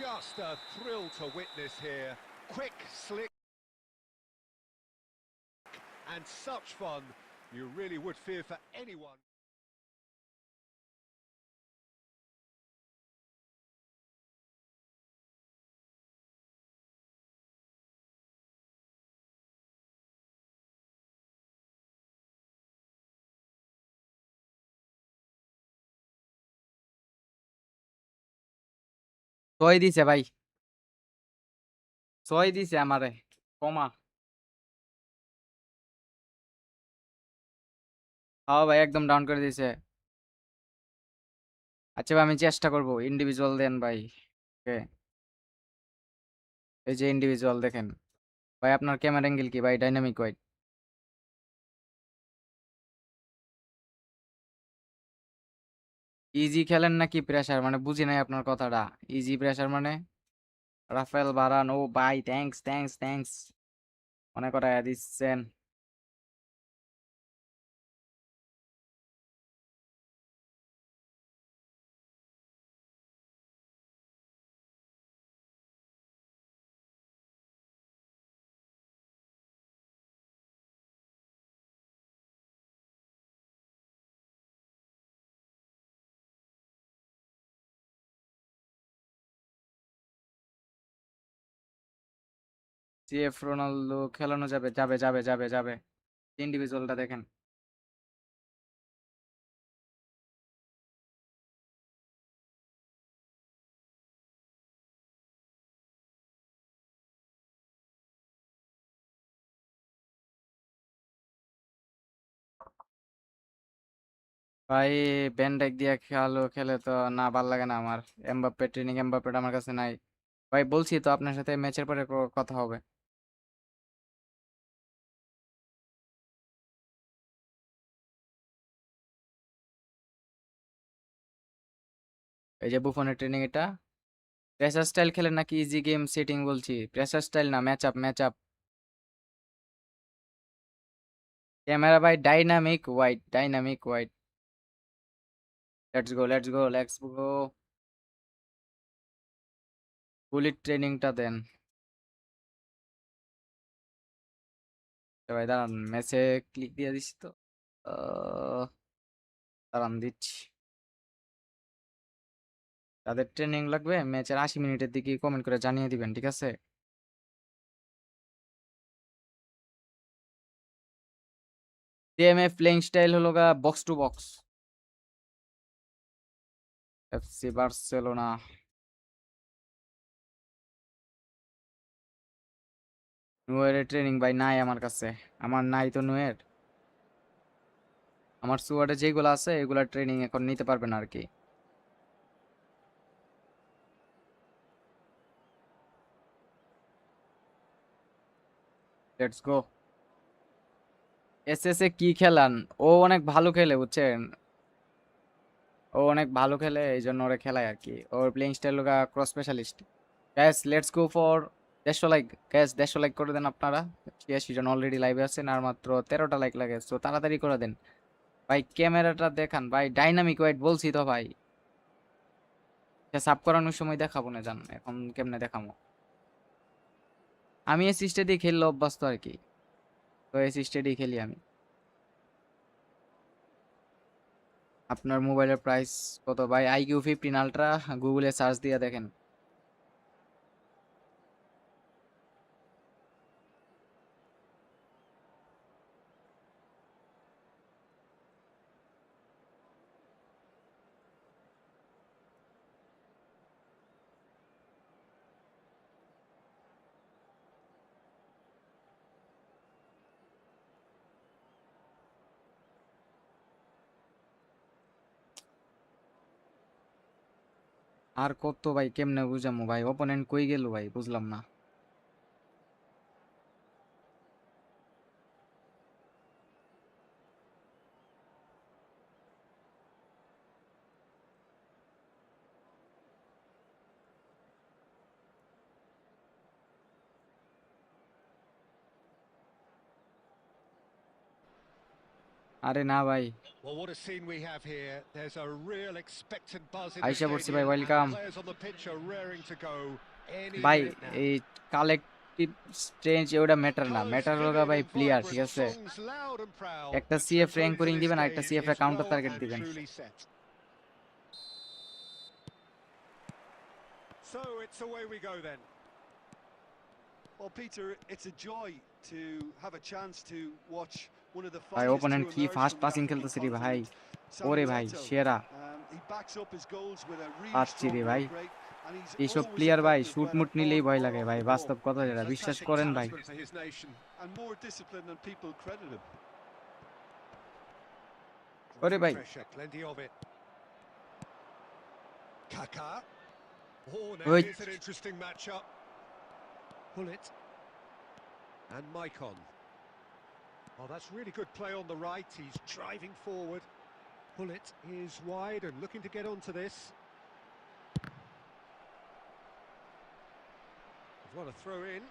just a thrill to witness here. Quick, slick, and such fun. You really would fear for anyone. ছয় দিছে ভাই, ছয় দিছে আমারে, কমা। হ্যাঁ ভাই, একদম ডাউন করে দিছে। আচ্ছা ভাই, আমি চেষ্টা করব। ইন্ডিভিজুয়াল দেন ভাই। ওকে, এই যে ইন্ডিভিজুয়াল দেখেন ভাই। আপনার ক্যামেরা অ্যাঙ্গেল কি ভাই? Dynamic wide. ইজি খেলেন নাকি প্রেসার? মানে বুঝি নাই আপনার কথাটা। ইজি প্রেসার মানে? রাফেল বারান, ও ভাই, থ্যাঙ্কস থ্যাঙ্কস থ্যাঙ্কস, মনে করায় দিচ্ছেন। সিএফ রোনালদো খেলানো যাবে, যাবে যাবে যাবে যাবে। ইন্ডিভিজুয়ালটা দেখেন। ভাই ব্যান্ডেক দিয়ে খেলে তো না, ভাল লাগে না আমার। এমবাপ্পে, ট্রেনিং এমবাপ্পেটা আমার কাছে নাই। ভাই বলছি তো, আপনার সাথে ম্যাচের পরে কথা হবে। এই যে বুফনের ট্রেনিং এটা। প্রেসার স্টাইল খেলেন নাকি ইজি গেম সেটিং? বলছি প্রেসার স্টাইল না, match up match up. Camera ভাই dynamic wide, dynamic wide. Let's go let's go let's go. Bullet ট্রেনিংটা দেন। ভাই দাঁড়ান, ম্যাচে ক্লিক দিয়ে দিচ্ছি তো। আহ, দাঁড়ান দিচ্ছি। তাদের ট্রেনিং লাগবে ম্যাচের 80 মিনিটের দিকে, কমেন্ট করে জানিয়ে দিবেন, ঠিক আছে? টিএমএফ প্লেইং স্টাইল হলো গা box to box. FC Barcelona. Neuer training ভাই নাই আমার কাছে। আমার নাই তো নুয়ের। আমার সুয়াডে যেগুলো আছে এগুলা ট্রেনিং এখন নিতে পারবেন আর কি। Let's go. এসএস এ কি খেলান? ও অনেক ভালো খেলে, বুঝছেন? ও অনেক ভালো খেলে, এই জন্য ওরে খেলায় আর কি। ওর প্লেইং স্টাইল হোক cross specialist. Gas let's go for 150 like. Gas 150 like করে দেন আপনারা। 86 জন অলরেডি লাইভে আছেন, আর মাত্র 13টা লাইক লাগে, তো তাড়াতাড়ি করে দেন ভাই। ক্যামেরাটা দেখান ভাই, ডাইনামিক ওয়াইড বলছি তো ভাই। সাব করানোর সময় দেখাবো না, জান এখন কেমনে দেখাবো? আমি অ্যাসিস্টে দিয়ে খেললে অভ্যস্ত আর কি, তো অ্যাসিস্টে দিয়ে খেলি আমি। আপনার মোবাইলের প্রাইস কত ভাই? IQOO 15 Ultra, গুগলে সার্চ দিয়ে দেখেন। আর কত ভাই, কেমনে বুঝামু ভাই? অপোনেন্ট কই গেল ভাই, বুঝলাম না। আরে না ভাই, Well, what a scene we have here. There's a real expectant buzz in the আইসা পড়ছি ভাই, stadium, and welcome the players on the pitch are raring to go any ভাই। minute now. এই কালেক্টিভ স্ট্রেঞ্জ এগুলা matter না, Close, matter হলো vivid ভাই and player, ঠিক vibrant, আছে? songs loud and proud. একটা The CF rank tone for করিং this দিবেন আর একটা game সিএফ is এর কাউন্টার well টার্গেট and দিবেন। truly set. So it's away we go then. Well, Peter, it's a joy to have a chance to watch one of the ভাই finest opponent to কি emerge fast from the passing African খেলতেছে রে ভাই, continent. ওরে Samuel ভাই Eto'o, সেরা he backs up his goals with a really পাচ্ছি strong রে work ভাই। rate, and he's এইসব always প্লেয়ার ভাই effective শুট when মুট নিলেই on ভয় or লাগে off ভাই, the বাস্তব ball. কথা যেটা, বিশ্বাস Fantastic করেন ভাই। talisman for his nation. And more disciplined than people credit him. ওরে ভাই Pressure, plenty of it. Kaka. Oh, now ওই here's an interesting matchup. Pull it. And Maicon. Oh, that's really good play on the right. He's driving forward. Pull it is wide and looking to get onto this. They've got a throw in.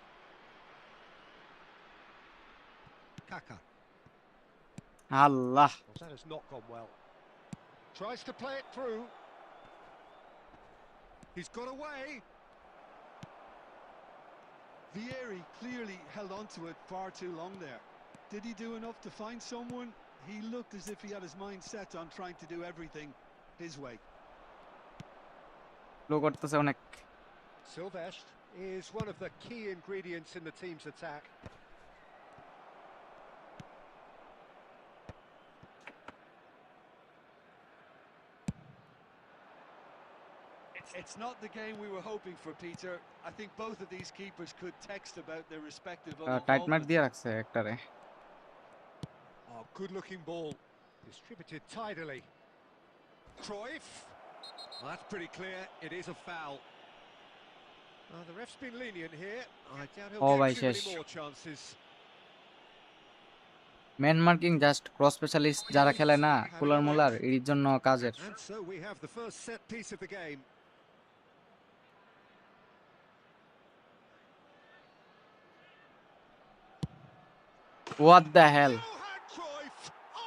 Kaka. Allah, Well, that has not gone well. Tries to play it through. He's got away. Vieri clearly held on to it far too long there. Did he do enough to find someone? He looked as if he had his mind set on trying to do everything his way. লো করতেছে অনেক। Silvestre is one of the key ingredients in the team's attack. It's not the game we were hoping for, Peter. I think both of these keepers could text about their respective tight মার involvement. দিয়ে রাখছে একটারে। Oh, good-looking ball. Distributed tidily. Cruyff. Well, that's pretty clear. It is a foul. The ref's been lenient here. I doubt he'll oh get ভাই too শেষ। many more chances. Man marking just cross specialist যারা খেলে না, cooler মুলার, এর জন্য কাজের। And so we have the first set piece of the game. What the hell. Johan Cruyff,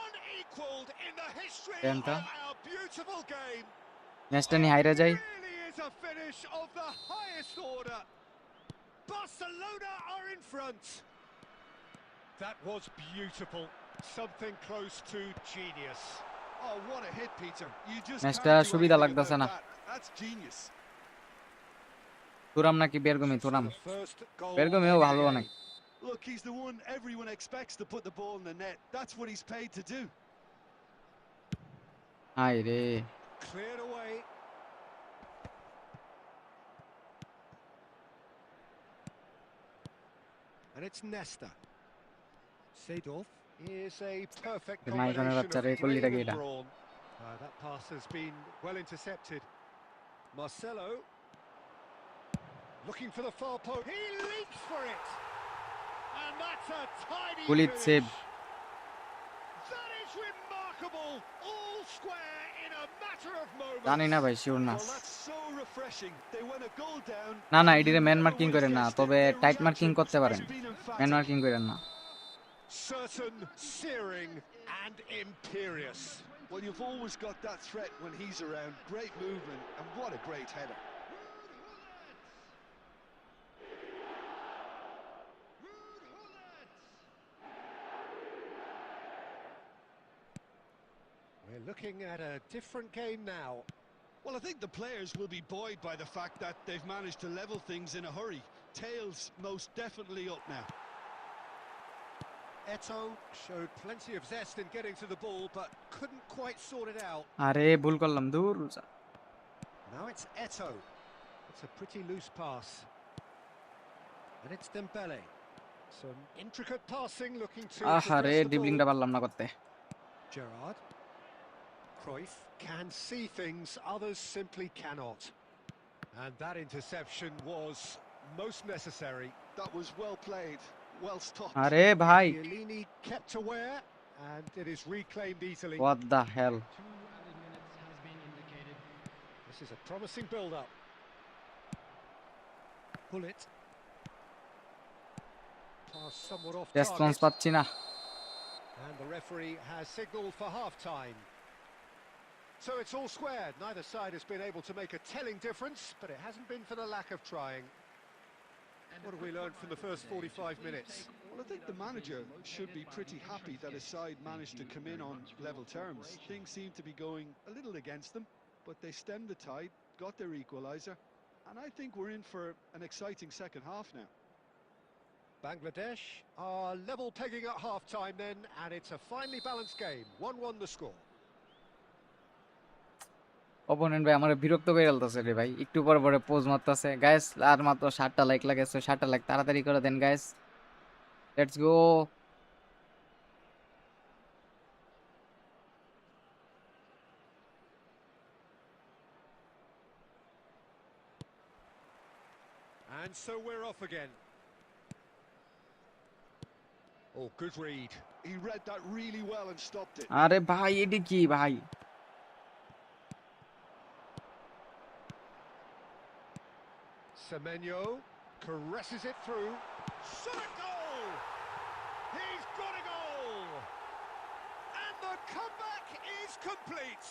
unequaled in the history of Enta. our beautiful game. ম্যাচটা নিয়ে হাইরা যায়। Really is a finish of the highest order. Barcelona are in front. That was beautiful. Something close to genius. Oh, what a hit, Peter. You just ম্যাচটা can't do সুবিধা anything লাগতেছে about না। that. That's genius. Thuram নাকি বেরগুমি, Thuram The first goal বেরগুমিও of the ভালো game. অনেক। Look, he's the one everyone expects to put the ball in the net. That's what he's paid to do. হাই রে, Cleared away. And it's Nesta. Seedorf is a perfect Maicon-এর combination বাচ্চারে of কল্লিটা brain কি and এটা? brawn. That pass has been well intercepted. Marcelo looking for the far post. He leaps for it. And that's a tidy Bullet finish. save. That is remarkable. All square in a matter of moments. জানি না ভাই, sure না। Well, that's so refreshing. They went a goal down. না না, and এটিরে you man never marking would have করেন না, guessed it. তবে Their tight marking reaction করতে has পারেন, been ম্যান emphatic. মার্কিং করেন না। Certain, searing, and imperious. Well, you've always got that threat when he's around. Great movement, and what a great header. We're looking at a different game now. Well, I think the players will be buoyed by the fact that they've managed to level things in a hurry. Tails most definitely up now. Eto'o showed plenty of zest in getting to the ball, but couldn't quite sort it out. আরে ভুল করলাম, দূর। Now it's Eto'o. It's a pretty loose pass. And it's Dembele. Some intricate passing looking to আহারে progress the ডিবলিংটা ball. পারলাম না করতে। Gerrard. Cruyff can see things others simply cannot. And that interception was most necessary. That was well played, well stopped. আরে ভাই, Chiellini kept aware, and it is reclaimed easily. What the hell. 2 added minutes has been indicated. This is a promising build-up. Pull it. Pass somewhat off response target. পাচ্ছি না। And the referee has signalled for half-time. So it's all squared. Neither side has been able to make a telling difference, but it hasn't been for the lack of trying. What have we learned from the first 45 minutes? Well, I think the manager should be pretty happy that his side managed to come in on level terms. Things seem to be going a little against them, but they stemmed the tide, got their equaliser, and I think we're in for an exciting second half now. Bangladesh are level pegging at half-time then, and it's a finely balanced game. 1-1 the score. Opponent ভাই আমার বিরক্ত করে ফেলতেছে রে ভাই, একটু পর পরে পোজ মারতেছে। গাইস আর মাত্র 7টা লাইক লাগেছে, 7টা লাইক তাড়াতাড়ি করে দেন guys, let's go. And so we're off again. Oh, good read. He read that really well and stopped it. আরে ভাই এডি কি ভাই? Semenyo caresses it through. Shot a goal! He's got a goal! And the comeback is complete!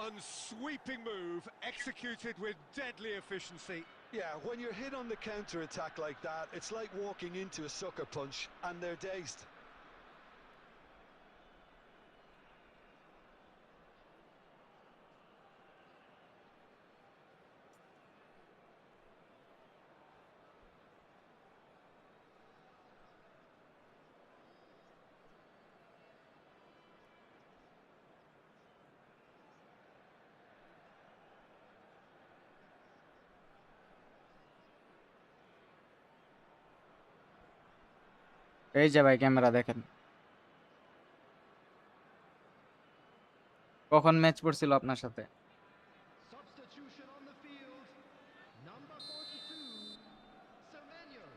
One sweeping move executed with deadly efficiency. Yeah, when you're hit on the counter-attack like that, it's like walking into a sucker punch and they're dazed. এই যে ভাই camera দেখেন, কখন match পড়ছিল আপনার সাথে? Substitution on the field. Number 42, Semenyo.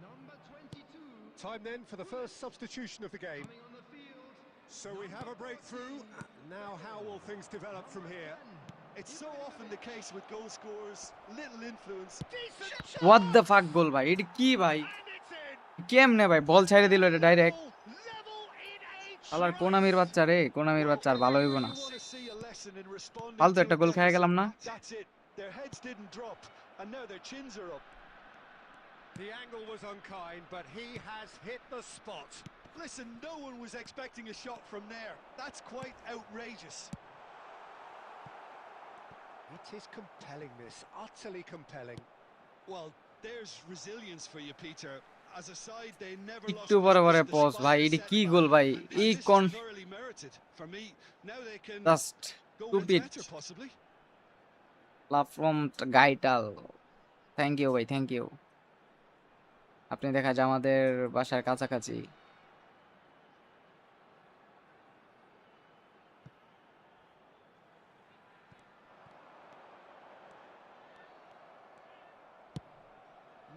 Number 22, Time then for the first substitution of the game. coming on the field. So we have a breakthrough. Now how will things develop from here? It's so often the case with goal scorers, little influence. Decent shot! What the fuck goal ভাই, এটা কি ভাই? And it's in! কেমনে ভাই বল ছাইড়ে দিল এটা direct? Level in আলার কোনামির বাচ্চা রে, কোনামির বাচ্চা আর ভালো হইব না। You want to see a lesson in responding ফালতু to একটা a গোল খেয়ে deficit. গেলাম না? That's it. Their heads didn't drop, and now their chins are up. The angle was unkind, but he has hit the spot. Listen, no one was expecting a shot from there. That's quite outrageous. It is compelling, this, utterly compelling. Well, there's resilience for you, Peter. As a side, they never lost একটু পরে পরে business pause despite ভাই, the এটা কি setback. গোল ভাই? And এই this is কোন thoroughly merited. For me, now they can just go one stupid better, possibly. Love from গাইটাল। থ্যাংক ইউ ভাই, থ্যাংক ইউ। আপনি দেখা যায় আমাদের বাসার কাছাকাছি।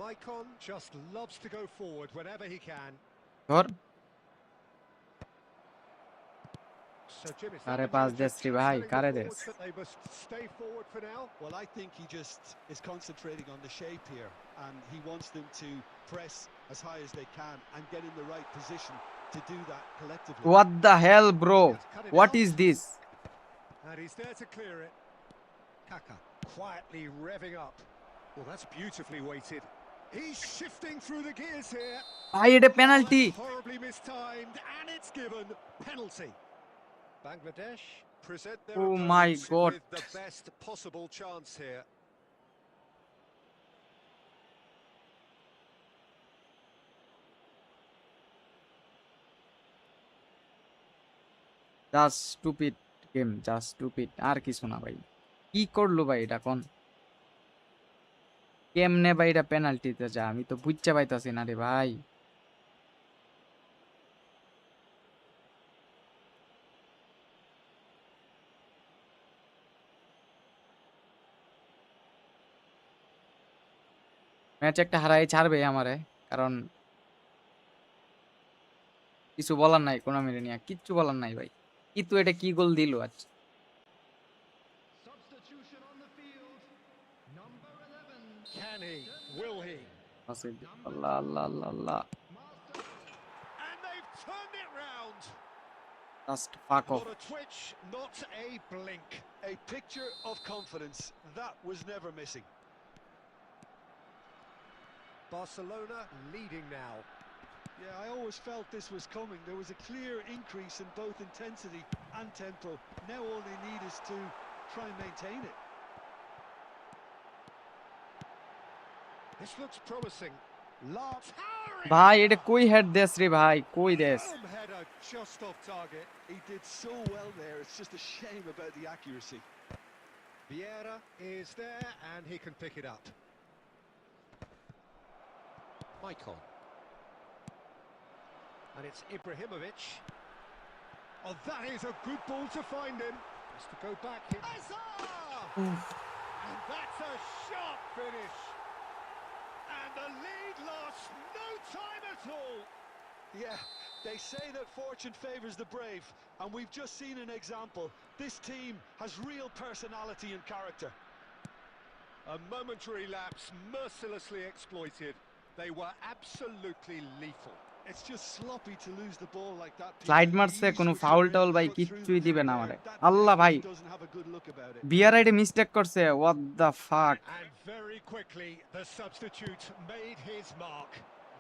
Maicon just loves to go forward whenever he can. ধর So Jim, is কারে that the pass manager দেছি just ভাই, telling the কারে forwards দেস? that they must stay forward for now? Well, I think he just is concentrating on the shape here, and he wants them to press as high as they can and get in the right position to do that collectively. What the hell bro, what is this? And he's there to clear it. Kaka quietly revving up. Well, that's beautifully weighted. He's shifting through the gears here. ভাই এটা Oh, penalty. that's horribly mistimed, and it's given penalty. Bangladesh present their Oh my opponents God. with the best possible chance here. Just stupid game, just stupid, আর কিছু না ভাই। কি করলো ভাই এটা কোন? কেমনে ভাই এটা পেনাল্টিতে যা, আমি তো বুঝতে পাইতাছি না রে ভাই। ম্যাচ একটা হারাই ছাড়বে আমারে, কারণ কিছু বলার নাই, কোনো মিলে নিয়ে কিচ্ছু বলার নাই ভাই। কিন্তু এটা কি গোল দিল আজ? Substitution on the field. Number 11, Can he? Will he? Allah Allah Allah Allah. And they've just ফাক of. Not a twitch, not a blink. A picture of confidence that was never missing. Barcelona leading now. Yeah, I always felt this was coming. There was a clear increase in both intensity and tempo. Now all they need is to try and maintain it. This looks promising. Lance ভাই এটা কই head দেস রে ভাই, কই দেস? Boom header just off target. He did so well there. It's just a shame about the accuracy. Vieira is there and he can pick it up. Maicon. And it's Ibrahimovic. Oh, that is a good ball to find him. Has to go back here. And that's a sharp finish. And the lead lost no time at all. Yeah, they say that fortune favours the brave, and we've just seen an example. This team has real personality and character. A momentary lapse mercilessly exploited. They were absolutely lethal. It's just sloppy to lose the ball like that. Slide মারছে, কোনো foul towel ভাই কিচ্ছুই দিবে না আমারে। আল্লাহ ভাই, বিআরআইডি mistake করছে, what the ফাক। And very quickly the substitute made his mark.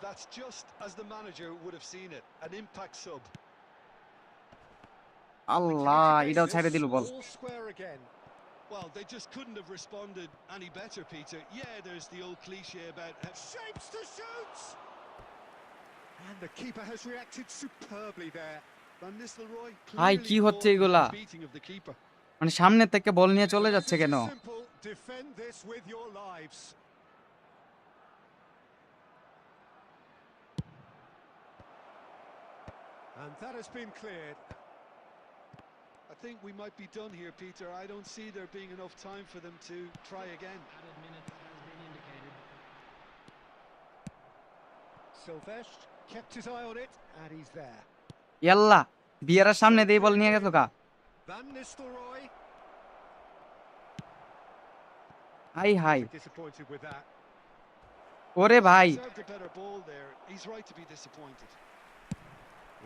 That's just as the manager would have seen it, an impact sub. আল্লাহ, এটাও ছেড়ে দিল বল। All square again. Well, they just couldn't have responded any better, Peter. Yeah, there's the old cliche about Shapes to shoot. And the keeper has reacted superbly there. Van Nistelrooy ভাই কি হচ্ছে এগুলা? beating of the keeper. মানে সামনে থেকে বল নিয়ে চলে যাচ্ছে কেন? Simple, defend this with your lives. And that has been cleared. I think we might be done here, Peter. I don't see there being enough time for them to try again. Silvestre kept his eye on it, and he's there. ইয়াল্লা, bearer সামনে দিয়ে বল নিয়ে গেল কা। Van Nistelrooy. High high, Disappointed with that. ওরে ভাই, Served a better ball there. He's right to be disappointed.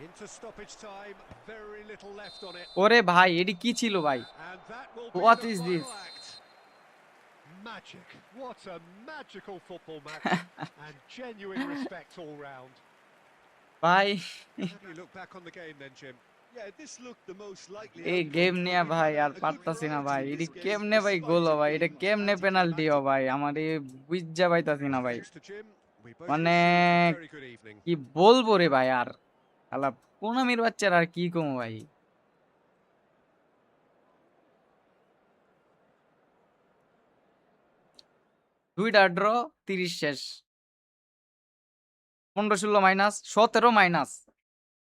Into stoppage time, very little left on it. ওরে ভাই, এডি কি ছিল ভাই? And that will be What the is final this? act. Magic. What a magical football match. And genuine respect all round. ভাই How do you look back on the game then, Jim? Yeah, this looked the most likely. এই outcome game for নিয়ে everyone. ভাই আর A good পারতাছি না variety ভাই, in eddy this game, কেমনে ভাই despite goal it ভাই, এটা being কেমনে পেনাল্টি ও ভাই, আমার এই বুঝা পাইতাছি না ভাই। Thanks to Jim. We both মানে wish you a very good evening. কি বলবো রে ভাই, আর শালা পুনামির বাচ্চার আর কি কম ভাই। দুইটা ড্র, 30 শেষ, 15-16 মাইনাস, 17 মাইনাস,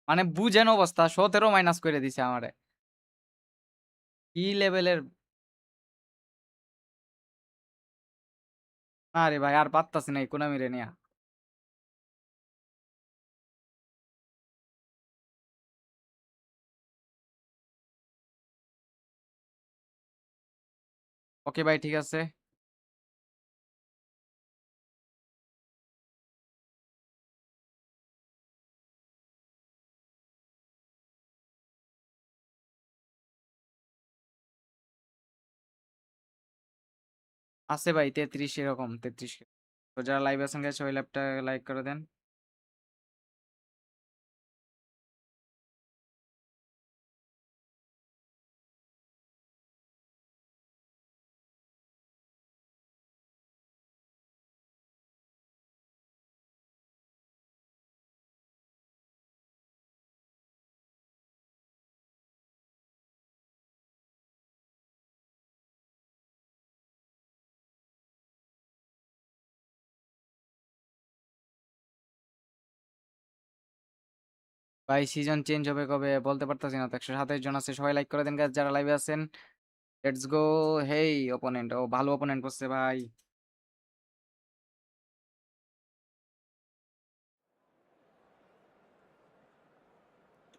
মানে বুঝেন অবস্থা, 17 মাইনাস করে দিছে আমারে। কি লেভেলের, না রে ভাই আর পারতাছি না এই কোনামিরে নিয়া। ওকে ভাই, ঠিক আছে। আছে ভাই 33 এরকম, 33। তো যারা লাইভ আছেন গাইস, ওই ল্যাপটা লাইক করে দেন। ভাই সিজন চেঞ্জ হবে কবে বলতে পারতাছি না তো, 127 জন আছে, সবাই লাইক করে দেন গাইস যারা লাইভে আছেন। Let's go. হেই অপোনেন্ট, ও ভালো অপোনেন্ট করছে ভাই।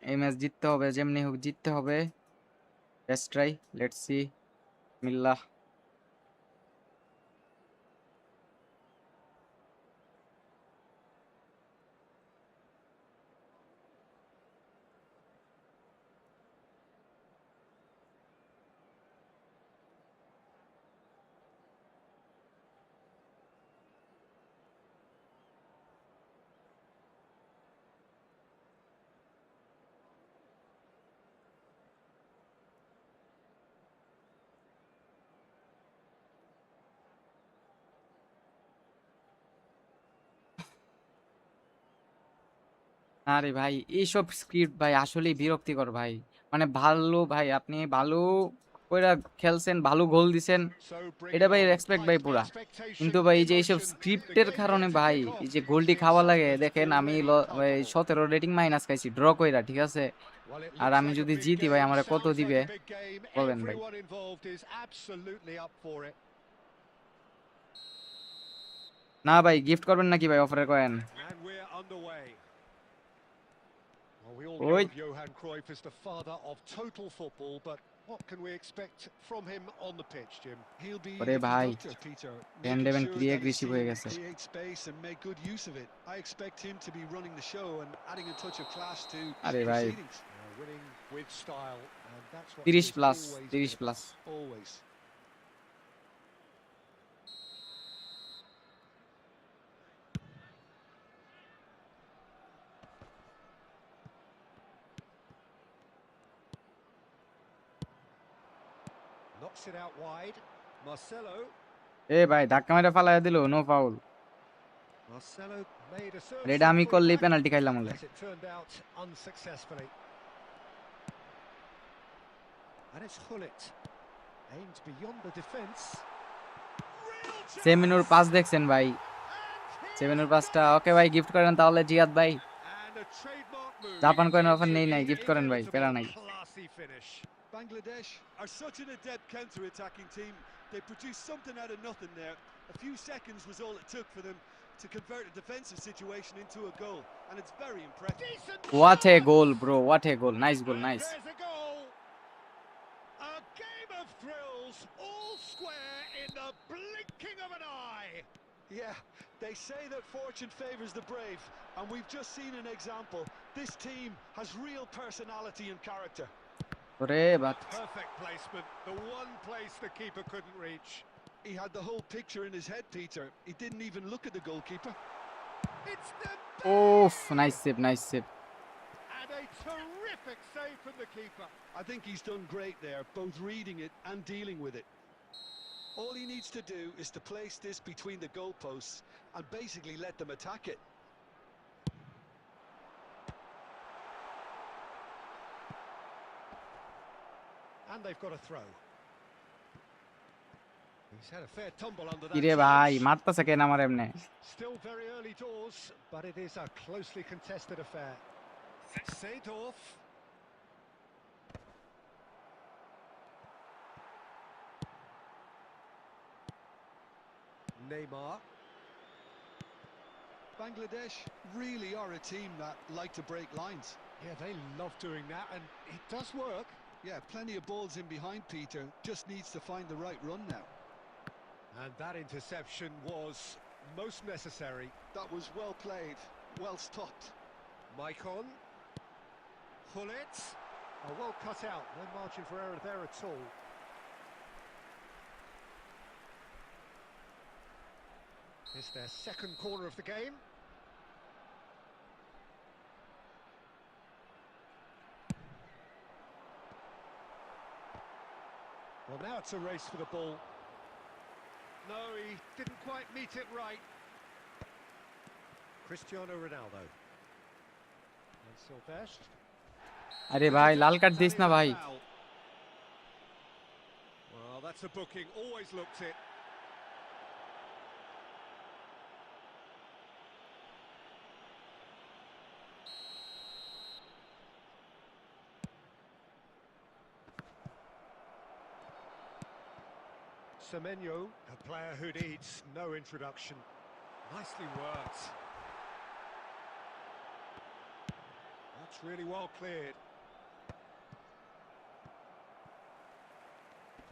এই ম্যাচ জিততে হবে, যেমনি হোক জিততে হবে। Let's try, let's see. মিল্লাহ। আরে ভাই এইসব স্ক্রিপ্ট ভাই আসলেই বিরক্তিকর ভাই। মানে ভালো ভাই আপনি ভালো কইরা খেলছেন, ভালো গোল দিছেন। So এটা bringing ভাই on রেসপেক্ট ভাই height পুরা। expectation, কিন্তু ভাই এই যে এইসব emotion. The স্ক্রিপ্টের game কারণে yet to ভাই kick off. এই যে It গোলটি seems খাওয়া লাগে sentiment দেখেন আমি already ভাই palpable. 17 রেটিং মাইনাস খাইছি ড্র কইরা, ঠিক আছে? Well, it আর looks আমি like a যদি big জিতি ভাই game. আমারে কত Sounds like দিবে a big game. বলেন ভাই। Everyone involved is absolutely up for it. না ভাই গিফট করবেন নাকি ভাই অফারে coin? And we're underway. Well, we all ওই know of Johan Cruyff as the father of total football, but what can we expect from him on the pitch, Jim? He'll be ওরে the ভাই conductor, Peter, van making ডেভেন sure ক্রিয়ে that his aggressive হয়ে team গেছে। create space and make good use of it. I expect him to be running the show and adding a touch of class to আরে ভাই proceedings. Winning with style, and that's what he 30 has plus always 30 been plus. about. Always. Knocks it out wide. Marcelo. এ ভাই ধাক্কা মেরে ফালাইয়া দিল, no foul. Marcelo made a search এটা for the আমি করলেই fullback, পেনাল্টি খাইলাম বলে। as it turned out unsuccessfully. And it's Hullet. Aimed beyond the defence. Real সেমিনুর chance! পাস দেখছেন ভাই? And he's সেমিনুর done পাসটা ওকে it! ভাই গিফট করেন তাহলে জিয়াদ ভাই। And a trademark move. Japan coin offer নেই নাই, The গিফট করেন ভাই, প্যারা inevitable নাই। classy finish. Bangladesh are such an adept counter-attacking team. They produced something out of nothing there. A few seconds was all it took for them to convert a defensive situation into a goal, and it's very impressive. Decent what a chance! Goal bro, what a goal, nice goal, And nice. there's a goal. A game of thrills, all square in the blinking of an eye. Yeah, they say that fortune favours the brave, and we've just seen an example. This team has real personality and character. ওরে Baat Perfect placement, the one place the keeper couldn't reach. He had the whole picture in his head, Peter. He didn't even look at the goalkeeper. It's the of nice save, nice save. and a terrific save from the keeper. I think he's done great there, both reading it and dealing with it. All he needs to do is to place this between the goalposts and basically let them attack it. And they've got a throw. He's had a fair tumble under that কিরে ভাই challenge. মারতাছে কেন আমার এমনে? Still very early doors, but it is a closely contested affair. Seedorf. Neymar. Bangladesh really are a team that like to break lines. Yeah, they love doing that, and it does work. Yeah, plenty of balls in behind Peter, just needs to find the right run now. And that interception was most necessary. That was well played, well stopped. Maicon. Hullet. Oh, well cut out. No margin for error there at all. It's their second corner of the game. Well, now it's a race for the ball. No, he didn't quite meet it right. Cristiano Ronaldo. And Silvestre. আরে ভাই লাল card That this is না a ভাই। foul. Well, that's a booking. Always looked it. Semenyo, a player who needs no introduction. Nicely worked. That's really well cleared.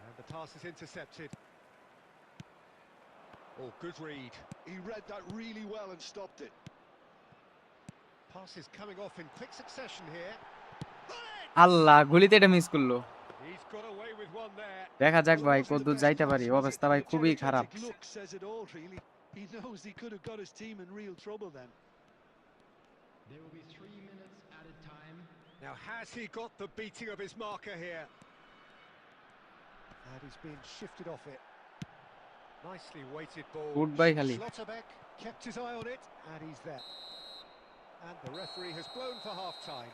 And the pass is intercepted. Oh, good read. He read that really well and stopped it. Pass is coming off in quick succession here. আল্লাহ গুলিতে এটা miss করলো। He's got away with one there. দেখা যাক Well, it ভাই wasn't the কতদূর best যাইতে pass, পারি, was it? অবস্থা ভাই The খুবই খারাপ। energetic look says it all, really. He knows he could have got his team in real trouble then. There will be 3 minutes added time. Now, has he got the beating of his marker here? And he's been shifted off it. Nicely weighted ball. Goodbye, খালি। Schlotterbeck kept his eye on it, and he's there. And the referee has blown for half-time.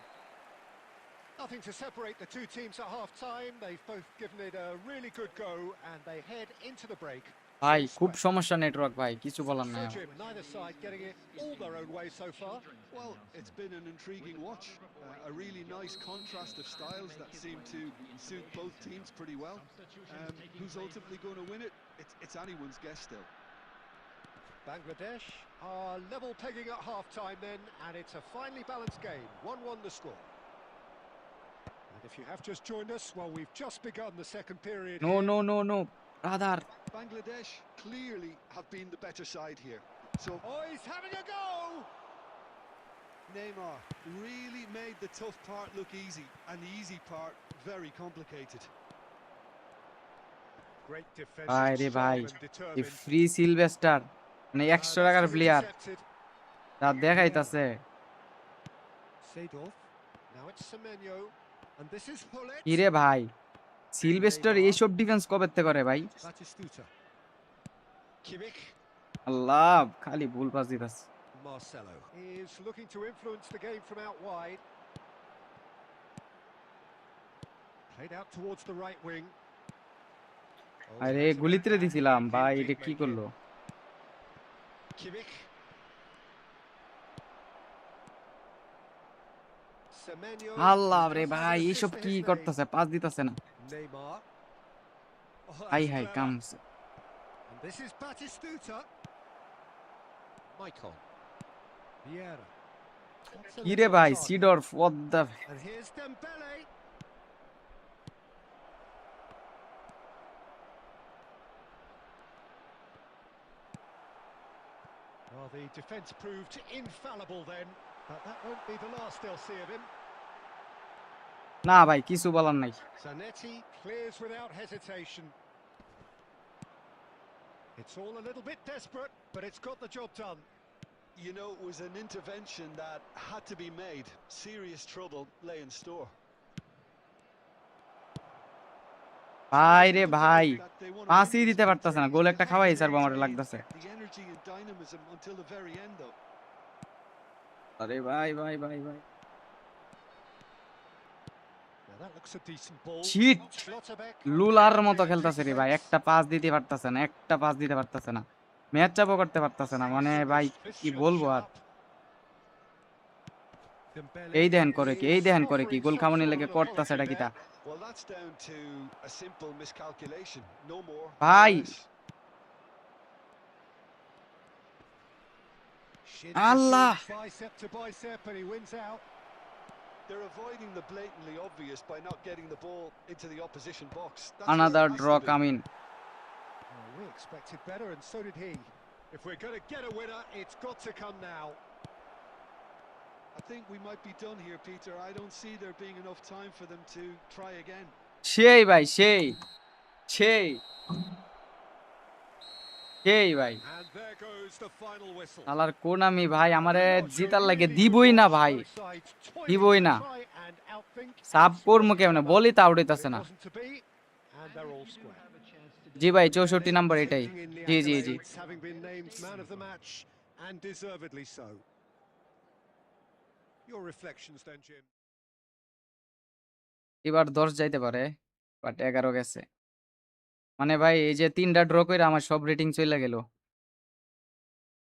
Nothing to separate the two teams at half-time. They've both given it a really good go, and they head into the break. ভাই খুব সমস্যা network ভাই, কিছু বলার So, নাই আমার। Jim, neither side getting it all their own way so far. Well, it's been an intriguing watch. A really nice contrast of styles that seem to suit both teams pretty well. Who's ultimately going to win it? It's anyone's guess still. Bangladesh are level pegging at half-time then, and it's a finely balanced game. 1-1 the score. And if you have just joined us, well, we've just begun the second period no here. No no no brother, Bangladesh clearly have been the better side here. So Oh, he's having a go! Neymar really made the tough part look easy and the easy part very complicated. Great defending, ভাই রে ভাই, sharp and এই determined. Free Sylvester মানে 100 টাকার That's player intercepted. যা দেখাইতাছে। Seedorf. Now it's Semenyo. And this is Hullet. কি রে ভাই, সিলভেস্টার এইসব ডিফেন্স কবে থেকে করে ভাই? Batistuta. Kimmich. আল্লাহ, খালি ভুল pass দিতাছে। Marcelo is looking to influence the game from out wide. Played out towards the right wing. Oh, আরে that's গুলিতে an দিছিলাম angry ভাই, kick এটা কি making. করলো? Kimmich. Semenyo. আল্লাহ who রে does have ভাই, an এইসব assist to কি his name. করতেছে, পাস দিতাছে না। Neymar. Oh, হাই that's হাই clever. কামস। And this is Batistuta. Maicon. Vieira. That's a কি রে little ভাই, target. Seedorf, what the And here's Dembele. Well, the defence proved infallible then, but that won't be the last they'll see of him. না ভাই, কিছু বলার নাই। Zanetti clears without hesitation. It's all a little bit desperate, but it's got the job done. You know, it was an intervention that had to be made. Serious trouble lay in store. ভাই রে ভাই, পাসই দিতে পারতাছে না, গোল একটা খাওয়াই sir আমার লাগতাছে। The energy and dynamism until the very end though. আরে ভাই ভাই ভাই ভাই, Now that looks a decent ball. Shit, Schlotterbeck লুলার unable মতো to খেলতাছে রে ভাই, defence. একটা পাস দিতে পারতাছে না, একটা পাস দিতে পারতাছে না, ম্যাচ চাপও করতে পারতাছে না, মানে ভাই This কি should বলবো shut আর। up. Dembele এই দেখেন করে কি, এই is দেখেন করে কি, offering গোল some খামনি sort লেগে of করতাছে apology এটা কিটা। there. Well, that's down to a simple miscalculation. No more. no ভাই less. Shin to Allah, shin, bicep to bicep, and he wins out. They're avoiding the blatantly obvious by not getting the ball into the opposition box. That's where another it has draw to be. coming. Well, we expected better, and so did he. If we're going to get a winner, it's got to come now. I think we might be done here, Peter. I don't see there being enough time for them to try again. সেই ভাই, সেই সেই সেই ভাই, And there goes the final whistle. আলার কোন আমি ভাই, আমারে Well, it's a জিতার লাগে really দিবই good না watch. ভাই, Both sides toiling দিবই to না। try and outthink sub and করবো score each কেমনে, other. বলই তা But উঠাইতাছে it না। wasn't to be, and they're all square. জি ভাই, 64 নাম্বার এটাই। Taking in the জি জি জি, accolades, having been named man of the match, and deservedly so. Your reflections then, Jim? এবার 10 যাইতে পারে, বাট 11 গেছে। মানে ভাই এই যে 3টা ড্র কইরা আমার সব রেটিং চইলা গেল,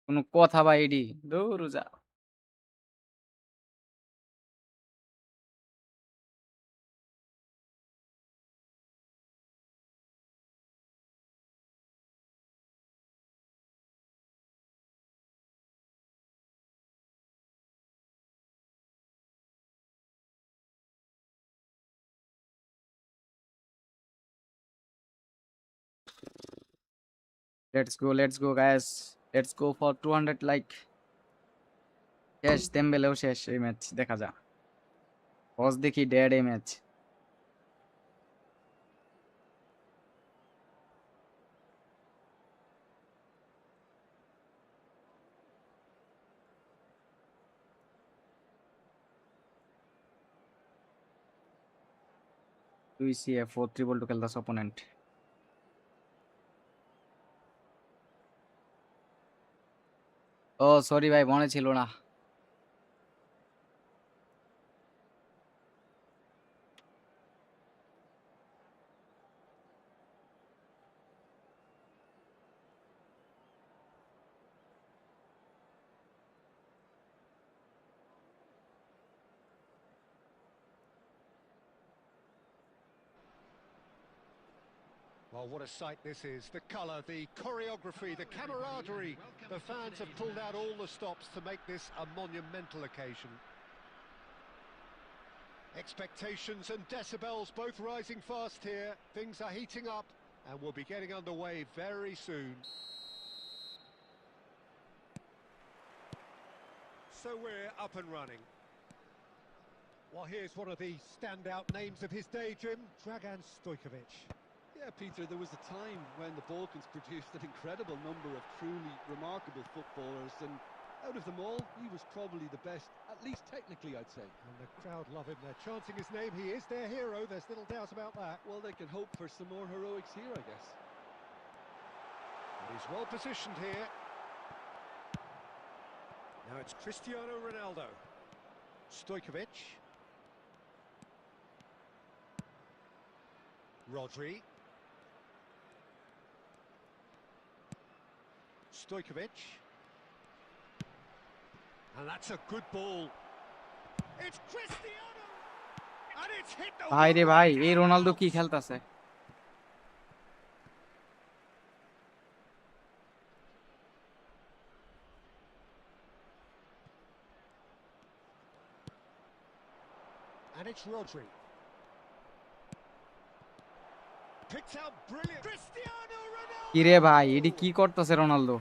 কোনো কথা ভাই এডি দূর যা। Let's go guys, let's go for 200 like. শেষ, দেমবেলেও শেষ এই ম্যাচ, দেখা যা। বস দেখি ডেড এই ম্যাচ। তুই সিএফ 4 টু খেলতাস অপোনেন্ট। ও সরি ভাই, মনে ছিল না। Well, what a sight this is. The colour, the choreography, the camaraderie. The fans have pulled out all the stops to make this a monumental occasion. Expectations and decibels both rising fast here. Things are heating up and we'll be getting underway very soon. So we're up and running. Well, here's one of the standout names of his day, Jim, Dragan Stojkovic. Yeah, Peter, there was a time when the Balkans produced an incredible number of truly remarkable footballers, and out of them all, he was probably the best, at least technically, I'd say. And the crowd love him. They're chanting his name. He is their hero. There's little doubt about that. Well, they can hope for some more heroics here, I guess. But he's well positioned here. Now it's Cristiano Ronaldo. Stojkovic. Rodri. Stojkovic. And that's a good ball. It's Cristiano! And it's hit the ভাই রে ভাই, এই Ronaldo কি খেলতাছে? And it's Rodri. Picked out brilliant. Cristiano Ronaldo! কি রে ভাই, এডি কি করতেছে Ronaldo?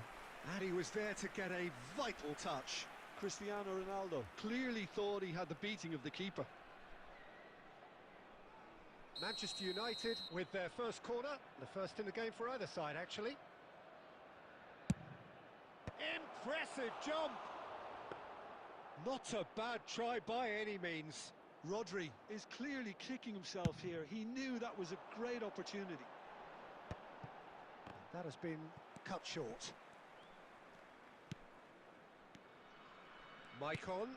And he was there to get a vital touch. Cristiano Ronaldo clearly thought he had the beating of the keeper. Manchester United with their first corner, the first in the game for either side, actually. Impressive jump. Not a bad try by any means. Rodri is clearly kicking himself here. He knew that was a great opportunity. That has been cut short. Maicon.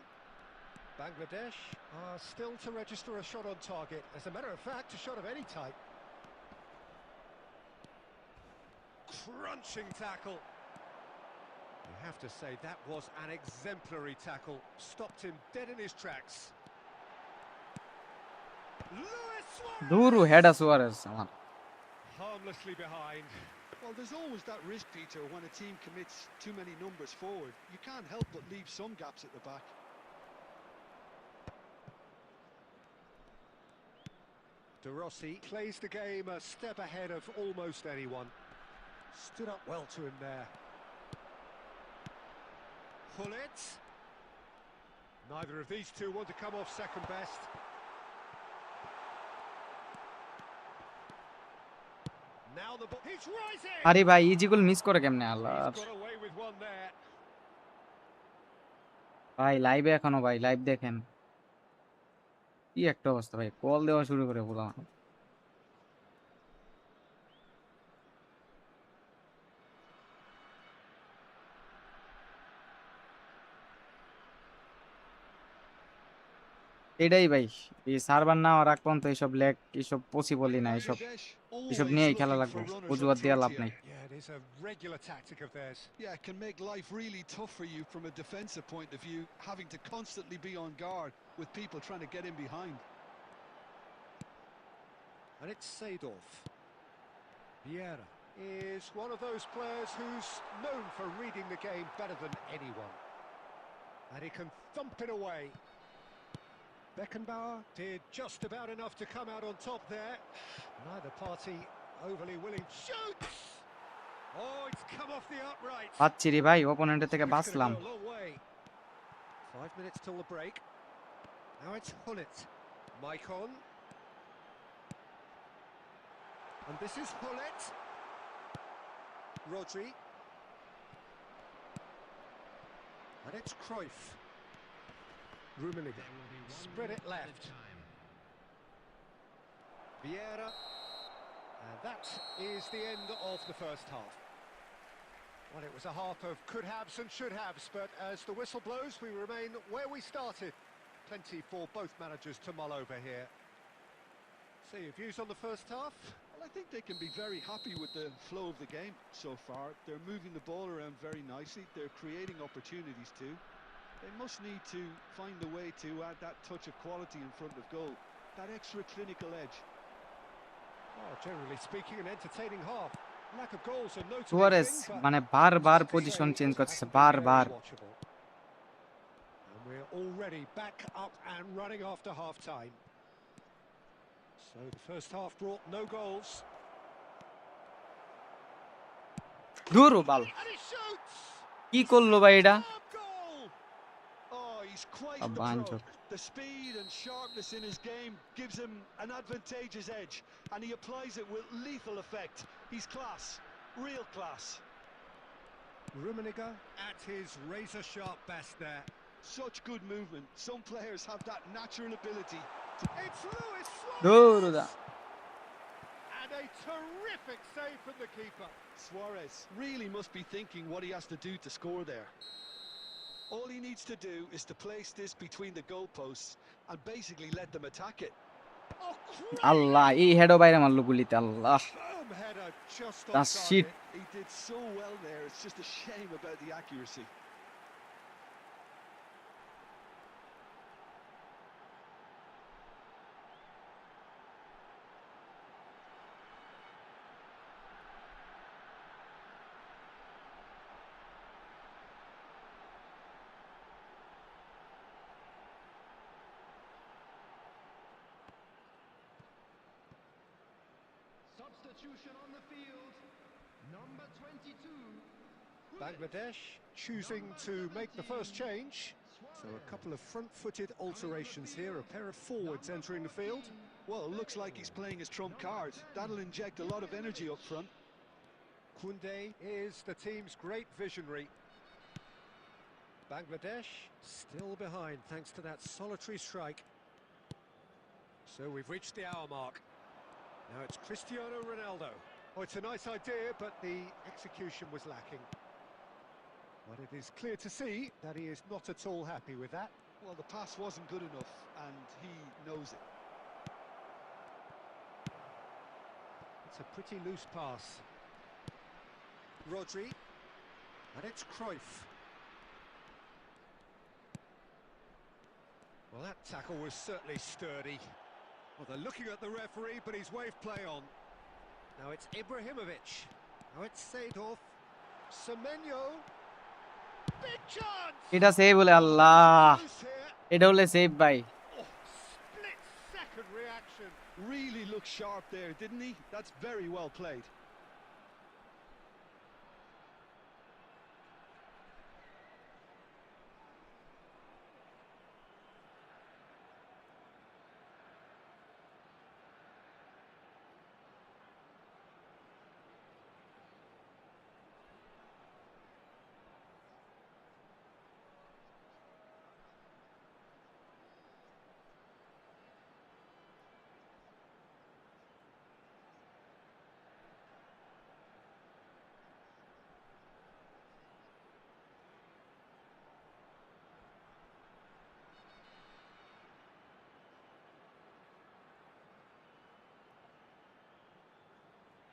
Bangladesh are still to register a shot on target. As a matter of fact, a shot of any type. Crunching tackle. You have to say that was an exemplary tackle. Stopped him dead in his tracks. Luis Suarez! দূরু হেডা Suarez আমার। Harmlessly behind. Well, there's always that risk, Peter, when a team commits too many numbers forward. You can't help but leave some gaps at the back. De Rossi plays the game a step ahead of almost anyone. Stood up well to him there. Hullet. Neither of these two want to come off second best. Now the ball. He's rising. আরে ভাই, easy goal miss করে কেমনে আল্লাহ। He's got away with one there. ভাই লাইভে এখনো ভাই, live দেখেন। কি একটা অবস্থা ভাই, কল দেওয়া শুরু করে বললাম। এটাই ভাই, এই সার্ভার না আর পর্যন্ত এইসব লেগ এইসব পসিবলই না, এইসব এসব নিয়েই খেলা লাগবে, অজুহাত দিয়ে লাভ নাই। Yeah, it is a regular tactic of theirs. Yeah, it can make life really tough for you from a defensive point of view, having to constantly be on guard with people trying to get in behind. And it's Seedorf. Vieira is one of those players who's known for reading the game better than anyone. And he can thump it away. Beckenbauer did just about enough to come out on top there. Neither party overly willing. Shoots! Oh, it's come off the upright. পাচ্ছি রে ভাই, অপোনেন্টের থেকে It's gonna বাঁচলাম। go a long way. 5 minutes till the break. Now it's Hullet. Maicon. And this is Hullet. Rodri. And it's Cruyff. Rummenigge. Spread it left. Vieira. And that is the end of the first half. Well, it was a half of could-haves and should-haves, but as the whistle blows, we remain where we started. Plenty for both managers to mull over here. So your views on the first half? Well, I think they can be very happy with the flow of the game so far. They're moving the ball around very nicely. They're creating opportunities too. They must need to find a way to add that touch of quality in front of goal, that extra clinical edge. Well, generally speaking, an entertaining half. Lack of goals are noted Suarez in, but মানে বারবার it's not to position say change it করতেছে hasn't been very বারবার watchable. And we're already back up and running after half-time. So the first half brought no goals. দূর বাল And he shoots! কি করলো ভাই এটা Superb goal! Oh, he's quite the pro. বাঞ্চক The speed and sharpness in his game gives him an advantageous edge, and he applies it with lethal effect. He's class, real class. Rummenigge at his razor-sharp best there. Such good movement. Some players have that natural ability to... It's Luis দূর Suarez! The And a terrific save from the keeper. Suarez really must be thinking what he has to do to score there. All he needs to do is to place this between the goalposts and basically let them attack it. Oh, আল্লাহ এই হেডও বাইরে মারলো গুলিতে আল্লাহ boom header just on That's shit. target. He did so well there, it's just a shame about the accuracy. Substitution on the field. Number 22. Bangladesh choosing to make the first change. So a couple of front-footed alterations here, a pair of forwards entering the field. Well, it looks like he's playing his trump card. That'll inject a lot of energy up front. Koundé is the team's great visionary. Bangladesh still behind thanks to that solitary strike. So we've reached the hour mark. Now it's Cristiano Ronaldo. Oh, it's a nice idea, but the execution was lacking. But it is clear to see that he is not at all happy with that. Well, the pass wasn't good enough, and he knows it. It's a pretty loose pass. Rodri, and it's Cruyff. Well, that tackle was certainly sturdy. Well, they're looking at the referee, but he's waved play on. Now it's Ibrahimovic. Now it's Seedorf. Semenyo. Big chance! এটা save বলে আল্লাহ Loose here. এটা হলে save ভাই Oh, split-second reaction. Really looked sharp there, didn't he? That's very well played.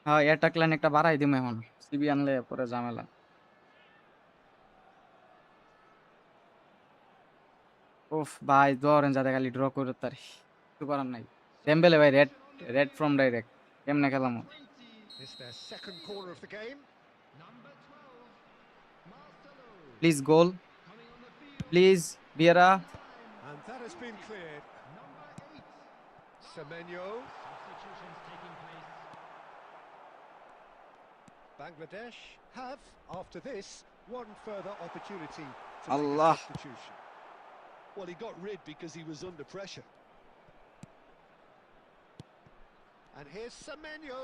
হ্যাঁ attack line একটা বাড়াই দিম এখন সিবি আনলে পরে ঝামেলা উফ ভাই ধরেন যাতে খালি ড্র করে তার কিছু করার নাই ডেম্বেলে ভাই রেড রেড ফ্রম ডাইরেক্ট কেমনে খেলাম It's their second corner of the game. Number 12. Marcelo. Please goal Coming on the field. Please Vieira And that has been cleared. Number 8. Semenyo. Substitutions taking place. Bangladesh have, after this, one further opportunity to Allah. make a substitution. Well, he got rid because he was under pressure. And here's Semenyo.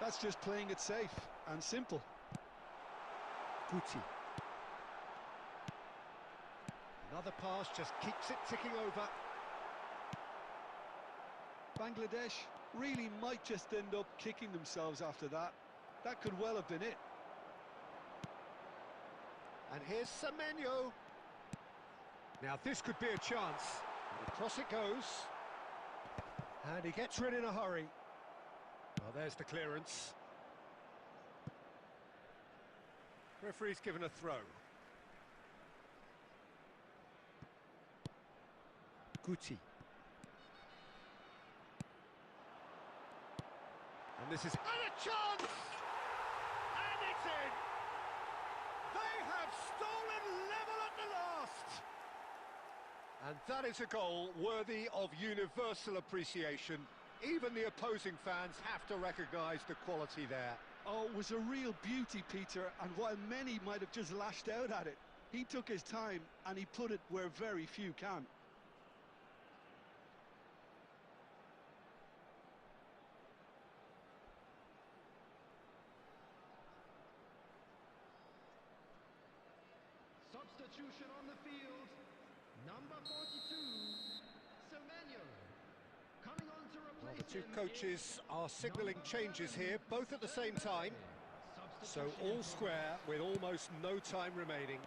That's just playing it safe and simple. Guti. Another pass just keeps it ticking over. Bangladesh really might just end up kicking themselves after that. That could well have been it. And here's Semenyo. Now this could be a chance. And across it goes. And he gets rid in a hurry. Well, there's the clearance. Referee's given a throw. Guti. And this is and a chance, and it's in. They have stolen level at the last, and that is a goal worthy of universal appreciation. Even the opposing fans have to recognise the quality there. Oh, it was a real beauty, Peter, and while many might have just lashed out at it, he took his time and he put it where very few can. Substitution on the field. Number 42, Samuel. Coming on to Well, replace the two him coaches are signalling changes here, both at the same time. So all square with almost no time remaining.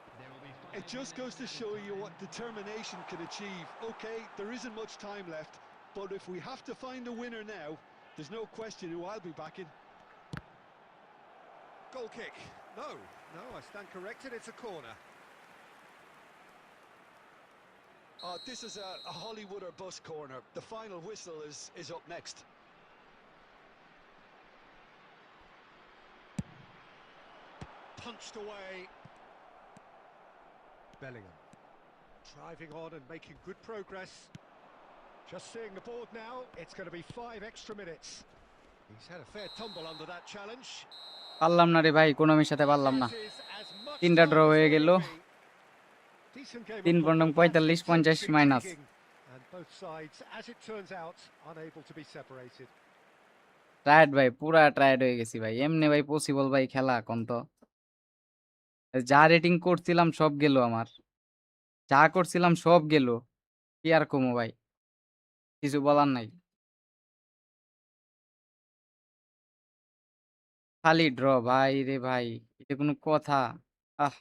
It just goes to show you what determination can achieve. Okay, there isn't much time left, but if we have to find a winner now, there's no question who I'll be backing. Goal kick. No, I stand corrected, it's a corner. This is a Hollywood or bust corner. The final whistle is up next. Punched away. Bellingham driving on and making good progress. Just seeing the board now, it's going to be 5 extra minutes. He's had a fair tumble under that challenge. পারলাম না রে ভাই, কোনো মিশাতে পারলাম না। 3টা draw হয়ে গেল। 3.45 50 minus. And both sides, as it turns out, unable to be separated. Tired ভাই, পুরা টায়ার্ড হয়ে গেছি ভাই। এমনি ভাই পসিবল ভাই খেলা কোন তো? যা রেটিং করছিলাম সব গেল আমার। যা করছিলাম সব গেল। কি আর কমো ভাই? কিছু বলার নাই। খালি ড্র ভাই রে ভাই, এটা কোনো কথা? আহ,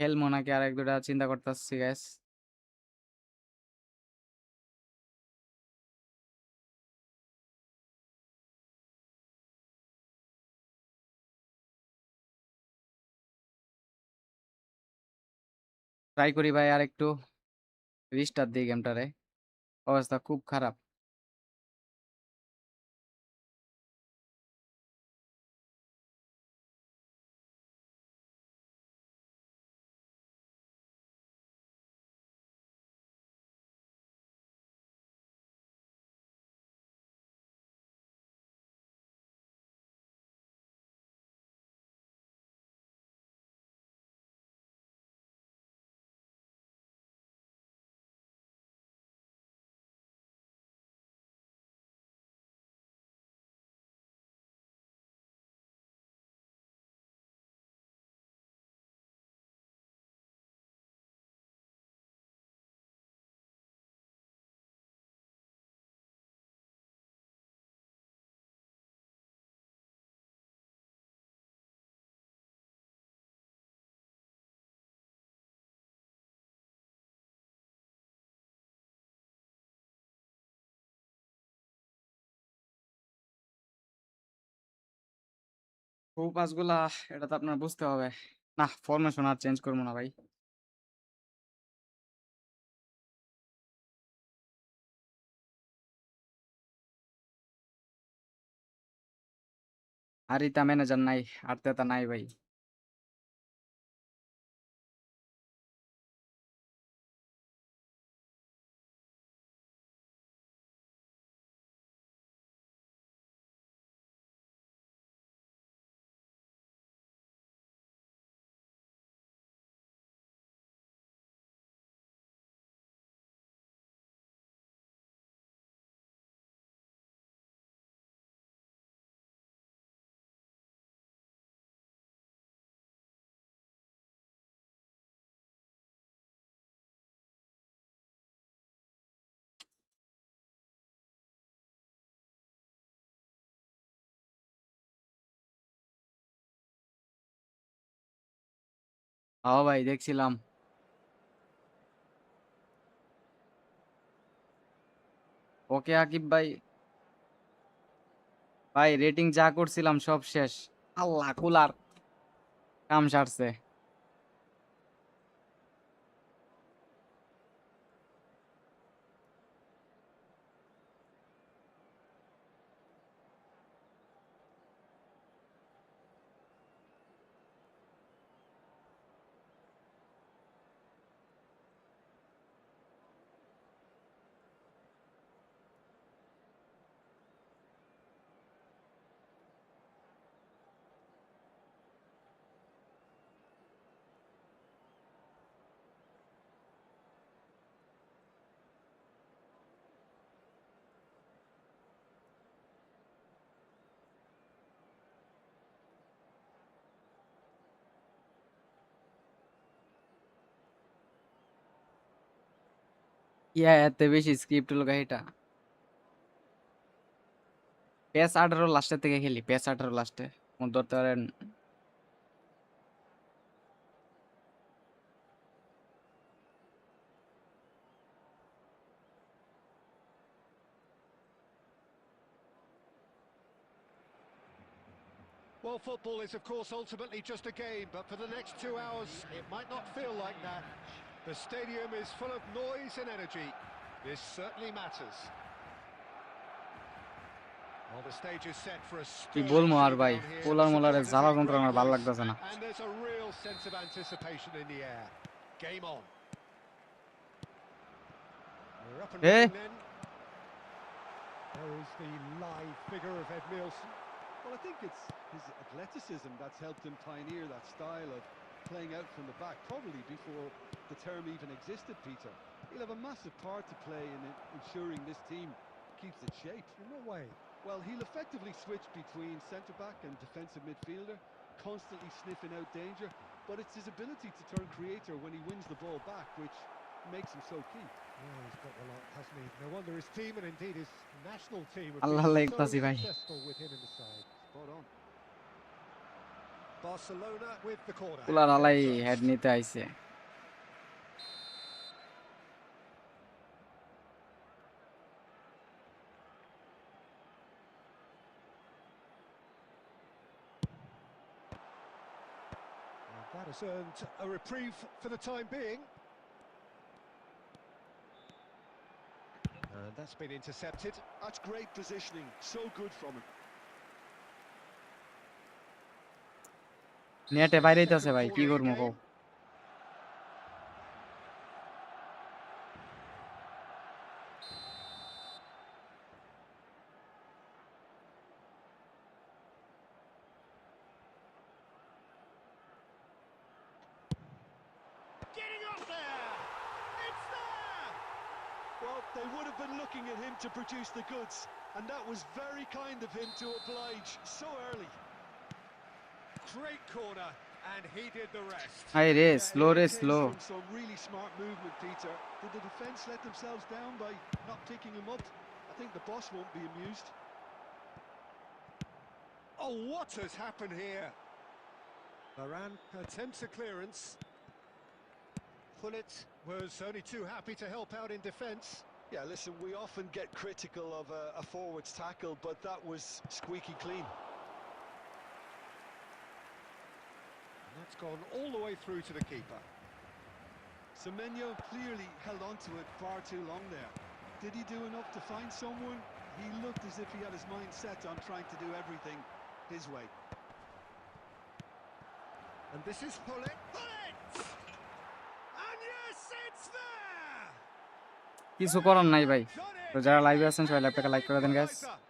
খেলবো নাকি আর এক দুটা চিন্তা করতেছি গাইস। ট্রাই করি ভাই আর একটু রিস্টার্ট দিই গেমটারে। অবস্থা খুব খারাপ। খুব পাসগুলা, এটা তো আপনার বুঝতে হবে। না, ফরমেশন আর চেঞ্জ করবো না ভাই। আরিতা ম্যানেজার নাই, আর্তেতা নাই ভাই। হ্যাঁ ভাই, দেখছিলাম। ওকে আকিব ভাই, ভাই রেটিং যা করছিলাম সব শেষ। আল্লাহ কুলার। কাম সারছে। ইয়া এত বেশি স্ক্রিপ্ট হলো এটা। PES 18 লাস্টের থেকে খেলি, PES 18 লাস্টে ধরতে পারেন। Well, football is, of course, ultimately just a game, but for the next 2 hours, it might not feel like that. The stadium is full of noise and energy. This certainly matters. Well, the stage is set for a কি stirring বলবো আর ভাই, showdown here. Polar The মোলারে supporters জ্বালা in যন্ত্রণা great আমার ভালো voice, লাগতেছে না। and there's a real sense of anticipation in the air. Game on. We're up and Eh? running then. There is the live figure of Ed Nielsen. Well, I think it's his athleticism that's helped him pioneer that style of playing out from the back, probably before the term even existed, Peter. He'll have a massive part to play in ensuring this team keeps its shape. In what way? Well, he'll effectively switch between centre-back and defensive midfielder, constantly sniffing out danger, but it's his ability to turn creator when he wins the ball back which makes him so key. Well, he's got the lot, hasn't he? No wonder his team, and indeed his national team, have Allah been Allah so ইকতাসি ভাই। successful with him in the side. Spot on. Barcelona with the corner. পোলার আলাই First. Head নিতে আইছে। And that has earned a reprieve for the time being. And that's been intercepted. That's great positioning, so good from him. নেটে বাইরেইতাছে Second ভাই, কি corner of the করবো কও। game. Getting up there! It's there! Well, they would have been looking at him to produce the goods, and that was very kind of him to oblige so early. Great corner, and he did the rest. হাই রে, Yeah, slow it রে all came slow. from some really smart movement, Peter. Did the defence let themselves down by not picking him up? I think the boss won't be amused. Oh, what has happened here? Varane attempts a clearance. Pullet was only too happy to help out in defence. Yeah, listen, we often get critical of a forward's tackle, but that was squeaky clean. And that's gone all the way through to the keeper. Semenyo clearly held on to it far too long there. Did he do enough to find someone? He looked as if he had his mind set on trying to do everything his way. And this is Pullet. Pullet! And yes, it's there! কিছু করার নাই ভাই। Done it! তো যারা লাইভে আছেন সবাই লাইভটাকে লাইক করে দেন guys. Equaliser.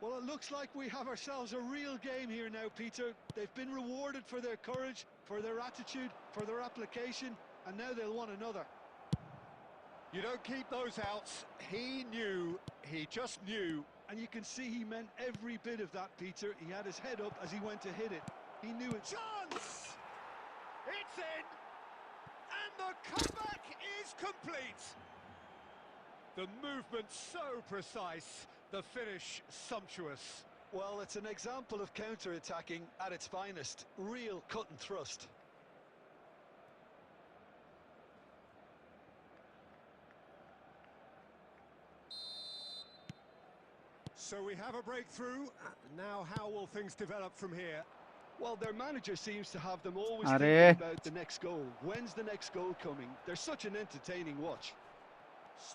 Well, it looks like we have ourselves a real game here now, Peter. They've been rewarded for their courage, for their attitude, for their application, and now they'll want another. You don't keep those outs. He knew, he just knew. And you can see he meant every bit of that, Peter. He had his head up as he went to hit it. He knew it. Chance! It's in! And the comeback is complete! The movement so precise, the finish sumptuous. Well, it's an example of counter-attacking at its finest. Real cut and thrust. So we have a breakthrough. Now how will things develop from here? Well, their manager seems to have them always আরে thinking about the next goal. When's the next goal coming? They're such an entertaining watch.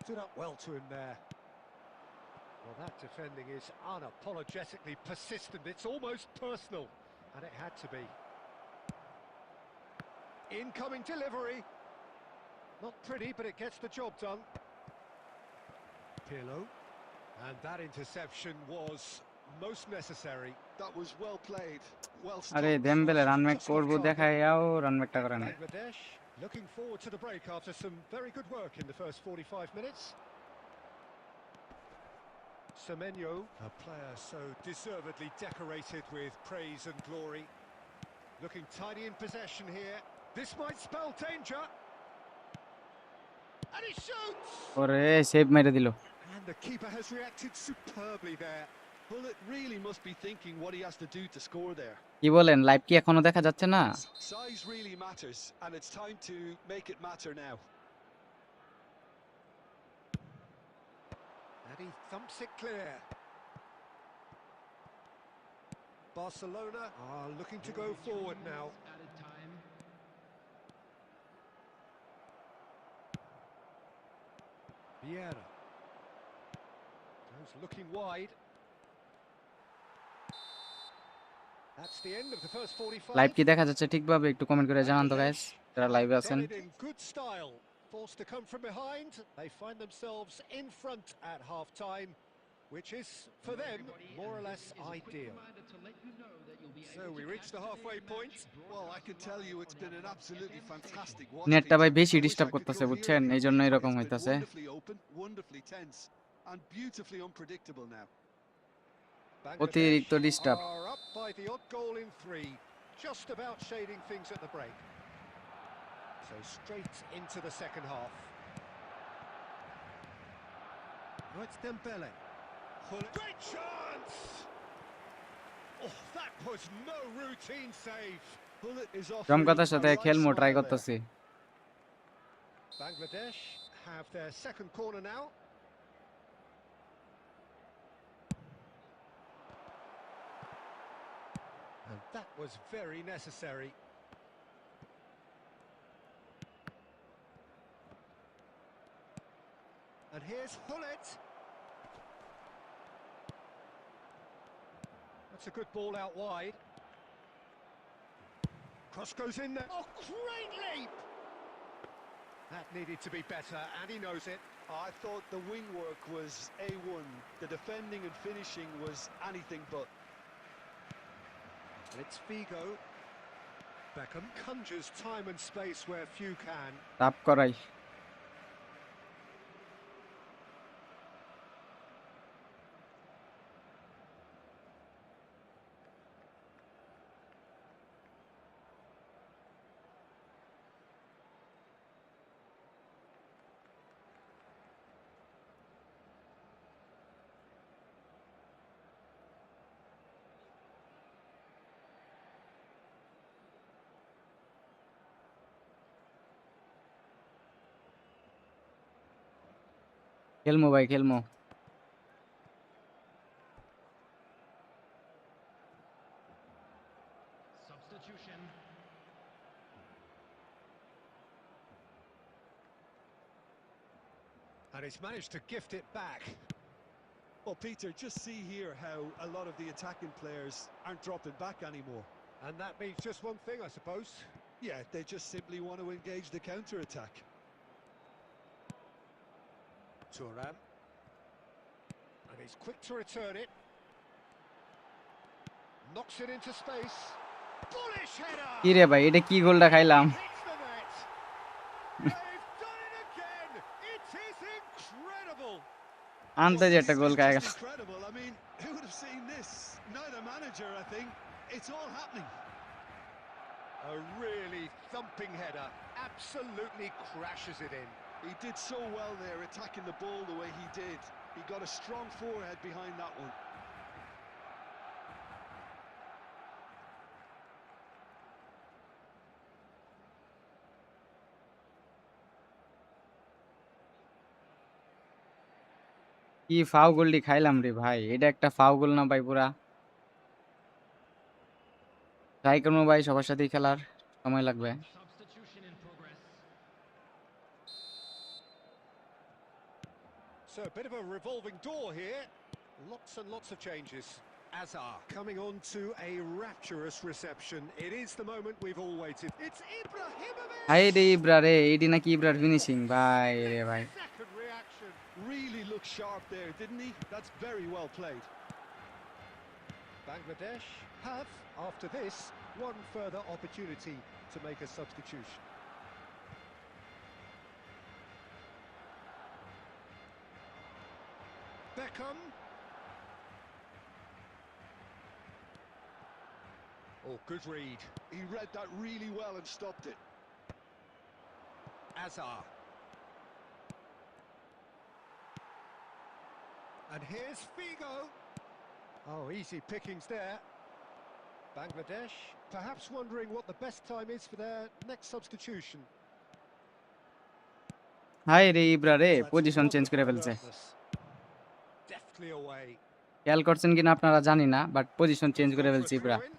Stood up well to him there. Well, that defending is unapologetically persistent. It's almost personal, and it had to be. Incoming delivery. Not pretty, but it gets the job done. Pirlo. And that interception was most necessary. That was well played, well আরে stopped. Dembélé run make Just করবো off target. দেখাইয়াও run মেকটা করে না Bangladesh looking forward to the break after some very good work in the first 45 minutes. Semenyo, a player so deservedly decorated with praise and glory. Looking tidy in possession here. This might spell danger. And he shoots! ওরে save মেরে দিল And the keeper has reacted superbly there. Bullet really must be thinking what he has to do to score there. কি বলেন live কি এখনো দেখা যাচ্ছে না Size really matters, and it's time to make it matter now. And he thumps it clear. Barcelona are looking to go forward now. Added time. Vieira. Goes looking wide. That's the end of the first 45. Live কি দেখা যাচ্ছে ঠিকভাবে একটু comment করে জানান তো guys যারা লাইভে আছেন Done it in good style. Forced to come from behind. They find themselves in front at half time, which is for them more or less ideal. So we reach the halfway point. Well, I can tell you it's been an absolutely fantastic watch. নেটটা ভাই Peter. বেশি I wish disturb I could করতেছে go বুঝছেন here. এই জন্য এরকম It's been হইতাছে wonderfully open, wonderfully tense, and beautifully unpredictable now. অতিরিক্ত Bangladesh disturb are up by the odd goal in 3, just about shading things at the break. So straight into the second half. Oh, it's Dembele. Great chance! Oh, that was no routine save. Bullet is off. জমকাতার সাথে খেলমো try করতেছি Bangladesh have their second corner now. And that was very necessary. And here's Hullet. That's a good ball out wide. Cross goes in there. Oh, great leap! That needed to be better, and he knows it. I thought the wing work was A1. The defending and finishing was anything but. And it's Figo. Beckham conjures time and space where few can. টাপ করাই খেলমো ভাই খেলমো Substitution. And he's managed to gift it back. Well, Peter, just see here how a lot of the attacking players aren't dropping back anymore. And that means just one thing, I suppose. Yeah, they just simply want to engage the counter-attack. Thuram. And he's quick to return it. Knocks it into space. Bullish header! কি রে ভাই এটা কি গোলটা খাইলাম Hits the net. They've done it again. It is incredible. আনতে যে একটা গোল খাই It's incredible. I mean, who would have seen this? Neither manager, I think. It's all happening. A really thumping header. Absolutely crashes it in. He did so well there, attacking the ball the way he did. He got a strong forehead behind that one. কি ফাউ গোলটি খাইলাম রে ভাই এটা একটা ফাউ গোল না ভাই পুরা ট্রাই করবো ভাই সবার সাথেই খেলার, সময় লাগবে। Substitution in progress. So a bit of a revolving door here. Lots and lots of changes. Azar coming on to a rapturous reception. It is the moment we've all waited. It's Ibrahimovic! হাই রে Ibra রে, eighty নাকি ইব্রার finishing ভাই রে ভাই। Second reaction. Really looked sharp there, didn't he? That's very well played. Bangladesh have, after this, one further opportunity to make a substitution. Beckham. Oh, good read. He read that really well and stopped it. Azar. And here's Figo. Oh, easy pickings there. Bangladesh perhaps wondering what the best time is for their next substitution. হাই রে Ibra রে, Well, that's position change করে wonderful ফেলছে। alertness. Deftly away. খেয়াল করছেন কিনা আপনারা জানি না, বাট পজিশন চেঞ্জ করে Gone for a ফেলছে Ibra. throw-in.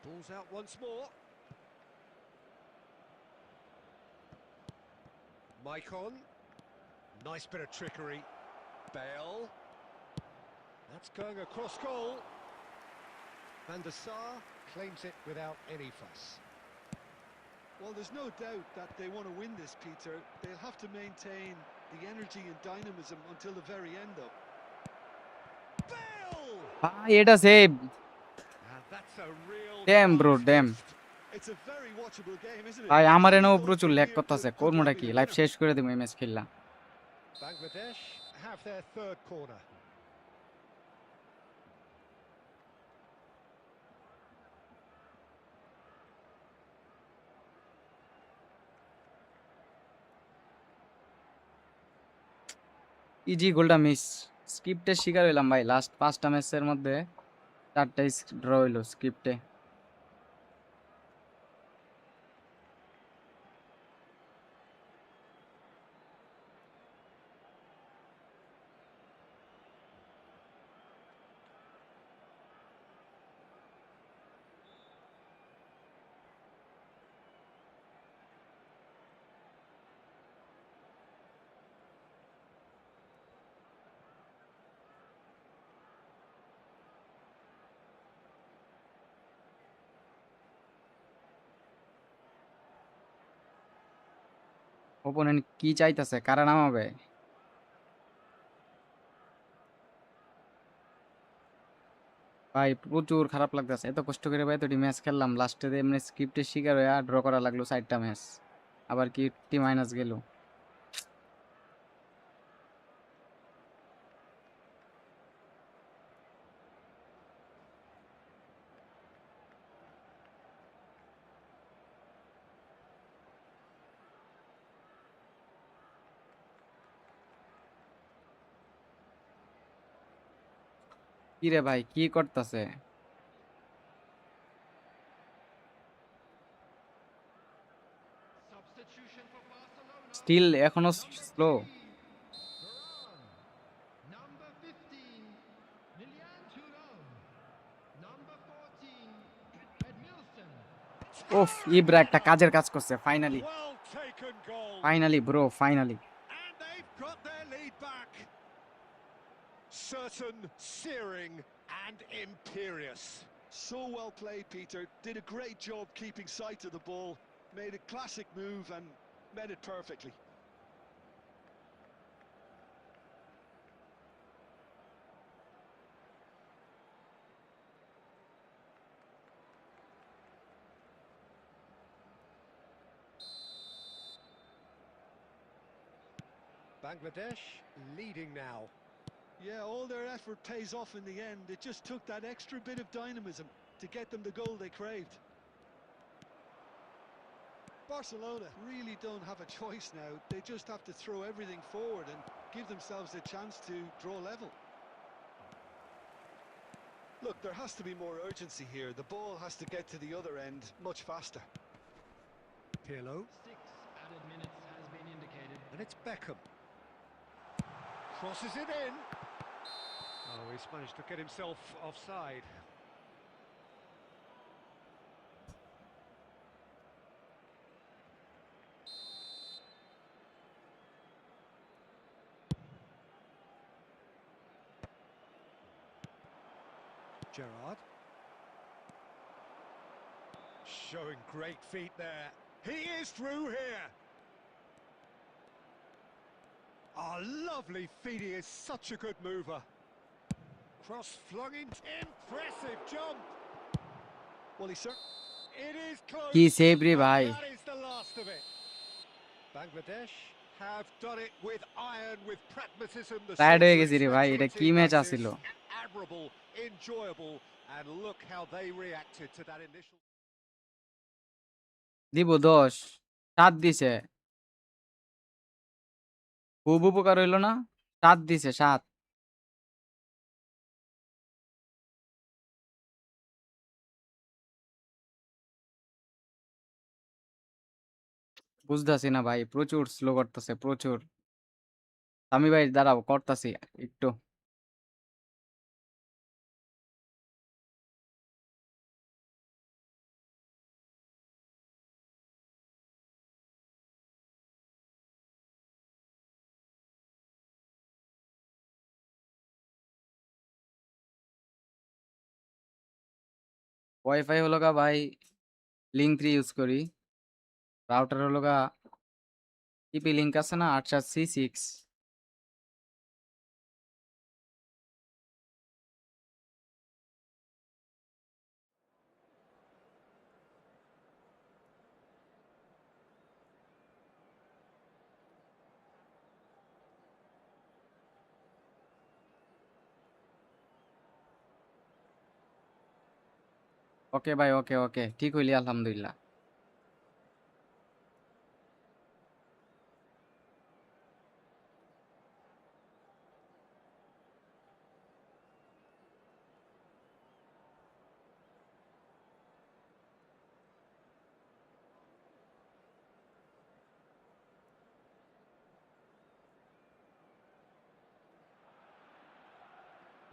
Ball's out once more. Maicon. Nice bit of trickery. Bale. That's going across goal. Van der Sar claims it without any fuss. Well, there's no doubt that they want to win this, Peter. They'll have to maintain the energy and dynamism until the very end, though. Bale! ভাই এটা save, And that's a real damn bro class damn. test. It's a very watchable game, isn't it? ভাই আমার These এনেও goals প্রচুর could lag be a করতেছে, could করবোটা be কি, the live winner. শেষ করে দেবো এই ম্যাচ খেললা। Bangladesh have their third corner. Easy গোলটা মিস, স্ক্রিপ্টের শিকার হইলাম ভাই। লাস্ট 5টা ম্যাচের মধ্যে 4টাই ড্র হইলো স্ক্রিপ্টে। ওপোনেন্ট কি চাইতেছে, কারা নামাবে? ভাই প্রচুর খারাপ লাগতেছে, এত কষ্ট করে ভাই এতটি ম্যাচ খেললাম, লাস্টে এমনি স্ক্রিপ্টের শিকার হয়ে ড্র করা লাগলো 4টা ম্যাচ, আবার কি টি মাইনাস গেল। কি রে ভাই কি করতেছে? Substitution for Barcelona. স্টিল এখনো slow. Varane. Number 15, Lilian Thuram. Number 14, Edmilson. ওফ, ইব্রা একটা কাজের কাজ করছে finally, Well taken goal. Finally bro finally. And they've got their lead back. Certain, searing, and imperious. So well played, Peter. Did a great job keeping sight of the ball. Made a classic move and met it perfectly. Bangladesh leading now. Yeah, all their effort pays off in the end. It just took that extra bit of dynamism to get them the goal they craved. Barcelona really don't have a choice now. They just have to throw everything forward and give themselves a chance to draw level. Look, there has to be more urgency here. The ball has to get to the other end much faster. Pirlo. 6 added minutes has been indicated. And it's Beckham. Crosses it in. Oh, he's managed to get himself offside. Gerrard. Showing great feet there. He is through here. Oh, lovely feet. He is such a good mover. Cross flung in. Impressive jump. Well, he certainly... It is close. কি save রে And ভাই that is the last of it. Bangladesh have done it with iron, with pragmatism. The tired হয়ে গেছি sorcery রে ভাই, to এটা a কি team match like আছিল? this. Admirable, enjoyable, and look how they reacted to that initial... দিব 10 7 দিছে, খুব উপকার হইলো না? 7 দিছে 7। বুঝতাছি না ভাই, প্রচুর স্লো করতেছে প্রচুর। আমি ভাই দাঁড়াও করতাছি একটু। ওয়াইফাই হলো গা ভাই লিঙ্ক 3 ইউজ করি, রাউটার হলো গা টিপি লিঙ্ক আছে না 87C6। ওকে ভাই, ওকে ওকে, ঠিক হইলি আলহামদুলিল্লাহ।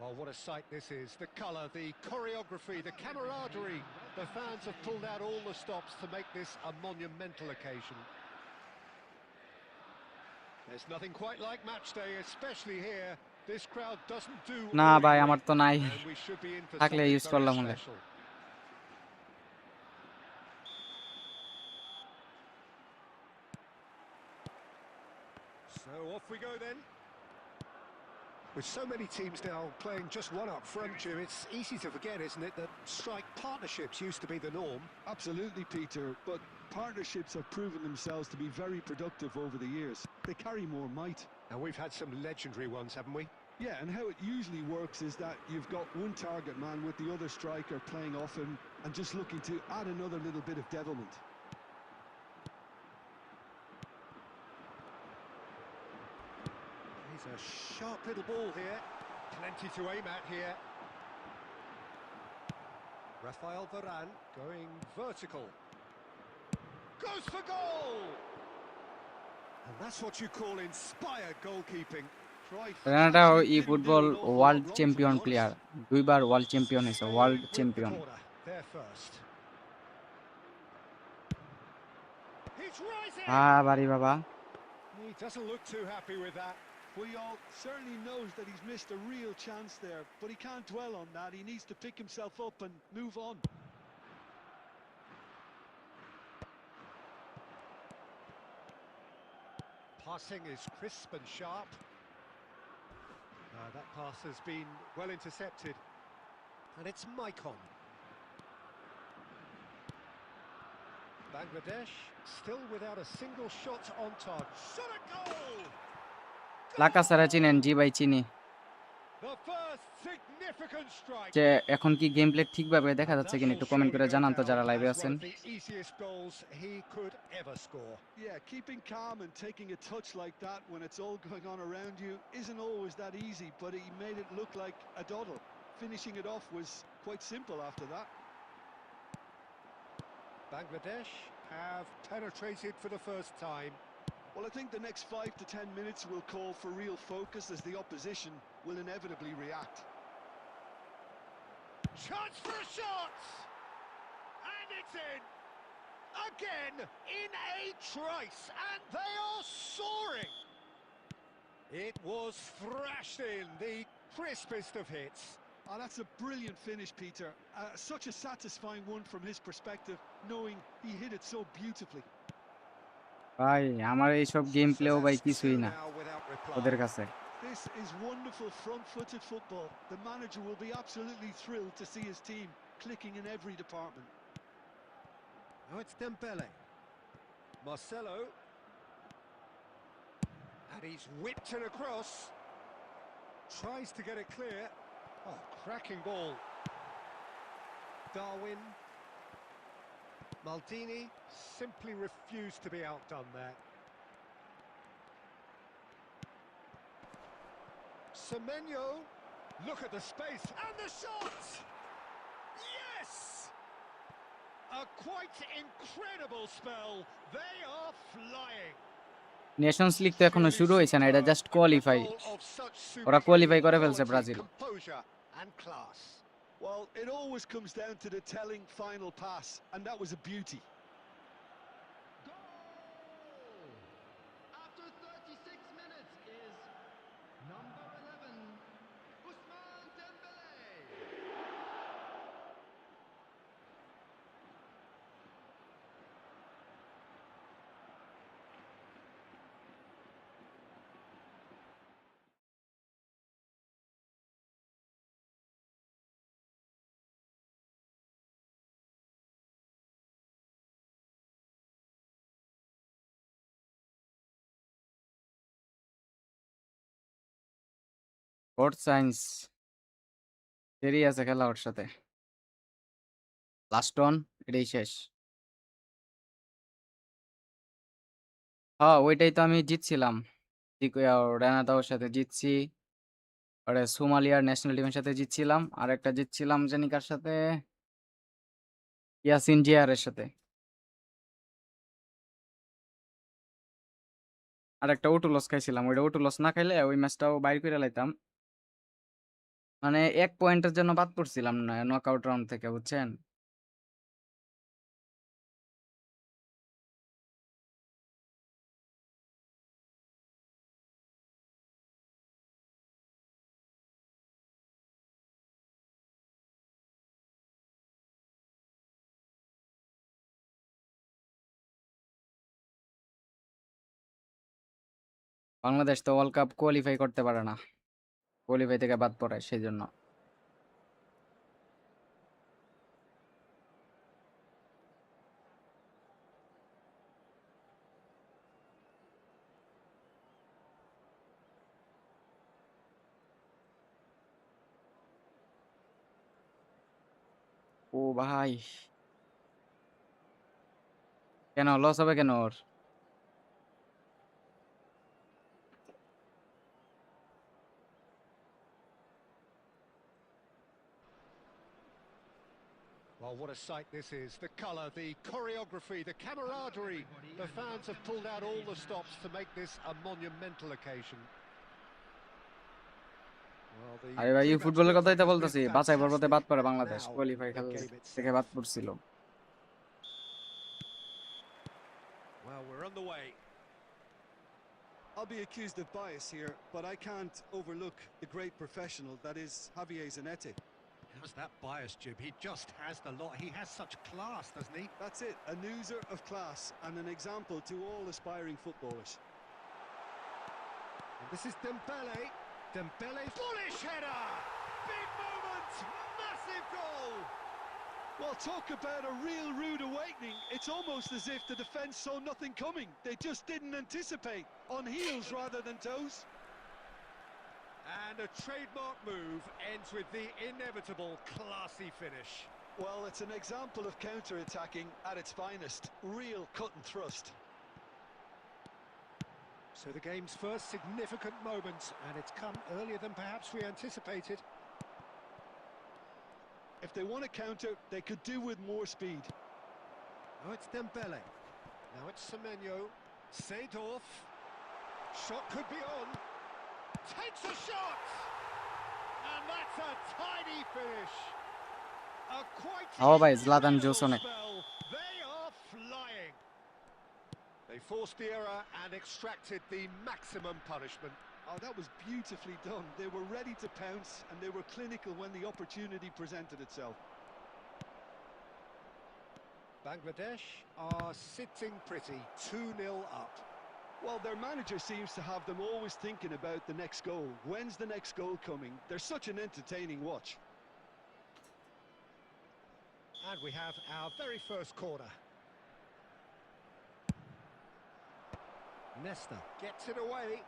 Well, what a sight this is. The colour, the choreography, the camaraderie. The fans have pulled out all the stops to make this a monumental occasion. There's nothing quite like match day, especially here. This crowd doesn't do না ভাই ordinary, আমার তো নাই, and we should be in for থাকলে something use very করলাম হলে। special. So off we go then. With so many teams now playing just one up front, Jim, it's easy to forget, isn't it, that strike partnerships used to be the norm. Absolutely, Peter, but partnerships have proven themselves to be very productive over the years. They carry more might. And we've had some legendary ones, haven't we? Yeah, and how it usually works is that you've got one target man with the other striker playing off him and just looking to add another little bit of devilment. He's a sharp little ball here. Plenty to aim at here. Rafael Varane going vertical. Goes for goal! And that's what you call inspired goalkeeping. Ronaldo E football world champion player, দুইবার world champion হয়েছে, world With the champion. corner, there first. He's rising! বাড়ি বাবা। He doesn't look too happy with that. Puyol certainly knows that he's missed a real chance there, but he can't dwell on that. He needs to pick himself up and move on. Passing is crisp and sharp. That pass has been well intercepted. And it's Maicon. Bangladesh still without a single shot on target. Shot a goal! লাকাসারা চিনেন? জি ভাই চিনি। The first significant strike. যে এখন কি game play ঠিকভাবে দেখা যাচ্ছে কিনা একটু কমেন্ট করে জানান তো যারা লাইভে আছেন। The easiest goals he could ever score. Yeah, keeping calm and taking a touch like that when it's all going on around you isn't always that easy, but he made it look like a doddle. Finishing it off was quite simple after that. Bangladesh have penetrated for the first time. Well, I think the next 5 to 10 minutes will call for real focus as the opposition will inevitably react. Chance for a shot! And it's in! Again, in a trice, and they are soaring! It was thrashed in, the crispest of hits. Oh, that's a brilliant finish, Peter. Such a satisfying one from his perspective, knowing he hit it so beautifully. ভাই আমার এইসব game So প্লেও ভাই that's কিছুই two না now without reply. ওদের কাছে। This is wonderful front-footed football. The manager will be absolutely thrilled to see his team clicking in every department. Now it's Dembele. Marcelo. And he's whipped it across. Tries to get it clear. Oh, cracking ball. Darwin. Maldini simply refused to be outdone there. Semenyo. Look at the space. And the shot! Yes! A quite incredible spell. They are flying. Nations league তো এখনো শুরু হয়েছে না, এটা just qualify. ওরা qualify করে ফেলছে Brazil. Well, it always comes down to the telling final pass, and that was a beauty. Goal! After 36 minutes is number 11, Ousmane Dembele. Sports science দেরি আছে খেলা ওর সাথে। লাস্ট অন, এটাই শেষ। হ্যাঁ ওইটাই তো আমি জিতছিলাম, রেনাদাওর সাথে জিতছি, ওরে সোমালিয়ার ন্যাশনাল টিমের সাথে জিতছিলাম, আর একটা জিতছিলাম জানি কার সাথে, ইয়াসিন জিয়ারের সাথে। আর একটা ওটু লস খাইছিলাম, ওইটা ওটু লস না খাইলে ওই ম্যাচটাও বাইর করে লাইতাম। মানে 1 পয়েন্টের জন্য বাদ পড়ছিলাম না নকআউট রাউন্ড থেকে, বুঝছেন? বাংলাদেশ তো ওয়ার্ল্ড কাপ কোয়ালিফাই করতে পারে না, কোয়ালিফাই থেকে বাদ পড়ে সেই জন্য। ও ভাই, কেন লস হবে কেন ওর? Well, what a sight this is. The colour, the choreography, the camaraderie. The fans have pulled out all the stops to make this a monumental occasion. Well, the আরে ভাই pre-match ফুটবলের কথাই তো briefing has বলতেছি, been বাছাই পর্বতে বাদ fantastic. পড়ে বাংলাদেশ, Now, কোয়ালিফাই the খেলা game থেকে itself. বাদ পড়ছিল। Well, we're on the way. I'll be accused of bias here, but I can't overlook the great professional that is Javier Zanetti. How's that bias, Jib? He just has the lot. He has such class, doesn't he? That's it, an oozer of class and an example to all aspiring footballers. And this is Dembele. Dembele's bullish header! Big moment! Massive goal! Well, talk about a real rude awakening. It's almost as if the defence saw nothing coming. They just didn't anticipate, on heels rather than toes. And a trademark move ends with the inevitable classy finish. Well, it's an example of counter-attacking at its finest. Real cut and thrust. So the game's first significant moment, and it's come earlier than perhaps we anticipated. If they want to counter, they could do with more speed. Now it's Dembele. Now it's Semenyo. Seedorf. Shot could be on. Takes a shot! And that's a tidy finish. A quite ও ভাই জলাতান incredible জোসনে spell. They are flying. They forced the error and extracted the maximum punishment. Oh, that was beautifully done. They were ready to pounce and they were clinical when the opportunity presented itself. Bangladesh are sitting pretty, 2-0 up. Well, their manager seems to have them always thinking about the next goal. When's the next goal coming? They're such an entertaining watch. And we have our very first corner. Nesta gets it away.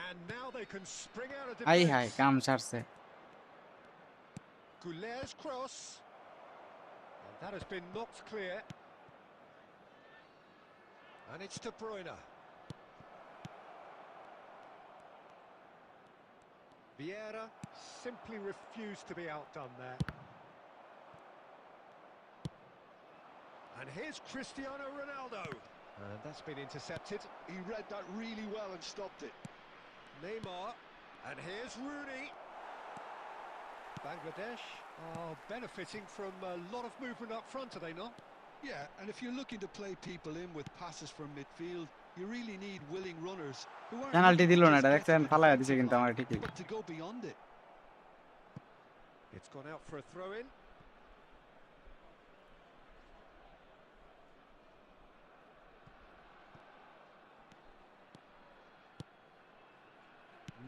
And now they can spring out of high defence. হাই কাম সারছে Goulet's cross. And that has been knocked clear. And it's De Bruyne. Vieira simply refused to be outdone there. And here's Cristiano Ronaldo. And that's been intercepted. He read that really well and stopped it. Neymar. And here's Rooney. Bangladesh are benefiting from a lot of movement up front, are they not? Yeah, and if you're looking to play people in with passes from midfield, you really need willing runners who aren't penalty looking দিল to না just এটা get দেখছেন to the ফালায়া দিছে defensive কিন্তু আমার line, ঠিকই but to go beyond it. It's gone out for a throw-in.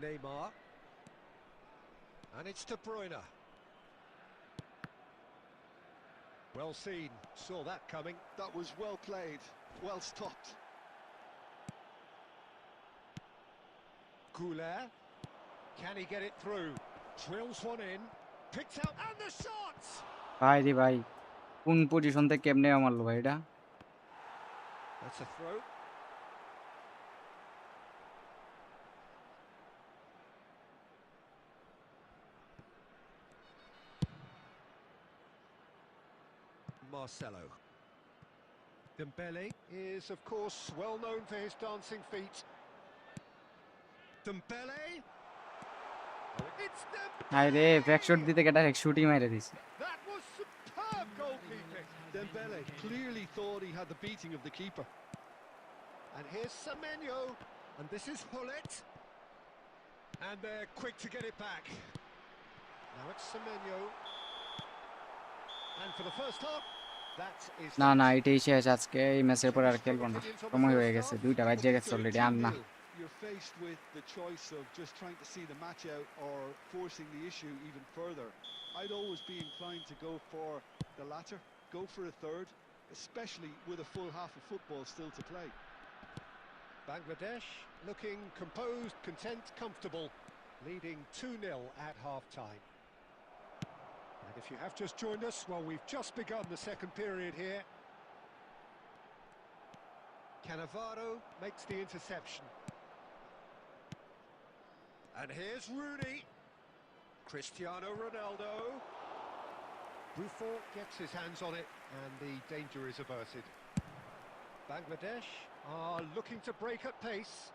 Neymar. And it's De Bruyne. Well seen, saw that coming. That was well played, well stopped. Goulet. Can he get it through? Drills one in. Picked out, and the shot! ভাই রে ভাই কোন position থেকে কেমনে মারলো ভাই এটা That's a throw. Marcelo. Dembele is, of course, well known for his dancing feet. Dembele. It's Dembele. হাই রে ব্যাকশট দিতে গেটা এক শুটই মেরে দিছে That was superb goalkeeping. Dembele clearly thought he had the beating of the keeper. And here's Semenyo. And this is Hullet. And they're quick to get it back. Now it's Semenyo. And for the first half, that is... না না এটাই শেষ আজকে এই ম্যাচের পর আর খেলবো না সময় হয়ে গেছে দুইটা বাজে গেছে অলরেডি আর না You're faced with the choice of just trying to see the match out or forcing the issue even further. I'd always be inclined to go for the latter, go for a third, especially with a full half of football still to play. Bangladesh looking composed, content, comfortable, leading 2-0 at half-time. And if you have just joined us, well, we've just begun the second period here. Cannavaro makes the interception. And here's Rooney. Cristiano Ronaldo. Buffon gets his hands on it, and the danger is averted. Bangladesh are looking to break at pace.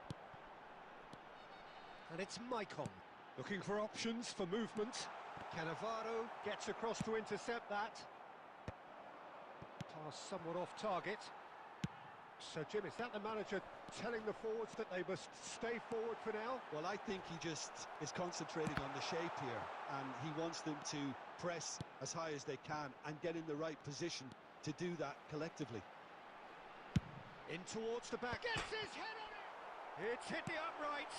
And it's Maicon looking for options for movement. Cannavaro gets across to intercept that. Pass somewhat off target. So, Jim, is that the manager telling the forwards that they must stay forward for now? Well, I think he just is concentrating on the shape here, and he wants them to press as high as they can and get in the right position to do that collectively. In towards the back. Gets his head on it! It's hit the upright.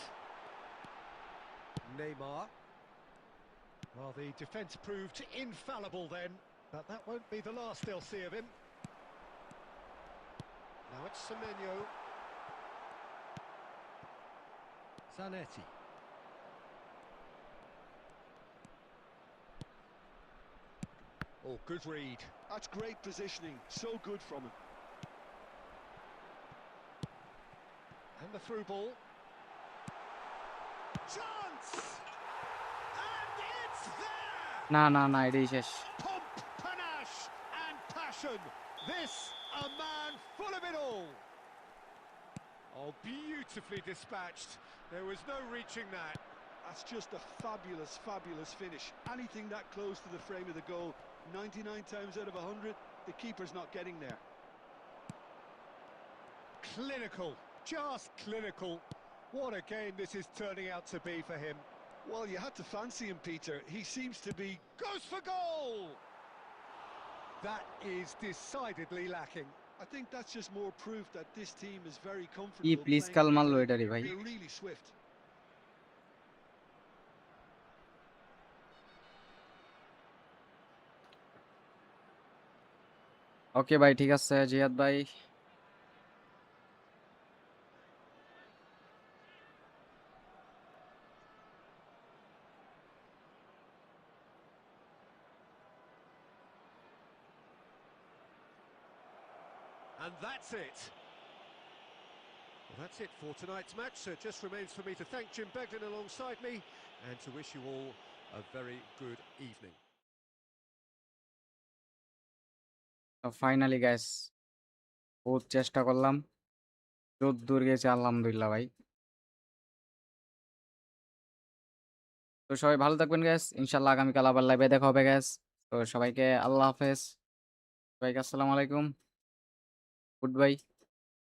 Neymar. Well, the defence proved infallible then, but that won't be the last they'll see of him. Now it's Semenyo. Zanetti. Oh, good read. That's great positioning, so good from him. And the through ball. Chance! And it's there! না না না এটাই শেষ Pomp, panache and passion. This A man full of it all. Oh, beautifully dispatched. There was no reaching that. That's just a fabulous, fabulous finish. Anything that close to the frame of the goal, 99 times out of 100, the keeper's not getting there. Clinical, just clinical. What a game this is turning out to be for him. Well, you had to fancy him, Peter. He seems to be... Goes for goal! That is decidedly lacking. I think that's just more proof that this team is very E comfortable please playing কাল on the মারলো break. এটারে ভাই। They're really swift. ওকে ভাই, ঠিক আছে জিহাদ ভাই। And that's it. Well, that's it for tonight's match. So it just remains for me to thank Jim Beglin alongside me and to wish you all a very good evening. Finally guys, বহুত চেষ্টা করলাম, যদ্দূর গেছে আলহামদুলিল্লাহ ভাই। তো সবাই ভালো থাকবেন গাইস, ইনশাল্লাহ আগামীকাল আবার লাইভে দেখা হবে গাইস। তো সবাইকে আল্লাহ হাফেজ, সবাইকে আসসালামু আলাইকুম, গুড বাই।